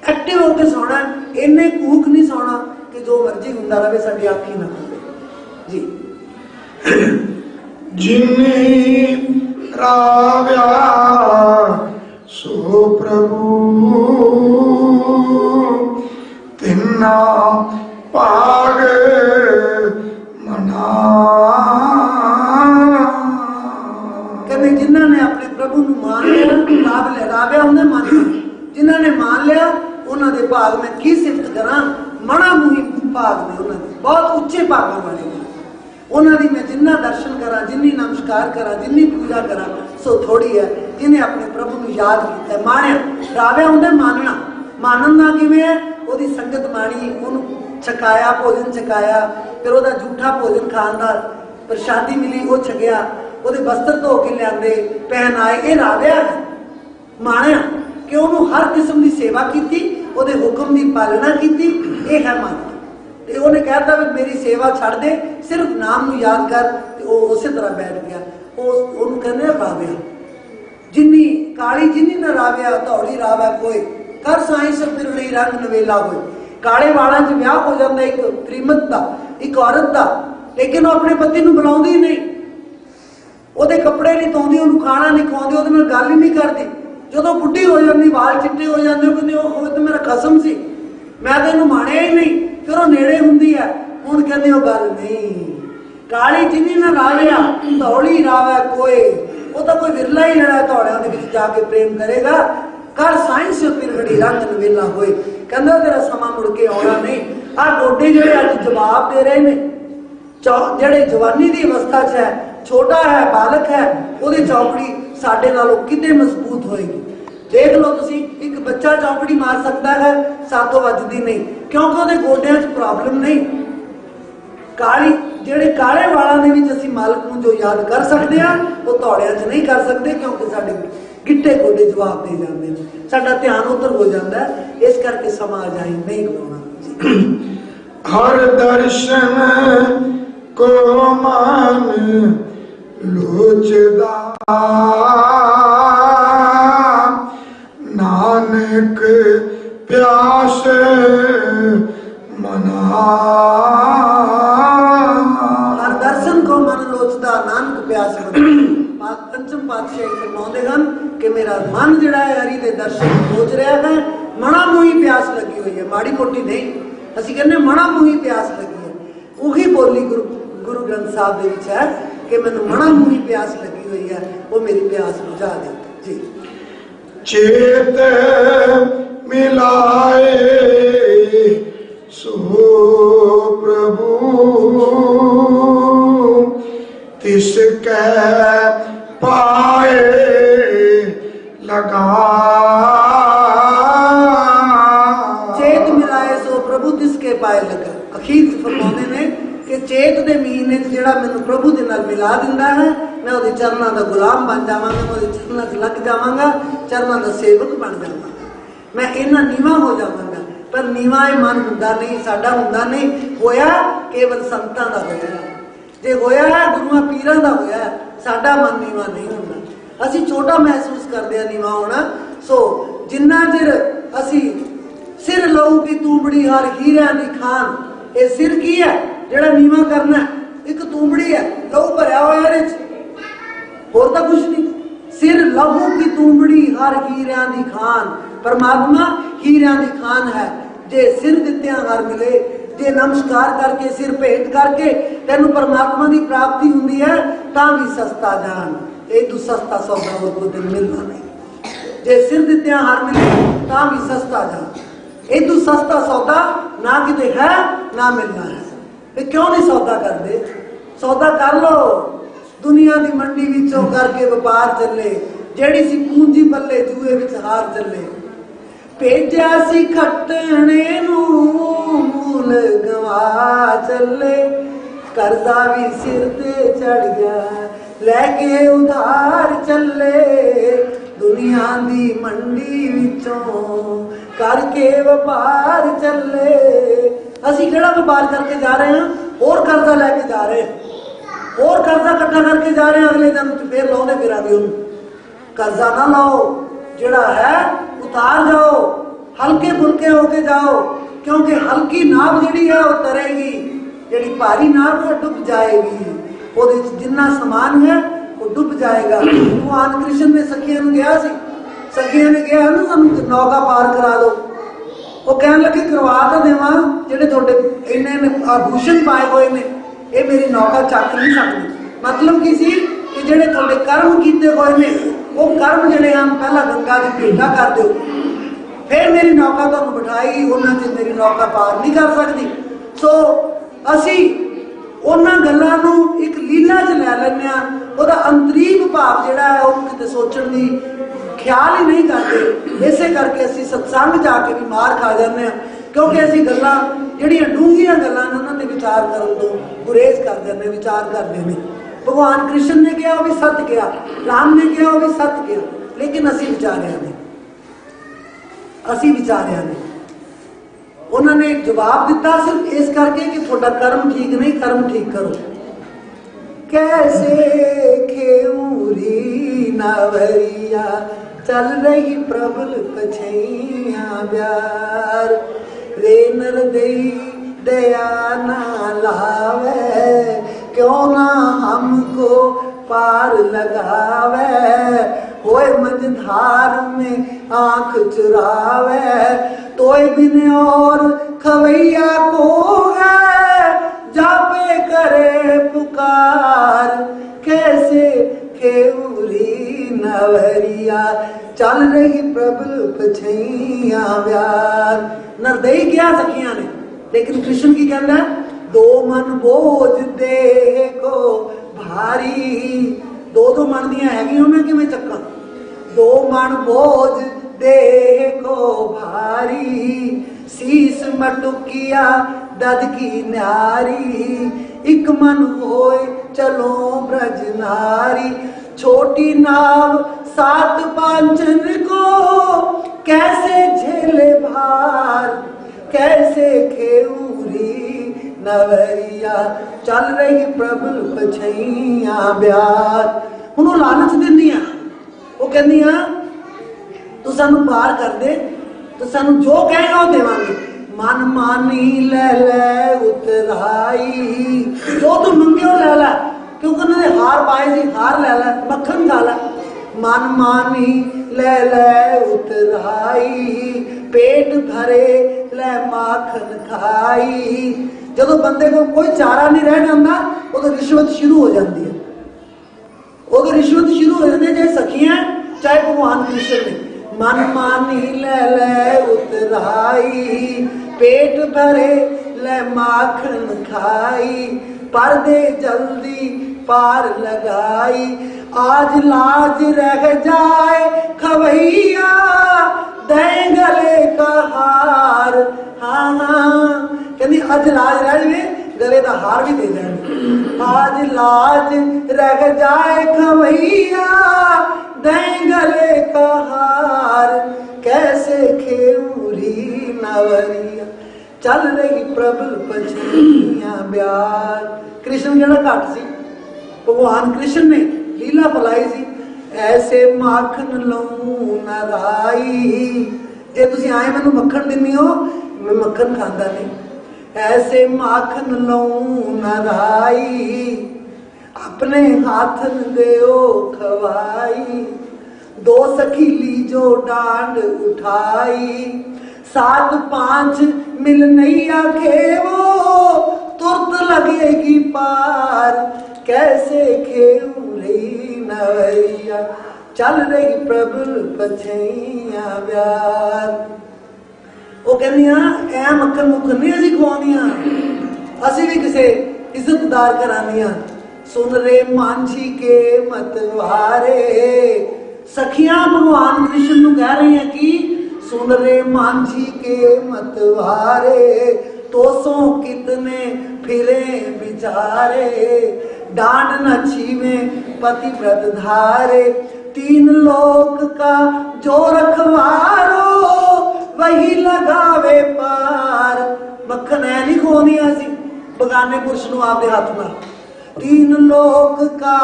एक्टिव होके सोना, इन्ने कूक नहीं सोना कि जो मर्जी हुंदा रहे साडी आँखी ना खुले जी। जिन्नी राव्या सो प्रभु तिन्ना पाग मना। कहते जिन्हों ने अपने प्रभु को मान लिया, राव्या उन्हें माना। जिन्हों ने मान लिया उन्होंने भाग में की सिफत करा, मना मुही भाग ने उन्होंने बहुत उच्चे भागों वाले ने। उन्होंने मैं जिन्ना दर्शन करा, जिन्नी नमस्कार करा, जिन्नी पूजा करा सो थोड़ी है। जिन्हें अपने प्रभु को याद किया, मानिया। राव्या उन्हें मानना, मानन ना किवें है, ओदी संगत मानी, उन्हें छकाया, भोजन छकाया, फिर ओदा झूठा भोजन खान दा प्रशादी मिली, वो छकिया, ओदे वस्त्र धो के लियाते पहनाए। ये राव्या है, मानिया कि उन्होंने हर किस्म की सेवा की, ओदे हुक्म की पालना की। ये है माना। ते उन्हें कहता भी मेरी सेवा छड़ दे, सिर्फ नाम नू याद कर। ते वो उसी तरह बैठ गया। उन्होंने कहने राव्या जिन्नी काली जिन्नी ना राव्या धौली रावै कोई, कर साई सिर फिरड़ी रंग नवेला होए। काले वालों च ब्याह हो जाता एक त्रिमत का, एक औरत का, लेकिन वो अपने पति को बुलाती नहीं, ਉਹਦੇ ਕੱਪੜੇ नहीं ਧੋਂਦੀ, ਉਹਨੂੰ ਖਾਣਾ नहीं ਖਵਾਉਂਦੀ, ਉਹਦੇ ਨਾਲ ਗੱਲ ही नहीं करती। ਜਦੋਂ बुढ़ी हो जाती, वाल चिट्टे हो जाते, ਉਹ ਕਹਿੰਦੀ ਉਹ ਤਾਂ ਮੇਰਾ ਖਸਮ ਸੀ, मैं तो ਇਹਨੂੰ ਮਾਣਿਆ ही नहीं। फिर वो नेड़े ਹੁੰਦੀ है, ਹੁਣ ਕਹਿੰਦੇ ਉਹ ਗੱਲ नहीं। काली जिन्नी ना राव्या धौली रावै कोई, वो तो कोई विरला ही लड़ा धौड़ियां दे विच जाके प्रेम करेगा। कर साइंस पिरगड़ी रंग नवेला होए, कहंदा तेरा समा मुड़ के आना नहीं। आ गोडे ਜਿਹੜੇ ਅੱਜ जवाब दे रहे ने, ਜਿਹੜੇ जवानी की अवस्था च है, छोटा है, बालक है, ਉਹਦੀ चौकड़ी ਸਾਡੇ ਨਾਲੋਂ कितने मजबूत होएगी। देख लो तुसी, एक बच्चा चौकड़ी मार सकता है, सातों वजदी नहीं, क्योंकि ਉਹਦੇ ਗੋਡਿਆਂ 'ਚ प्रॉब्लम नहीं। काली ਜਿਹੜੇ काले वालों ਦੇ ਵਿੱਚ ਅਸੀਂ मालक ਨੂੰ जो याद कर सकते हैं, वो धौड़िਆਂ 'ਚ नहीं कर सकते, क्योंकि ਸਾਡੇ गिट्टे गोडे जवाब दे जाते हैं, साडा ध्यान उधर हो जाता है। इस करके समा जाए नहीं गवाना। हर दर्शन को मान लोचदा, नानक प्यास मना। हर दर्शन को मन लोचदा, नानक प्यास मना। पंचम पातशाही फरमाते हैं कि मेरा मन जिहड़ा है हरि दे दर्शन सोच रहा है, मना मुही प्यास लगी हुई है, माड़ी मोटी नहीं। असीं कहने मना मुही प्यास लगी है। उही बोली गुरु गुरु ग्रंथ साहब दे विच है कि मैनूं मना मूही प्यास लगी हुई है, वो मेरी प्यास बुझा दे जी। चेत मिलाए सो प्रभु तिसकै पाए लगा। चेत मिलाए सो प्रभु तिसके पाए लगा। अखीर फरमाने ने कि चेत दे महीने जिहड़ा मैनूं प्रभु दे नाल मिला दिंदा है, मैं उहदे चरनां दा गुलाम बन जावांगा, मैं उहदे चरनां 'च लग जावांगा, चरनां दा सेवक बन जावांगा, मैं इन्ना नीवा हो जावांगा। पर नीवा ये मन हुंदा नहीं, साडा हुंदा नहीं, होया केवल संतां दा होया। जे होया गुरुआं पीरां दा होया, साडा मन नीवा नहीं हुंदा। असीं छोटा महसूस करदे आ नीवा होना। सो जिन्ना चिर असीं सिर लहू की तूंबड़ी हर हीरिਆਂ दी खान, ये सिर की है ਜਿਹੜਾ नीवा करना, एक तूंबड़ी है, लहू भरिया होया इहदे च, होर तां कुछ नहीं। सिर लहू की तूंबड़ी हर हीरिਆਂ दी खान, परमात्मा हीरिਆਂ दी खान है। जे सिर दित्तियां हर मिले, जे नमस्कार करके सिर भेंट करके तेनू परमात्मा की प्राप्ति हुंदी है, तां भी सस्ता जान, ये तू सस्ता सौदा होर कोई दिन मिलना नहीं। जे सिर दित्तियां हर मिले तां भी सस्ता जान, ये तू सस्ता सौदा ना किते है ना मिलना है। फिर क्यों नहीं सौदा करते? सौदा कर लो, दुनिया की मंडी विचों करके व्यापार चले, जेड़ी सी पूंजी पल्ले जूए विच हार चले। भेजा सी खटने नूं मूल गवा चले, करजा भी सिर ते चढ़ गया लैके उधार चले। दुनिया दी मंडी विचों करके व्यापार चले। असी केड़ा व्यापार करके जा रहे हैं? और कर्जा लैके जा रहे हैं, और कर्जा इकट्ठा करके जा रहे हैं, अगले दिन फिर लाउंदे फिरांगे उन्हें। कर्जा ना लाओ, जिहड़ा है उतार जाओ, हल्के फुल्के होके जाओ, क्योंकि हल्की नाव जिहड़ी है वो तरेगी, जिहड़ी भारी नाव है डूब जाएगी। ਉਹਦੇ जिन्ना समान है वो डूब जाएगा। भगवान कृष्ण ने सखिया ने गया सी, सखिया ने कहा ना सानू नौका पार करा दो। वो कहन लगे करवा तो देवां, जेडे तुहाडे इन्ने आभूषण पाए हुए ने, ये मेरी नौका चक नहीं सकती। मतलब की सी कि जेडे तुहाडे कर्म कीते हुए ने, वो कर्म जेडे हम पहला गंगा की भेंटा कर दो, फिर मेरी नौका तुहानू बिठाएगी, उन्हां च मेरी नौका पार नहीं कर सकती। सो असी उन्हां गल्लां नूं एक लीला च लै लैंदे आ, ਉਹਦਾ अंतरीक भाव जिहड़ा है ਉਹਨੂੰ किते सोचण दी ख्याल ही नहीं करते। इसे करके असी सत्संग जाके भी मार खा जाते हैं, क्योंकि असी गल्लां जिहड़ियां डूंघियां गल्लां ने उन्हां ते विचार करन तो गुरेज कर जाते, विचार करते हैं। भगवान कृष्ण ने कहा वो भी सत्य कहा, राम ने कहा वो भी सत्य कहा, लेकिन असी विचारिया नहीं, असी विचारिया नहीं। उन्होंने जवाब दिता सिर्फ इस करके कि थोड़ा कर्म ठीक नहीं, कर्म ठीक करो। कैसे खेऊरी नवरिया चल रही प्रबल पछैया ब्यार, रे नरदई दया ना लावे, क्यों ना हमको पार लगावे। होए मझधार में आंख चुरावे, तोय बिन और खवैया को है, जापे करे पुकार। कैसे खेऊरी नवरिया चल रही प्रबल पछैया ब्यार। नरदई क्या सखियां ने, लेकिन कृष्ण की कहना है दो मन बोझ दे को भारी। दो दो मन दियां हैगियां मैं किवें चक्कां? दो मन बोझ दे को भारी, शीस मटुकिया दद की न्यारी। एक मन होए चलो ब्रज नारी, छोटी नाव सात पांचन को कैसे झेले भार। कैसे खेऊरी नवरिया चल रही प्रबल पछैया ब्यार। हुण वो लालच दिंदियां, वो कहंदियां तू सानू पार कर दे, तो सानू जो कहेगा वो देवांगे। मन मानी ले ले उतराई, जो तू मंगे वो ले ला, क्योंकि उन्होंने हार पाए सी, हार ले ला, मक्खन खा ला। मन मानी ले ले उतराई, पेट भरे ले माखन खाई। ਜਦੋਂ ਬੰਦੇ ਕੋਲ ਕੋਈ ਚਾਰਾ ਨਹੀਂ ਰਹਿ ਜਾਂਦਾ ਉਦੋਂ ਰਿਸ਼ਵਤ ਸ਼ੁਰੂ ਹੋ ਜਾਂਦੀ ਹੈ। ਉਦੋਂ ਰਿਸ਼ਵਤ ਸ਼ੁਰੂ ਹੋ ਜਾਂਦੀ ਹੈ। ਜੇ ਸਖੀਆਂ ਚਾਹੇ ਭਗਵਾਨ ਕ੍ਰਿਸ਼ਨ ਨੇ मन मानी ले ले उतराई, पेट भरे ले माखन खाई, पर्दे जल्दी पार लगाई, आज लाज रह जाए खवैया, दे गले का हार। हाँ हाँ कहती आज लाज रह जाए गले का हार भी दे देंगे। आज लाज रह जाए खवैया, दे गले का हार, कैसे खेऊरी नवरिया, चल रही प्रबल पछिया ब्यार। कृष्ण जड़ा घट सी, भगवान कृष्ण ने लीला फलाई सी। ऐसे माखन लऊं नाराई, जे तुसी आए मैनू मक्खन दिंदी हो, मैं मक्खन खांदा नहीं। ऐसे माखन लऊं नाराई, अपने हाथन देओ खवाई, दो सखी लीजो डांड उठाई, 7 5 मिल नैया खेवो, तुरत लगेगी पार, कैसे खेऊ रही नवैया, चल रही प्रबल पछैया ब्यार। वो कहदियां ऐ मक्खन मुक्खन नहीं असीं खवाउंदियां, असीं भी किसे इज्जतदार करानियां। सुन रे मांझी के मतवारे, सखियां भगवान कृष्ण नूं कह रही हैं कि सुन रे मांझी के मतवारे, तो सो कितने फिरे बिचारे, डांड न छीवे पतिव्रत धारे, 3 लोक का जो रखवारो, वही लगावे पार। मक्खन ऐ नहीं खोनी असी बगाने पुरुष नूं आपदे हथ नाल। 3 लोक का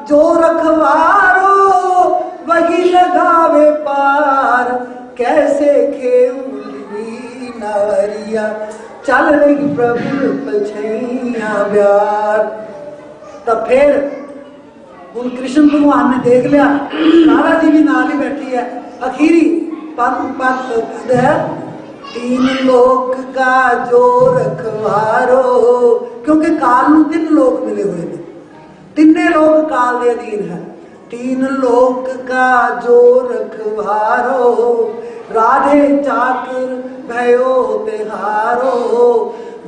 जो रखवारो, वही लगावे पार, कैसे खेऊरी नवरिया, चल रही प्रभु पछैया ब्यार। तब फिर उन कृष्ण भगवान ने देख लिया, राधा जी भी नाल ही बैठी है। अखीरी पद है 3 लोक का जो रखवारो, क्योंकि काल नूं 3 लोक मिले हुए हैं, 3 लोक काल के अधीन है। 3 लोक का जो रखवारो, राधे चाकर भयो तिहारो,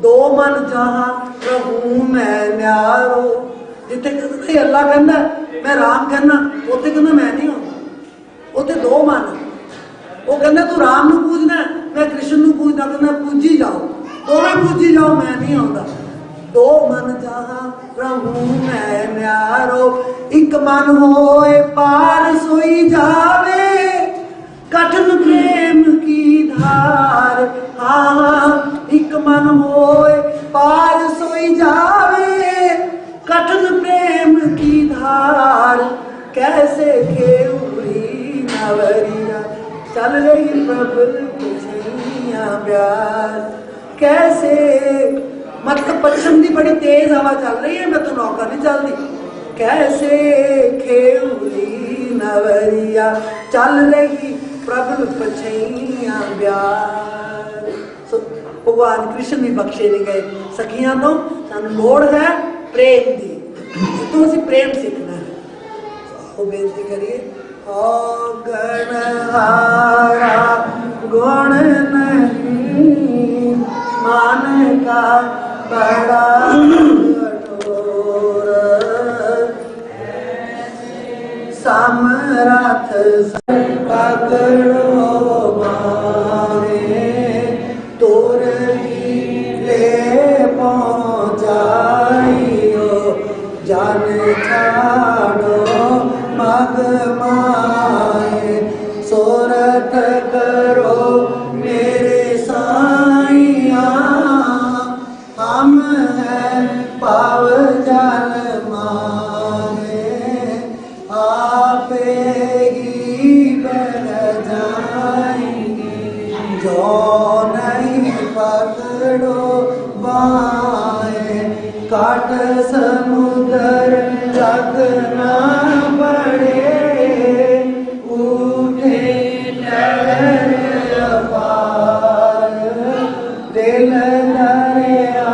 2 मन जहां प्रभु मैं न्यारो। जिथे कहते अल्लाह कहना मैं राम कहना, उत्थे कहना मैं नहीं होंदा, उत्थे 2 मन। वो कहना तू राम नूं पूजना, मैं कृष्ण नूं पूजना, कहना पूजी जाओ, दोवें पूजी जाओ, मैं नहीं आउंदा। 2 मन जहां प्रभु मैं न्यारो, एक मन होए पार सोई जावे, कठिन प्रेम की धार। हाँ एक मन होए पार सोई जावे, कठिन प्रेम की धार, कैसे खेऊरी नवरिया, चल रही प्रबल पछैया ब्यार। कैसे मतलब पश्चिम की बड़ी तेज हवा चल रही है, मैं तो नौका नहीं चलती। कैसे खेऊरी नवरिया, चल रही प्रबल पछैया ब्यार। भगवान कृष्ण भी बख्शे नहीं गए। सखियां तो सानू लोड़ है प्रेम की, तो असीं प्रेम सीखना है। वो बेनती करिए, गणहारा गुण नहीं, मान का बड़ा कठोर, समरथ पकड़ो मारे, तोर ही ले पहुँचाइयो, जान छाड़ो मग माए, सोरठ करो मेरे साइया, हम हैं पाव जल मांगे, आपे ही बह जाएंगे, जो नहीं पकड़ो बाएं, काट समुद्र जग ना पड़े, उठे लहर अपार, दिल दरिया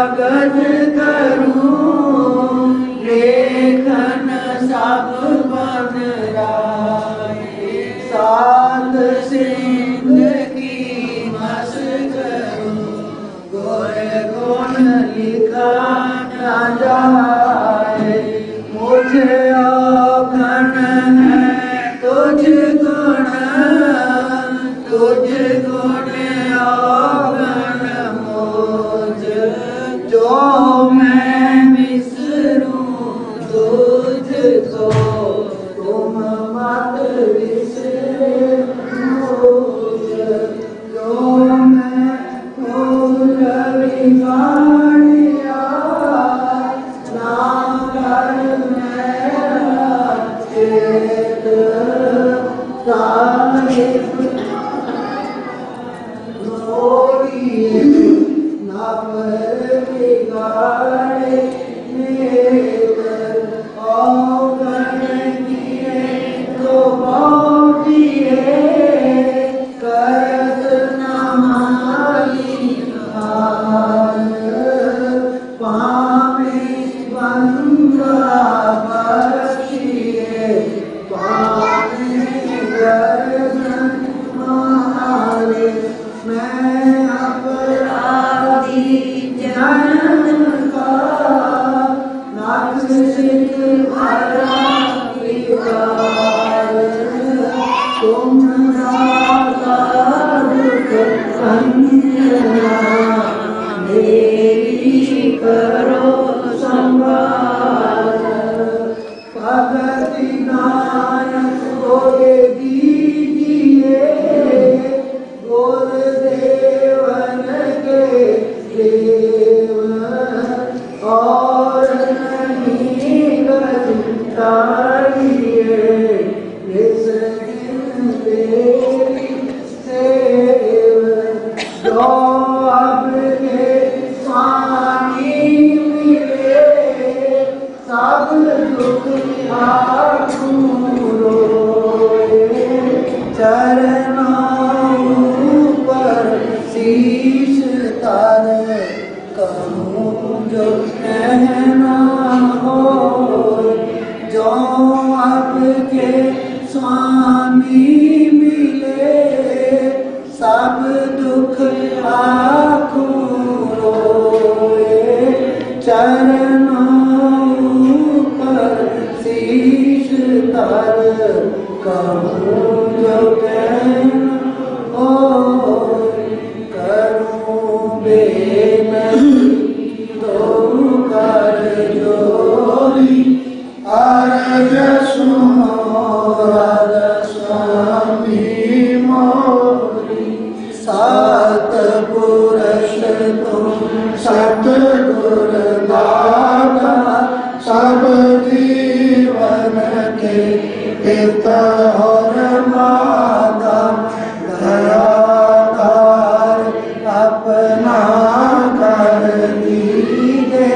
स्वागत करूं लेखन सब बन राए सात सिंह की मस करूं गुर गुण लिखा न जाए मुझे आखन है तुझ गुण आखन मुझ जो मैं विसरूं तुझको तुम मत विसरे मुझ जो मैं फूल बिगाड़िया नाम कर मेरा चेत साहिब नोरिए ना पर बिगाड़े नेकर औगन किए तो बाँधिए करत न मारी हाल पामे बंदा बख्शिए पामे गर्दन मारे मैं अपराधी जन्म का नासिक भरा विकार तुम दाता दुख अंजना मेरी करो संभाल भगति नायक होए दीजिए गुरुदेवन के देव और नहीं गताड़िए इस दिन तेरी सेव जो आपके स्वामी मिले सब दुख रोए चरणों पर शीश तर कहूँ जो कहना हो जो आपके स्वामी मिले सब दुख आँखों रोए चरणों पर शीश तर कहूँ जो कहना हो करूँ बेनती तो कर जोरी अर्ज सुनो राज स्वामी मोरी सात पुरुष तुम सतगुर दाता सब जीवन के पिता और माता दयादार अपना कर दीजिए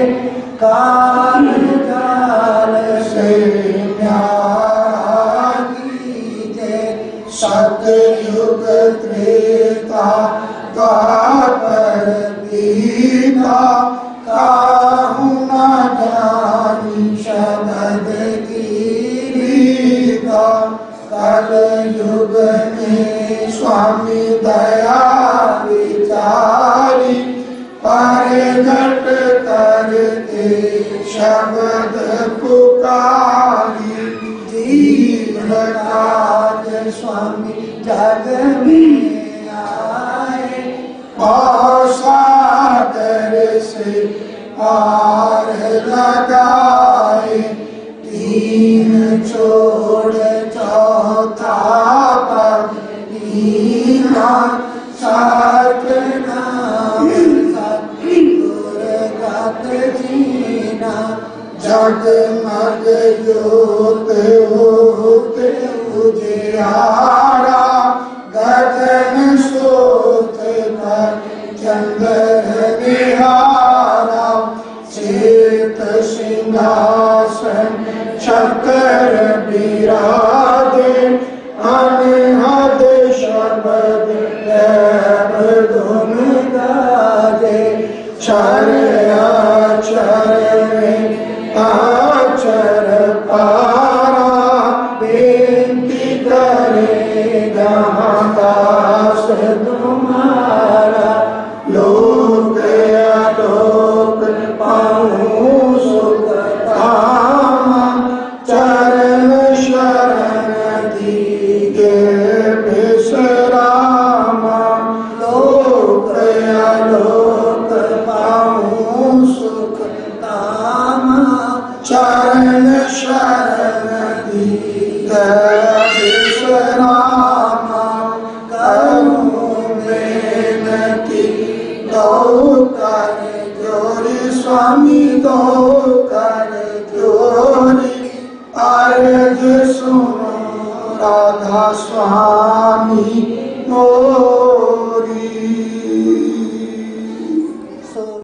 काल काल से न्याय कीजिए सतयुग त्रेता द्वापर पीता काहू न जानी शब्द की रीता कल युग में स्वामी दया विचारी परगट करके शब्द पुकारी जीव काज स्वामी जग में आए और सागर से पार लगाए तीन छोड़ चौथा पग नीना सात नाम सतगुर गत जीना जगमग ज्योत होते उजियारा गगन सोत पर चंद्र निहारा श्वेत सिंहासन चक्र विराजे अनहद शब्द धुन गाजे शर स्वामी दो कर जोरी अर्ज सुनो राधा स्वामी मोरी।